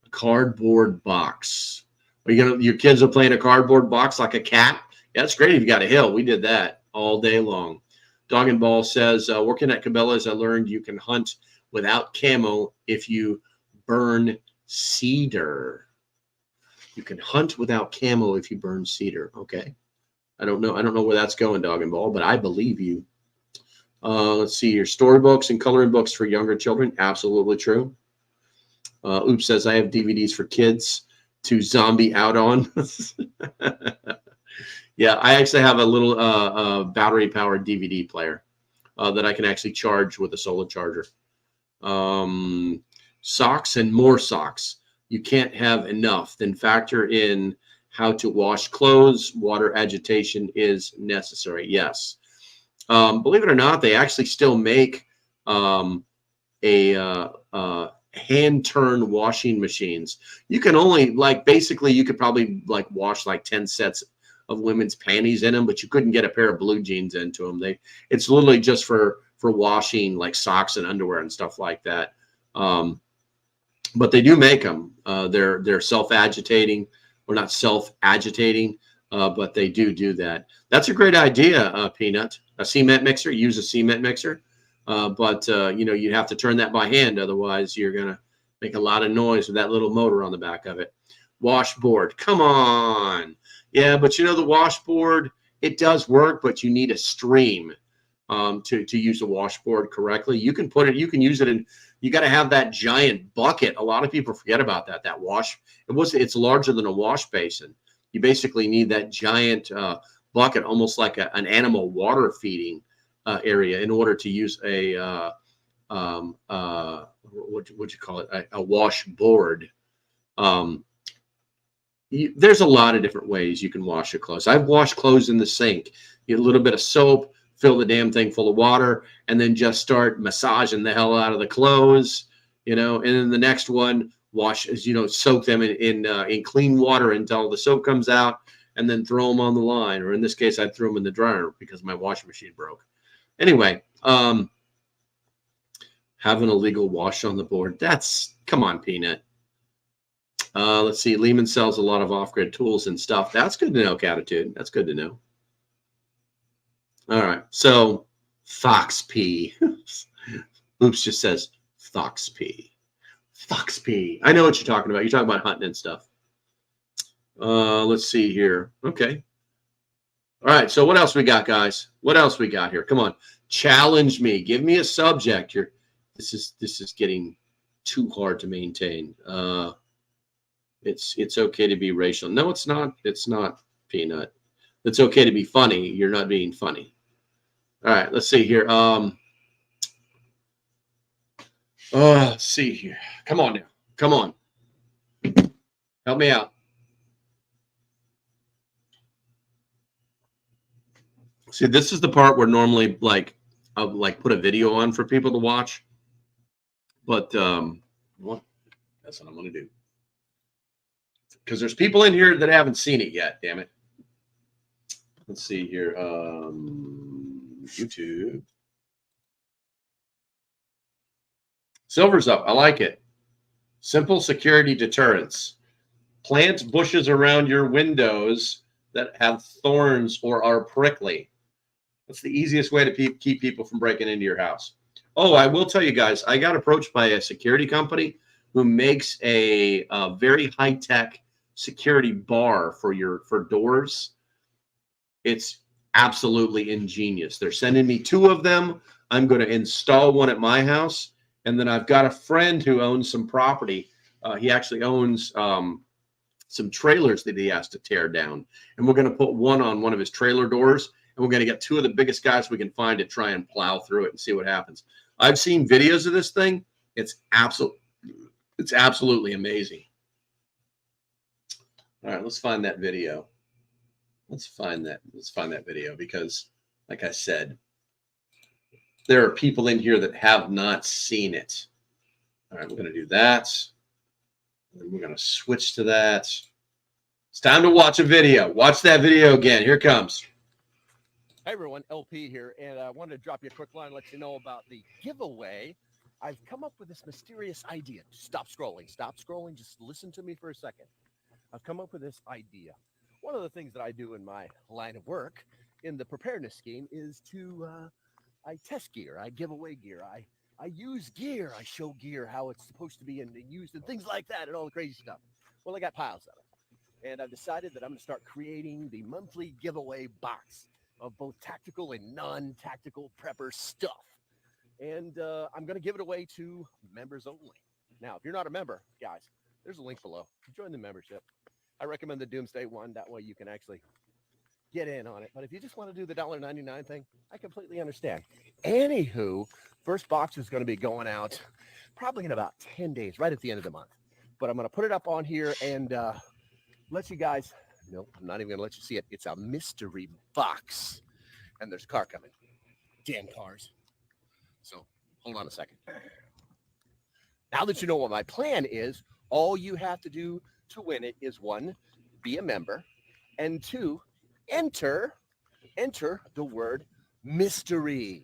Cardboard box. Your kids are playing a cardboard box like a cat? Yeah, that's great if you got a hill. We did that all day long. Dog and Ball says, working at Cabela's, I learned you can hunt without camo if you burn cedar. You can hunt without camo if you burn cedar. Okay. I don't know where that's going, Dog and Ball, but I believe you. Let's see here. Storybooks and coloring books for younger children. Absolutely true. Oops says, I have DVDs for kids to zombie out on. Yeah, I actually have a little battery-powered DVD player that I can actually charge with a solar charger. Socks and more socks. You can't have enough. Then factor in how to wash clothes. Water agitation is necessary. Yes. Believe it or not, they actually still make hand-turn washing machines. You can only basically you could probably wash 10 sets of women's panties in them, but you couldn't get a pair of blue jeans into them. It's literally just for washing socks and underwear and stuff like that. But they do make them. They're self-agitating, or not self-agitating, but they do that. That's a great idea, Peanut. A cement mixer. Use a cement mixer. But you'd have to turn that by hand. Otherwise, you're gonna Make a lot of noise with that little motor on the back of it. Washboard, come on. Yeah, but you know the washboard, it does work, but you need a stream to use the washboard correctly. You can put it, you can use it in, you got to have that giant bucket. A lot of people forget about that. That wash, it's larger than a wash basin. You basically need that giant bucket, almost like an animal water feeding area, in order to use a what you call it, a washboard. There's a lot of different ways you can wash your clothes. I've washed clothes in the sink. Get a little bit of soap, fill the damn thing full of water, and then just start massaging the hell out of the clothes, you know. And then the next one, wash, you know, soak them in clean water until the soap comes out, and then throw them on the line. Or in this case, I threw them in the dryer because my washing machine broke. Anyway, having a legal wash on the board, that's, come on, Peanut. Let's see. Lehman sells a lot of off-grid tools and stuff. That's good to know, Catitude. That's good to know. All right. So, Fox P. Oops just says Fox P. Fox P. I know what you're talking about. You're talking about hunting and stuff. Let's see here. Okay. All right. So, what else we got, guys? What else we got here? Come on. Challenge me. Give me a subject here. This is getting too hard to maintain. It's okay to be racial. No, it's not. It's not, Peanut. It's okay to be funny. You're not being funny. All right, let's see here. Let's see here. Come on now. Come on. Help me out. See, this is the part where normally I'll put a video on for people to watch. But what? That's what I'm going to do. Because there's people in here that haven't seen it yet, damn it. Let's see here. YouTube. Silver's up. I like it. Simple security deterrence. Plant bushes around your windows that have thorns or are prickly. That's the easiest way to keep people from breaking into your house. Oh, I will tell you guys, I got approached by a security company who makes a very high-tech security bar for doors. It's absolutely ingenious. They're sending me 2 of them. I'm going to install one at my house, and then I've got a friend who owns some property. He actually owns some trailers that he has to tear down, and we're going to put one on one of his trailer doors, and we're going to get 2 of the biggest guys we can find to try and plow through it and see what happens. I've seen videos of this thing. It's absolutely amazing. All right, let's find that video. Let's find that video because, like I said, there are people in here that have not seen it. All right, we're going to do that. And we're going to switch to that. It's time to watch a video. Watch that video again. Here it comes. Hey everyone, LP here, and I wanted to drop you a quick line and let you know about the giveaway. I've come up with this mysterious idea. Stop scrolling, just listen to me for a second. I've come up with this idea. One of the things that I do in my line of work in the preparedness scheme is to, I test gear, I give away gear, I use gear, I show gear, how it's supposed to be used and things like that and all the crazy stuff. Well, I got piles of it. And I've decided that I'm going to start creating the monthly giveaway box of both tactical and non-tactical prepper stuff. And I'm going to give it away to members only. Now, if you're not a member, guys, there's a link below. Join the membership. I recommend the Doomsday one. That way you can actually get in on it. But if you just want to do the $1.99 thing, I completely understand. Anywho, first box is going to be going out probably in about 10 days, right at the end of the month. But I'm going to put it up on here and let you guys, no, I'm not even going to let you see it. It's a mystery box. And there's a car coming. Damn cars. So hold on a second. Now that you know what my plan is, all you have to do to win it is 1, be a member, and 2, enter the word mystery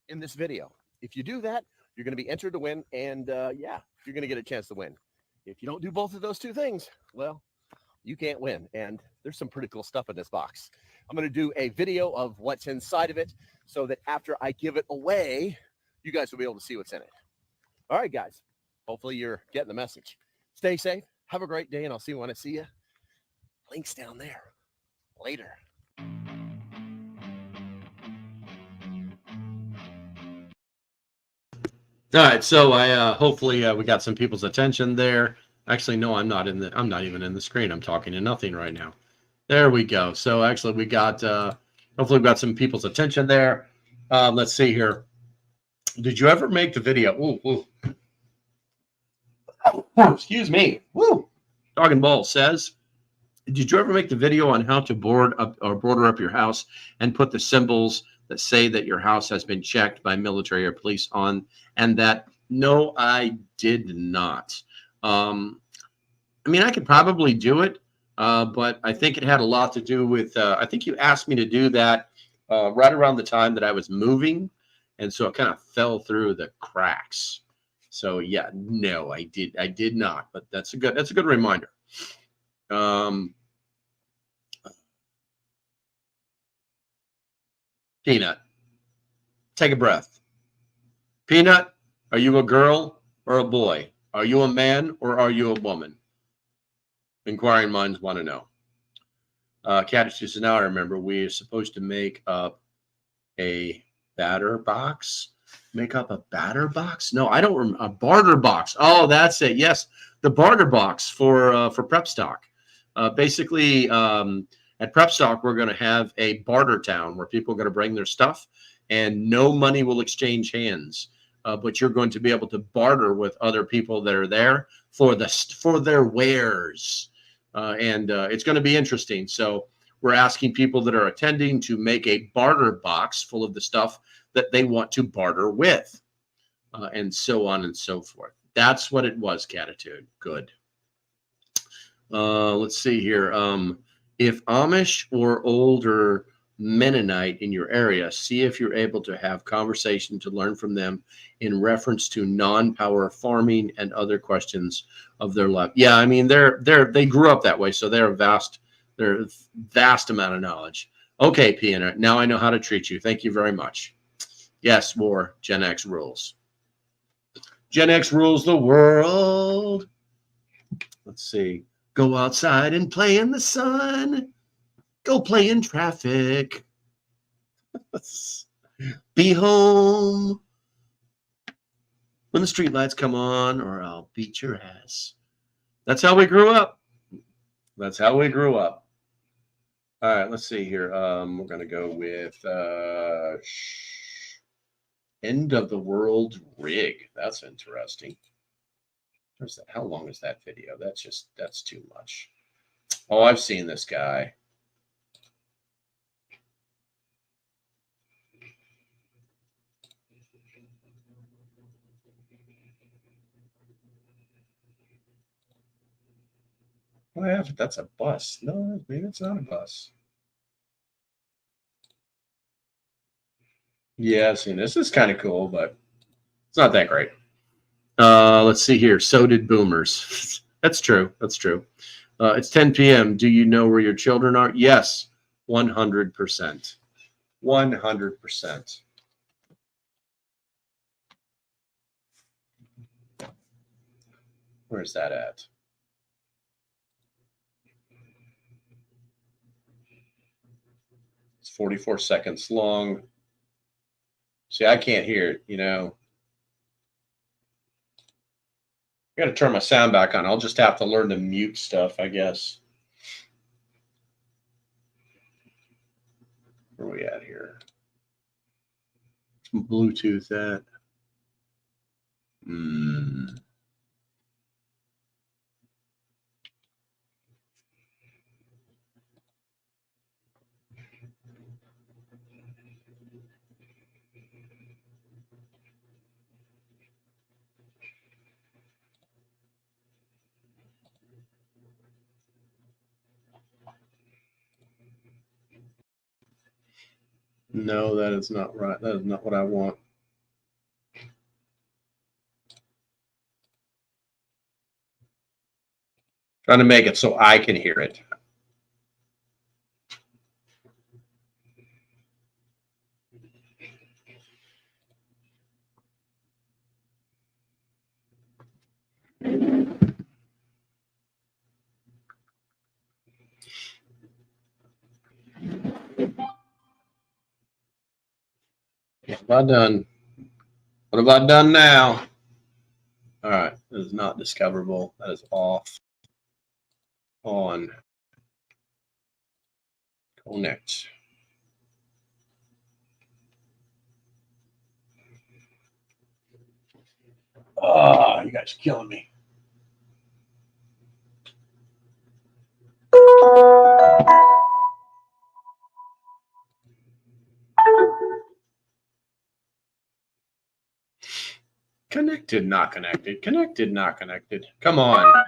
in this video. If you do that, you're going to be entered to win, and yeah, you're going to get a chance to win. If you don't do both of those 2 things, well, you can't win. And there's some pretty cool stuff in this box. I'm going to do a video of what's inside of it so that after I give it away, you guys will be able to see what's in it. All right, guys. hopefully you're getting the message. Stay safe. Have a great day, and I'll see you when I see you. Links down there. Later. All right, so I hopefully we got some people's attention there. Actually, no, I'm not even in the screen. I'm talking to nothing right now. There we go. So actually, we got hopefully we got some people's attention there. Let's see here. Did you ever make the video? Ooh. Excuse me. Woo. Dog and Ball says, did you ever make the video on how to board up or border up your house and put the symbols that say that your house has been checked by military or police on? And that, no, I did not. I mean, I could probably do it, but I think it had a lot to do with, I think you asked me to do that right around the time that I was moving. And so it kind of fell through the cracks. So yeah, no, I did not, but that's a good reminder. Peanut, take a breath. Peanut, are you a girl or a boy? Are you a man or are you a woman? Inquiring minds want to know. Catitude says, now I remember we are supposed to make up a batter box. Make up a batter box? No, I don't remember. A barter box. Oh, that's it. Yes, the barter box for Prep Stock. Basically, at Prep Stock, we're going to have a barter town where people are going to bring their stuff, and no money will exchange hands. But you're going to be able to barter with other people that are there for their wares, and it's going to be interesting. So we're asking people that are attending to make a barter box full of the stuff that they want to barter with, and so on and so forth. That's what it was, Catitude. Good. Let's see here. If Amish or older Mennonite in your area, see if you're able to have conversation to learn from them in reference to non-power farming and other questions of their life. Yeah, I mean they grew up that way, so they're a vast amount of knowledge. Okay, Piana, now I know how to treat you. Thank you very much. Yes, more Gen X rules. Gen X rules the world. Let's see. Go outside and play in the sun. Go play in traffic. Be home when the streetlights come on, or I'll beat your ass. That's how we grew up. That's how we grew up. All right, let's see here. We're going to go with End of the World Rig. That's interesting. Where's that? How long is that video? That's too much. Oh, I've seen this guy. Well, yeah, but that's a bus. No, maybe it's not a bus. Yeah, I've seen this. This is kind of cool, but it's not that great. Let's see here. So did boomers. That's true. That's true. It's 10 p.m. Do you know where your children are? Yes, 100%. 100%. Where's that at? It's 44 seconds long. See, I can't hear it, you know. I got to turn my sound back on. I'll just have to learn to mute stuff, I guess. Where are we at here? Bluetooth at. No, that is not right. That is not what I want. Trying to make it so I can hear it. What have I done? What have I done now? All right, that is not discoverable. That is off. On. Connect. Oh, you guys are killing me. Connected, not connected. Connected, not connected. Come on.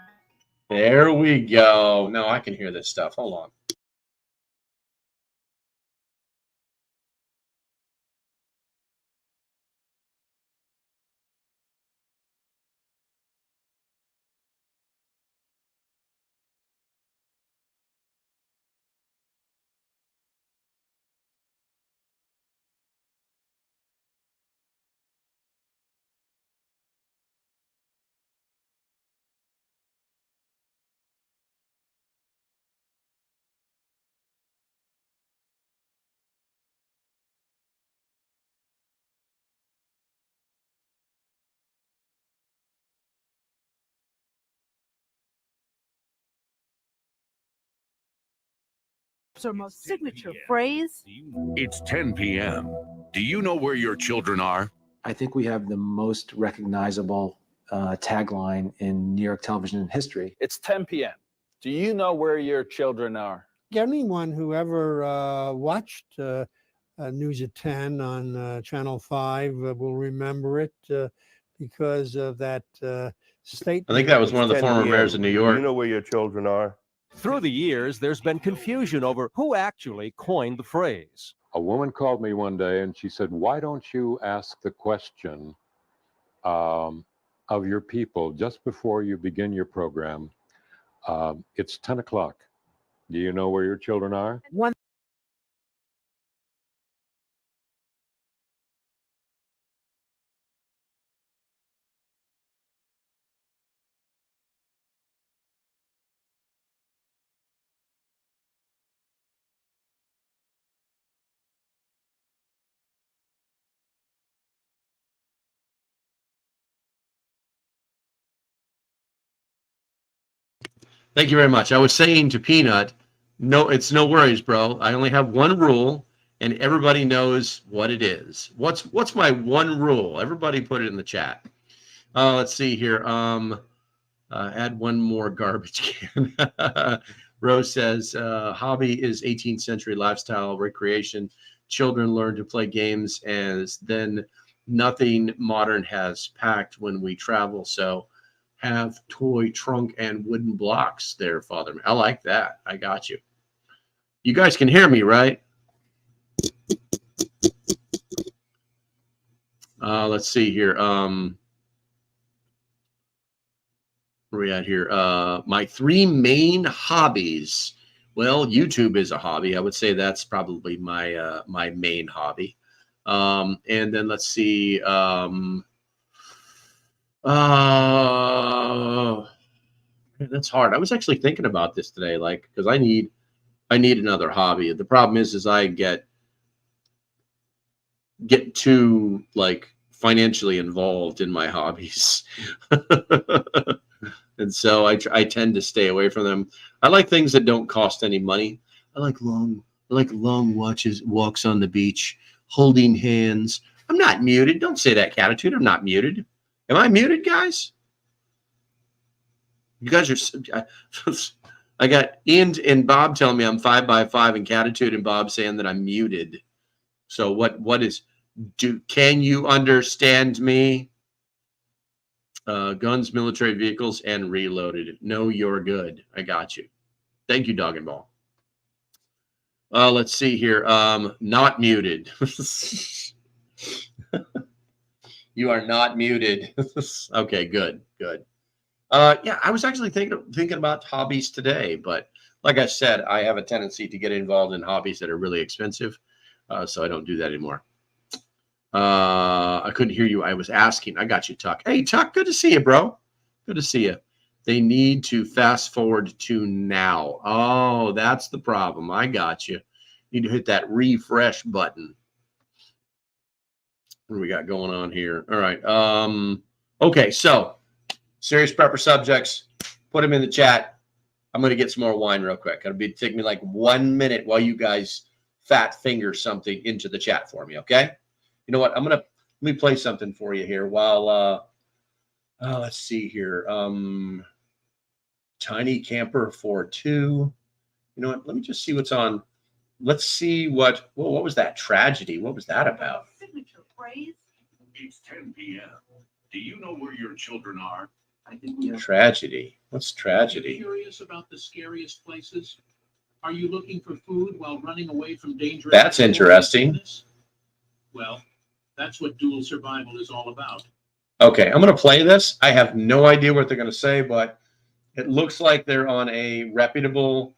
There we go. No, I can hear this stuff. Hold on. Our most signature phrase. It's 10 p.m. Do you know where your children are? I think we have the most recognizable tagline in New York television history. It's 10 p.m. Do you know where your children are? Anyone who ever watched News at 10 on Channel 5 will remember it because of that statement. I think that was one of the former mayors of New York. You know where your children are? Through the years, there's been confusion over who actually coined the phrase. A woman called me one day and she said, why don't you ask the question of your people just before you begin your program? It's 10 o'clock. Do you know where your children are? Thank you very much. I was saying to Peanut, no, it's no worries, bro. I only have one rule, and everybody knows what it is. What's my one rule? Everybody put it in the chat. Let's see here. Add one more garbage can. Rose says, hobby is 18th century lifestyle, recreation. Children learn to play games, as then nothing modern has packed when we travel. So have toy trunk and wooden blocks there, Father. I like that. I got you. You guys can hear me, right? Let's see here. Where we at here? My three main hobbies. Well, YouTube is a hobby. I would say that's probably my my main hobby. And then let's see. That's hard. I was actually thinking about this today, like, because I need another hobby. The problem is I get too like financially involved in my hobbies. And so I tend to stay away from them. I like things that don't cost any money. I like long walks on the beach, holding hands. I'm not muted. Don't say that, Catitude. I'm not muted. Am I muted, guys? You guys are. I got Ian and Bob telling me I'm 5 by 5, and Catitude and Bob saying that I'm muted. So what is? Can you understand me? Guns, military vehicles, and reloaded. No, you're good. I got you. Thank you, Dog and Ball. Let's see here. Not muted. You are not muted. Okay, good. Yeah, I was actually thinking about hobbies today, but like I said, I have a tendency to get involved in hobbies that are really expensive, so I don't do that anymore. I couldn't hear you. I was asking. I got you, Tuck. Hey, Tuck, good to see you, bro. Good to see you. They need to fast forward to now. Oh, that's the problem. I got you. You need to hit that refresh button. What do we got going on here? All right. Okay, so serious prepper subjects, put them in the chat. I'm going to get some more wine real quick. It'll take me like 1 minute while you guys fat finger something into the chat for me, okay? You know what? Let me play something for you here while let's see here. Tiny Camper 4.2. You know what? Let me just see what's on. Let's see what was that tragedy? What was that about? Signature phrase. It's 10 p.m. Do you know where your children are? Tragedy. What's tragedy? Curious about the scariest places? Are you looking for food while running away from dangerous? That's interesting. Well, that's what dual survival is all about. Okay, I'm going to play this. I have no idea what they're going to say, but it looks like they're on a reputable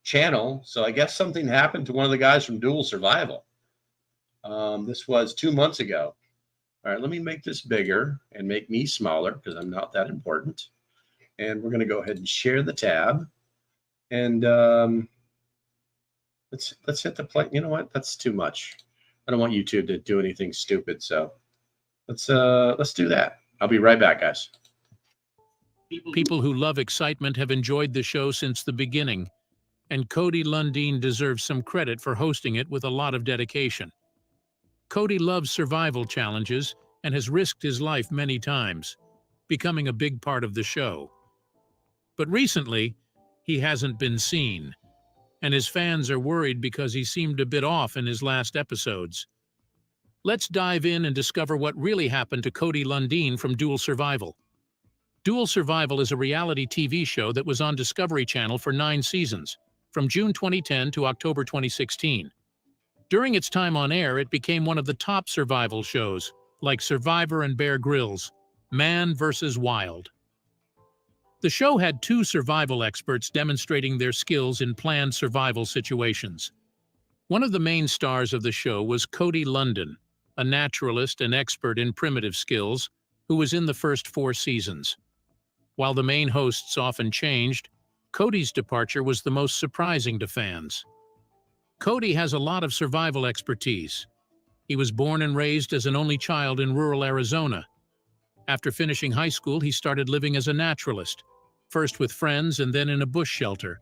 channel. So I guess something happened to one of the guys from Dual Survival. This was 2 months ago. All right, let me make this bigger and make me smaller because I'm not that important. And we're going to go ahead and share the tab. And let's hit the play. You know what? That's too much. I don't want YouTube to do anything stupid. So let's do that. I'll be right back, guys. People who love excitement have enjoyed the show since the beginning, and Cody Lundeen deserves some credit for hosting it with a lot of dedication. Cody loves survival challenges and has risked his life many times, becoming a big part of the show. But recently, he hasn't been seen, and his fans are worried because he seemed a bit off in his last episodes. Let's dive in and discover what really happened to Cody Lundeen from Dual Survival. Dual Survival is a reality TV show that was on Discovery Channel for 9 seasons, from June 2010 to October 2016. During its time on air, it became one of the top survival shows, like Survivor and Bear Grylls, Man vs. Wild. The show had 2 survival experts demonstrating their skills in planned survival situations. One of the main stars of the show was Cody Lundeen, a naturalist and expert in primitive skills, who was in the first 4 seasons. While the main hosts often changed, Cody's departure was the most surprising to fans. Cody has a lot of survival expertise. He was born and raised as an only child in rural Arizona. After finishing high school, he started living as a naturalist, first with friends and then in a bush shelter.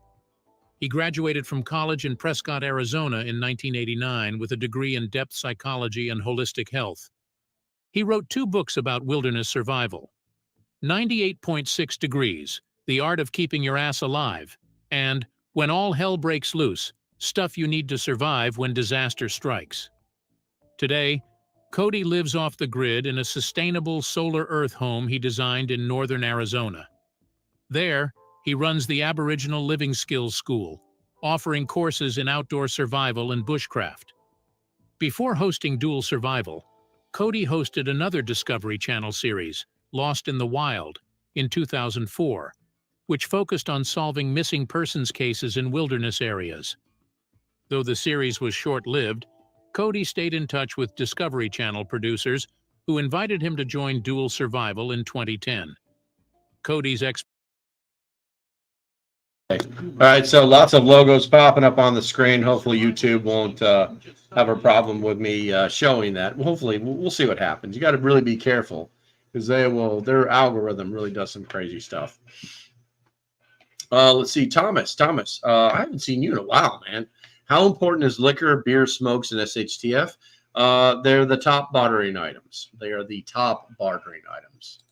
He graduated from college in Prescott, Arizona in 1989 with a degree in depth psychology and holistic health. He wrote 2 books about wilderness survival, 98.6 Degrees, The Art of Keeping Your Ass Alive, and When All Hell Breaks Loose, Stuff You Need to Survive When Disaster Strikes. Today, Cody lives off the grid in a sustainable solar earth home he designed in northern Arizona. There, he runs the Aboriginal Living Skills School, offering courses in outdoor survival and bushcraft. Before hosting Dual Survival, Cody hosted another Discovery Channel series, Lost in the Wild, in 2004, which focused on solving missing persons cases in wilderness areas. Though the series was short-lived, Cody stayed in touch with Discovery Channel producers who invited him to join Dual Survival in 2010. Cody's All right, so lots of logos popping up on the screen. Hopefully YouTube won't have a problem with me showing that. Hopefully, we'll see what happens. You got to really be careful because their algorithm really does some crazy stuff. Let's see, Thomas, I haven't seen you in a while, man. How important is liquor, beer, smokes, and SHTF? They're the top bartering items. They are the top bartering items.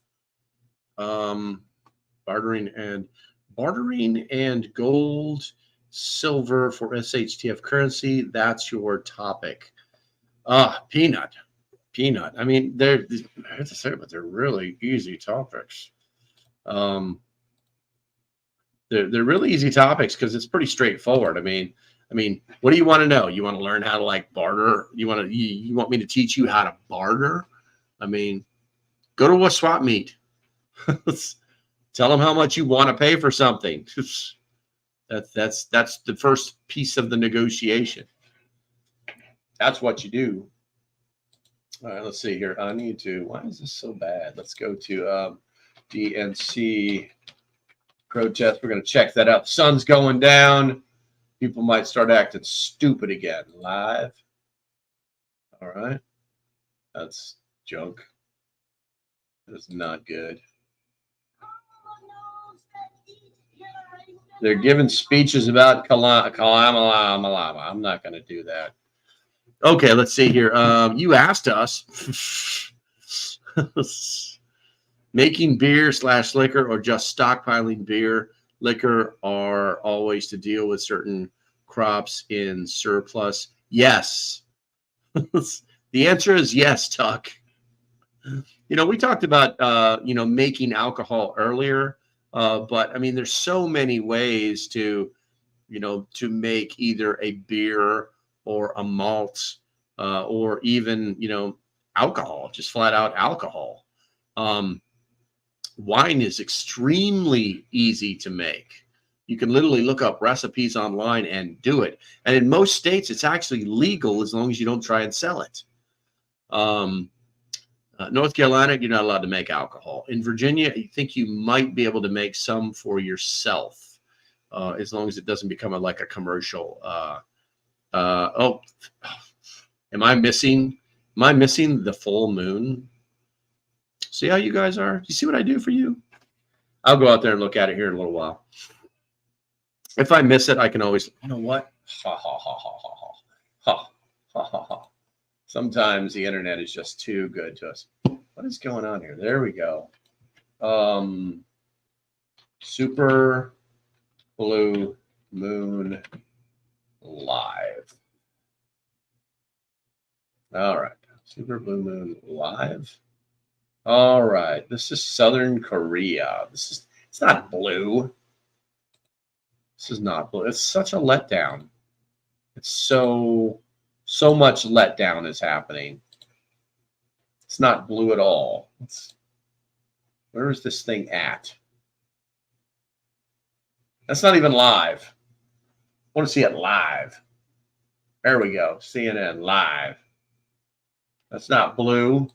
Bartering and gold, silver for SHTF currency. That's your topic. Peanut. I mean, I have to say, but they're really easy topics. They're really easy topics because it's pretty straightforward. I mean, what do you want to know? You want to learn how to like barter? You want me to teach you how to barter? I mean, go to a swap meet. Tell them how much you want to pay for something. That's the first piece of the negotiation. That's what you do. All right, let's see here. Why is this so bad? Let's go to DNC protest. We're going to check that out. The sun's going down. People might start acting stupid again. Live. All right. That's junk. That's not good. They're giving speeches about Kalama. I'm not going to do that. Okay, let's see here. You asked us. Making beer / liquor or just stockpiling beer, liquor are always to deal with certain crops in surplus. Yes. The answer is yes, Tuck. You know, we talked about, making alcohol earlier, but I mean, there's so many ways to make either a beer or a malt or even, alcohol, just flat out alcohol. Wine is extremely easy to make. You can literally look up recipes online and do it. And in most states, it's actually legal as long as you don't try and sell it. North Carolina, you're not allowed to make alcohol. In Virginia, I think you might be able to make some for yourself, as long as it doesn't become like a commercial. Am I missing the full moon? See how you guys are? You see what I do for you? I'll go out there and look at it here in a little while. If I miss it, I can always, you know what? Ha, ha, ha, ha, ha, ha, ha, ha, ha, ha. Sometimes the internet is just too good to us. What is going on here? There we go. Super Blue Moon Live. All right. Super Blue Moon Live. All right. This is Southern Korea. It's not blue. This is not blue. It's such a letdown. It's so much letdown is happening. It's not blue at all. Where is this thing at? That's not even live. I want to see it live. There we go. CNN live. That's not blue.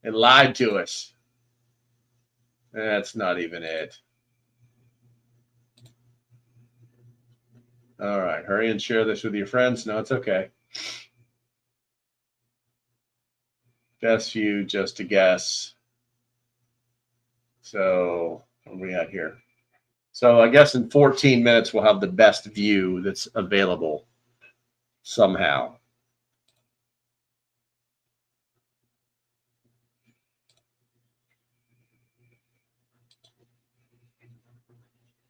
It lied to us. That's not even it. All right. Hurry and share this with your friends. No, it's okay. Best view, just a guess. So what do we got here? So I guess in 14 minutes, we'll have the best view that's available somehow.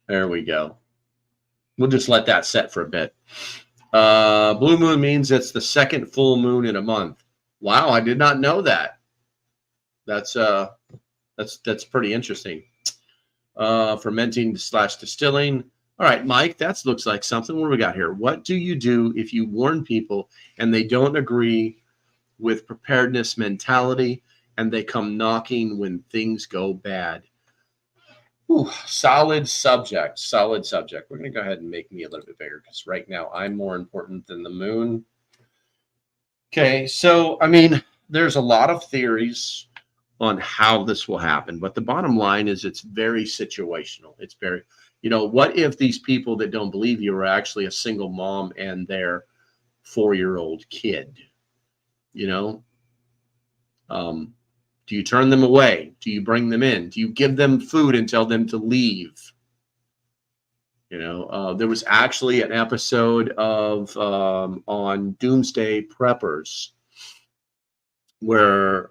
There we go. We'll just let that set for a bit. Blue moon means it's the second full moon in a month. Wow, I did not know that. That's pretty interesting. Fermenting / distilling. All right, Mike, that looks like something. What do we got here? What do you do if you warn people and they don't agree with preparedness mentality and they come knocking when things go bad? Ooh, solid subject. We're going to go ahead and make me a little bit bigger because right now I'm more important than the moon. Okay, so, I mean, there's a lot of theories on how this will happen, but the bottom line is it's very situational. It's very, what if these people that don't believe you are actually a single mom and their 4-year-old kid? Do you turn them away? Do you bring them in? Do you give them food and tell them to leave? There was actually an episode of on Doomsday Preppers where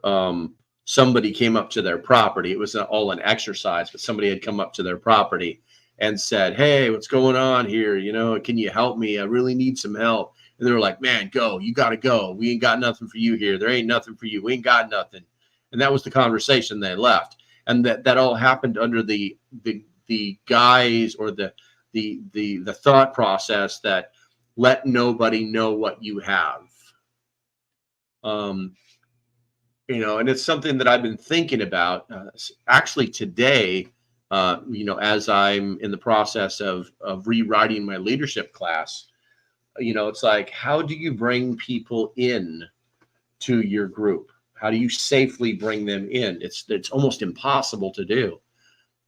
somebody came up to their property. It was all an exercise, but somebody had come up to their property and said, "Hey, what's going on here? Can you help me? I really need some help." And they were like, "Man, go. You got to go. We ain't got nothing for you here. There ain't nothing for you. We ain't got nothing." And that was the conversation. They left. And that all happened under the guise or the thought process that let nobody know what you have. And it's something that I've been thinking about actually today, as I'm in the process of rewriting my leadership class. It's like, how do you bring people in to your group? How do you safely bring them in? It's almost impossible to do.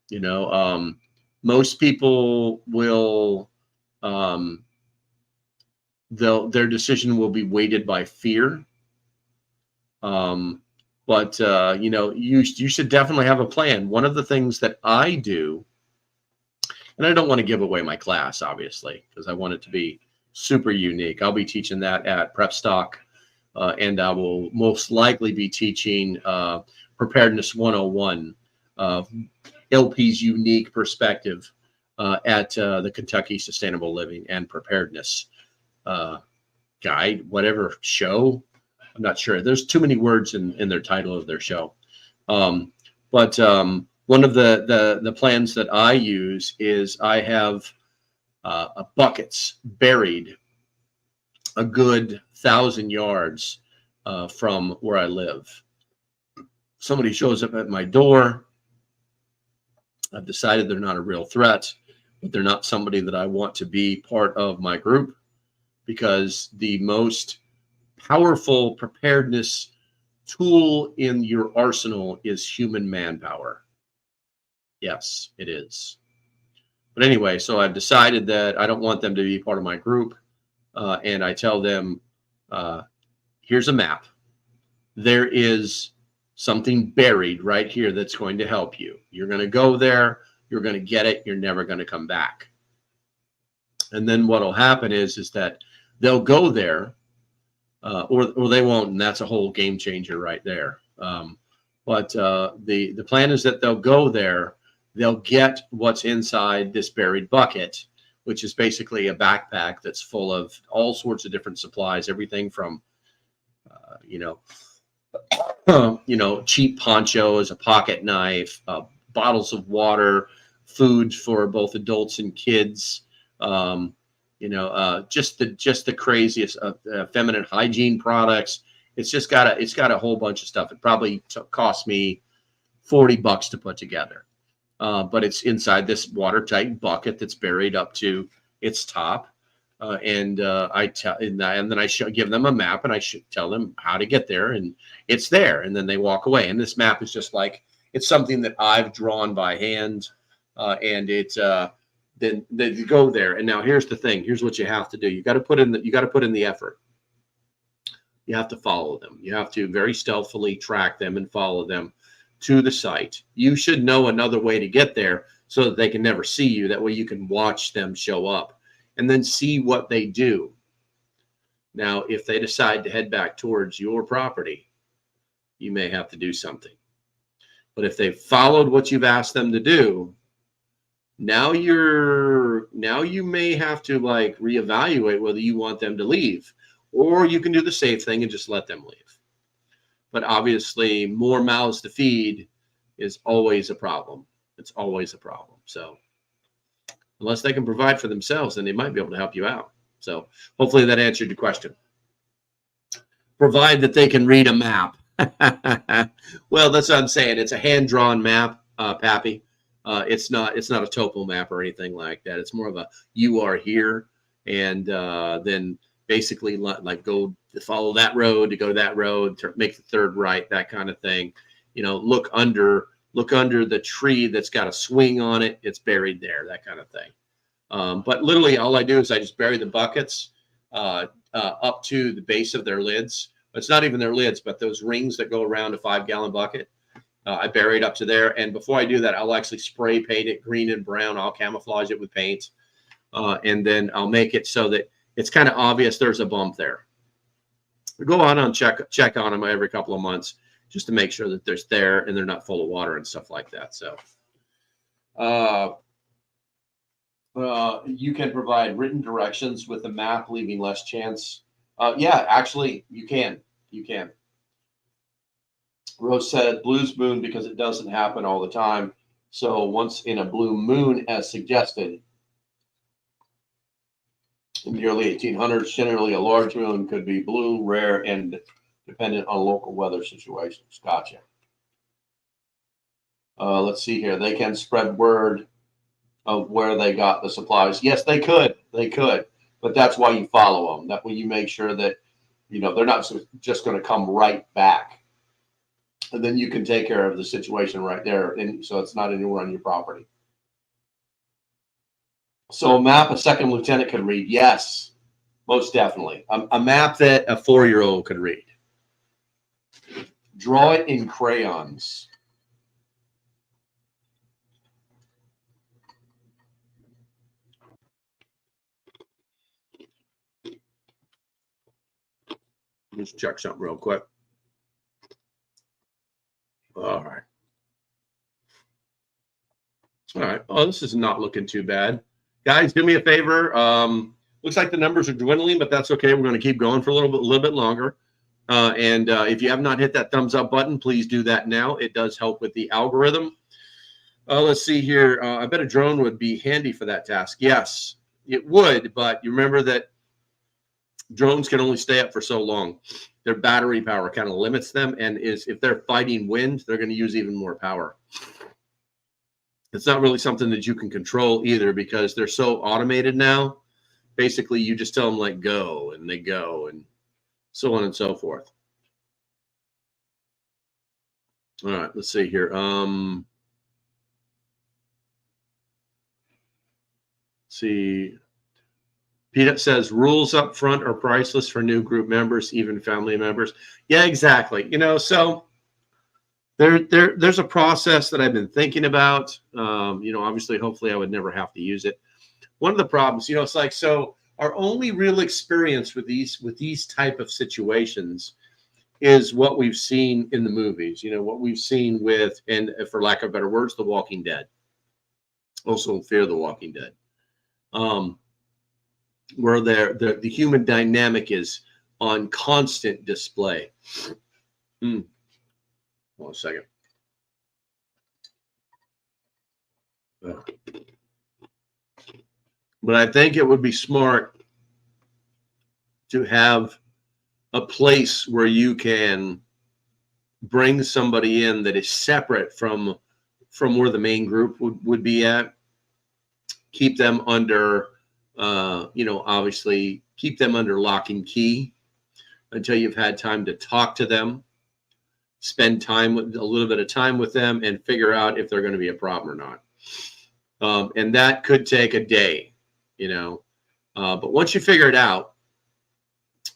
You know, most people will, their decision will be weighted by fear. But you know, you should definitely have a plan. One of the things that I do, and I don't want to give away my class, obviously, because I want it to be super unique. I'll be teaching that at Prep Stock, and I will most likely be teaching Preparedness 101, LP's unique perspective at the Kentucky Sustainable Living and Preparedness guide, whatever show. I'm not sure. There's too many words in their title of their show. But one of the plans that I use is I have buckets buried a good 1,000 yards from where I live. Somebody shows up at my door. I've decided they're not a real threat, but they're not somebody that I want to be part of my group, because the most powerful preparedness tool in your arsenal is human manpower. Yes, it is. But anyway, so I've decided that I don't want them to be part of my group. And I tell them, here's a map. There is something buried right here that's going to help you. You're going to go there. You're going to get it. You're never going to come back. And then what will happen is that they'll go there, or they won't, and that's a whole game changer right there. But the plan is that they'll go there. They'll get what's inside this buried bucket, which is basically a backpack that's full of all sorts of different supplies, everything from, cheap ponchos, a pocket knife, bottles of water, food for both adults and kids, just the craziest feminine hygiene products. It's got a whole bunch of stuff. It probably cost me $40 to put together. But it's inside this watertight bucket that's buried up to its top. And then I give them a map, and I should tell them how to get there, and it's there. And then they walk away. And this map is just like, it's something that I've drawn by hand, and it's then they go there. And now here's the thing. Here's what you have to do. You got to put in the effort. You have to follow them. You have to very stealthily track them and follow them to the site. You should know another way to get there so that they can never see you. That way you can watch them show up and then see what they do. Now, if they decide to head back towards your property, you may have to do something. But if they've followed what you've asked them to do, now you may have to reevaluate whether you want them to leave, or you can do the safe thing and just let them leave. But obviously, more mouths to feed is always a problem. It's always a problem. So unless they can provide for themselves, then they might be able to help you out. So hopefully that answered your question. Provide that they can read a map. Well, that's what I'm saying. It's a hand-drawn map, Pappy. It's not a topo map or anything like that. It's more of a you are here, and then basically go follow that road to go to that road to make the third right, that kind of thing. Look under the tree that's got a swing on it. It's buried there, that kind of thing. But literally all I do is I just bury the buckets up to the base of their lids. It's not even their lids, but those rings that go around a 5-gallon bucket. I bury it up to there. And before I do that, I'll actually spray paint it green and brown. I'll camouflage it with paint. And then I'll make it so that it's kind of obvious there's a bump there. We go on and check on them every couple of months just to make sure that they're there and they're not full of water and stuff like that. So you can provide written directions with the map, leaving less chance. Yeah, actually, you can. Rose said blues moon because it doesn't happen all the time. So once in a blue moon, as suggested, in the early 1800s, generally a large moon could be blue, rare, and dependent on local weather situations. Gotcha. Let's see here. They can spread word of where they got the supplies. Yes, they could. But that's why you follow them. That way you make sure that, they're not just going to come right back. And then you can take care of the situation right there. And so it's not anywhere on your property. So a map a second lieutenant could read. Yes, most definitely. A map that a 4-year-old could read. Draw it in crayons. Let's check something real quick. All right. All right. Oh, this is not looking too bad. Guys, do me a favor. Looks like the numbers are dwindling, but that's okay. We're going to keep going for a little bit longer. And if you have not hit that thumbs up button, please do that now. It does help with the algorithm. Let's see here. I bet a drone would be handy for that task. Yes, it would. But you remember that drones can only stay up for so long. Their battery power kind of limits them. And if they're fighting wind, they're going to use even more power. It's not really something that you can control either because they're so automated now. Basically, you just tell them like go and they go and so on and so forth. All right, let's see here. See, Peanut says rules up front are priceless for new group members, even family members. Yeah, exactly. You know, so there's a process that I've been thinking about. You know, obviously, hopefully I would never have to use it. One of the problems, you know, it's like, so our only real experience with these type of situations is what we've seen in the movies, you know, what we've seen with, and for lack of better words, The Walking Dead. Also Fear the Walking Dead. Where the human dynamic is on constant display. Hold on a second. But I think it would be smart to have a place where you can bring somebody in that is separate from where the main group would be at. Keep them under, you know, obviously keep them under lock and key until you've had time to talk to them, spend time with a little bit of time with them, and figure out if they're going to be a problem or not. And that could take a day, you know. But once you figure it out,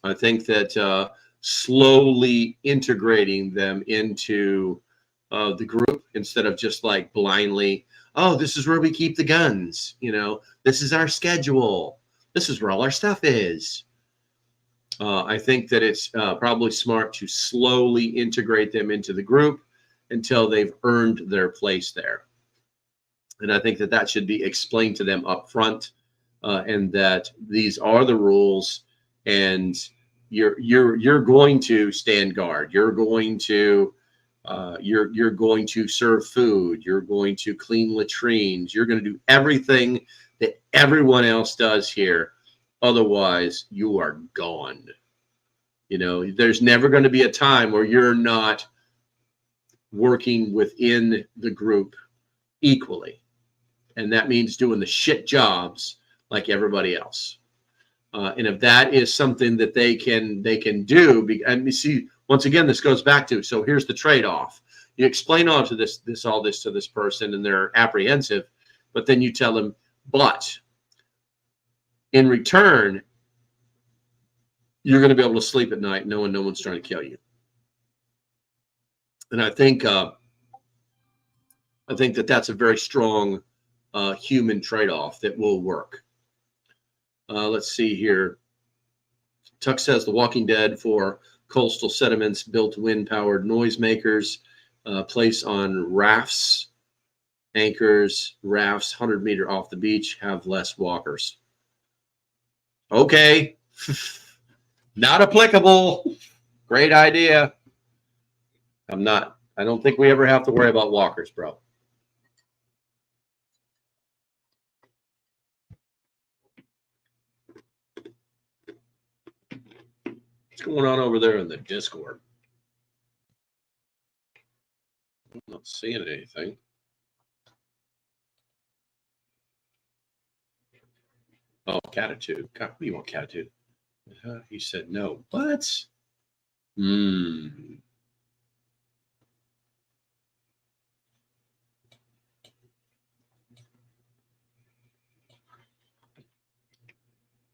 I think that slowly integrating them into the group instead of just like blindly, oh, this is where we keep the guns, you know, this is our schedule, this is where all our stuff is. I think that it's probably smart to slowly integrate them into the group until they've earned their place there. And I think that that should be explained to them up front, and that these are the rules, and you're going to stand guard. You're going to you're going to serve food. You're going to clean latrines. You're going to do everything that everyone else does here. Otherwise, you are gone. You know, there's never going to be a time where you're not working within the group equally. And that means doing the shit jobs like everybody else. And if that is something that they can do, and you see, once again, this goes back to, so here's the trade-off. You explain all to this to this person, and they're apprehensive, but then you tell them, but in return, you're going to be able to sleep at night knowing no one's trying to kill you. And I think that that's a very strong human trade-off that will work. Let's see here. Tuck says The Walking Dead for coastal sediments, built wind-powered noisemakers, place on rafts, anchors, rafts, 100-meter off the beach, have less walkers. Okay. Not applicable. Great idea. I don't think we ever have to worry about walkers, bro. What's going on over there in the Discord? I'm not seeing anything. Oh, catitude. God, what do you want, catitude? He said no. What?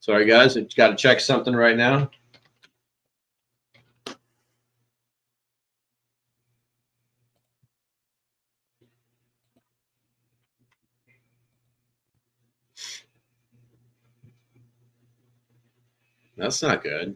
Sorry, guys. I've got to check something right now. That's not good.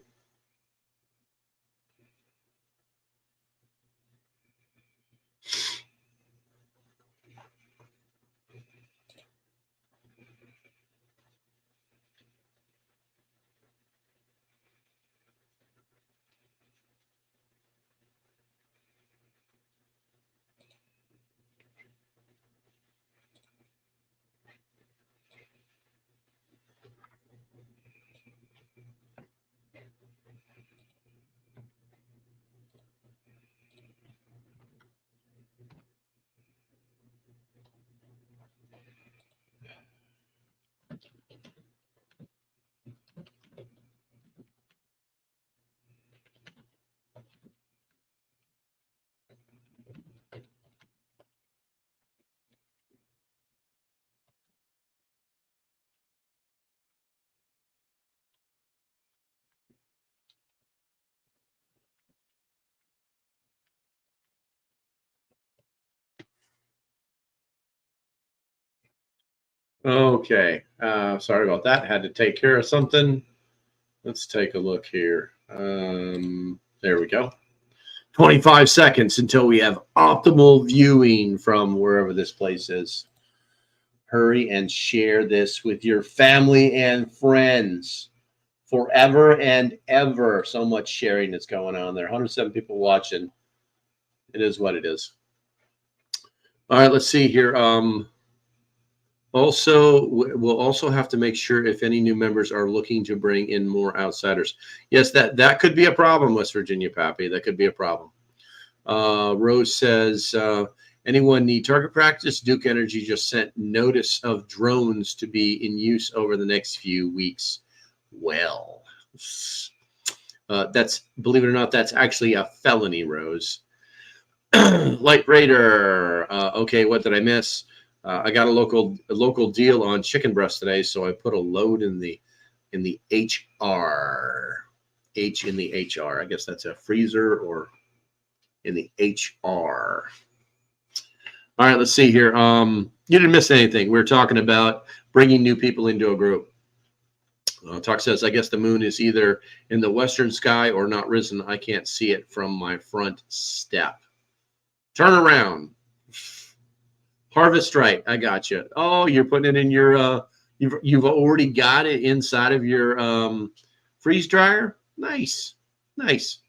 Okay. Sorry about that. Had to take care of something. Let's take a look here. There we go. 25 seconds until we have optimal viewing from wherever this place is. Hurry and share this with your family and friends. Forever and ever. So much sharing that's going on there. 107 people watching. It is what it is. All right, let's see here. Also, we'll also have to make sure if any new members are looking to bring in more outsiders. Yes, that could be a problem, West Virginia Pappy. That could be a problem. Rose says, anyone need target practice? Duke Energy just sent notice of drones to be in use over the next few weeks. Well, that's, believe it or not, that's actually a felony, Rose. Light Raider. Okay, what did I miss? I got a local deal on chicken breast today, so I put a load in the HR. H in the HR. I guess that's a freezer or in the HR. All right, let's see here. You didn't miss anything. We were talking about bringing new people into a group. Talk says, I guess the moon is either in the western sky or not risen. I can't see it from my front step. Turn around. Harvest right. I got you. Oh, you're putting it in your, you've already got it inside of your freeze dryer. Nice. Nice.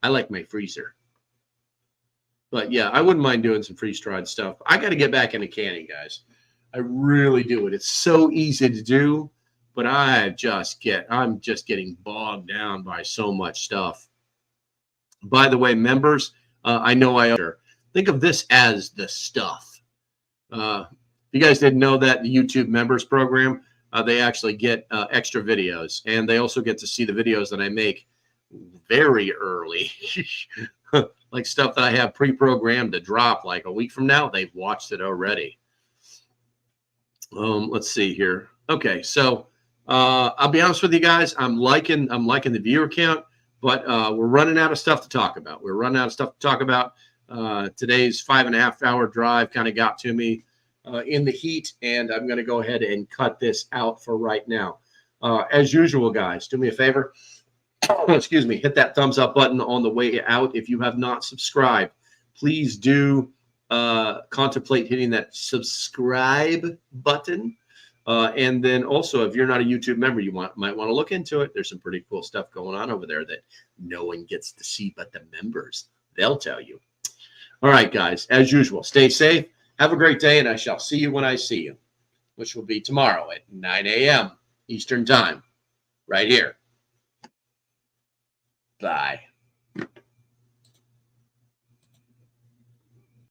I like my freezer. But yeah, I wouldn't mind doing some freeze-dried stuff. I got to get back into canning, guys. I really do it. It's so easy to do, but I'm just getting bogged down by so much stuff. By the way, members, I know think of this as the stuff. If you guys didn't know that, the YouTube members program, they actually get extra videos, and they also get to see the videos that I make very early. Like stuff that I have pre-programmed to drop like a week from now. They've watched it already. Let's see here. Okay, so I'll be honest with you guys. I'm liking the viewer count, but we're running out of stuff to talk about. We're running out of stuff to talk about. Today's 5.5 hour drive kind of got to me in the heat, and I'm going to go ahead and cut this out for right now. As usual, guys, do me a favor. Excuse me, hit that thumbs up button on the way out. If you have not subscribed, please do contemplate hitting that subscribe button. And then also, if you're not a YouTube member, you might want to look into it. There's some pretty cool stuff going on over there that no one gets to see but the members. They'll tell you. All right, guys, as usual, stay safe. Have a great day, and I shall see you when I see you, which will be tomorrow at 9 a.m. Eastern Time, right here. Bye.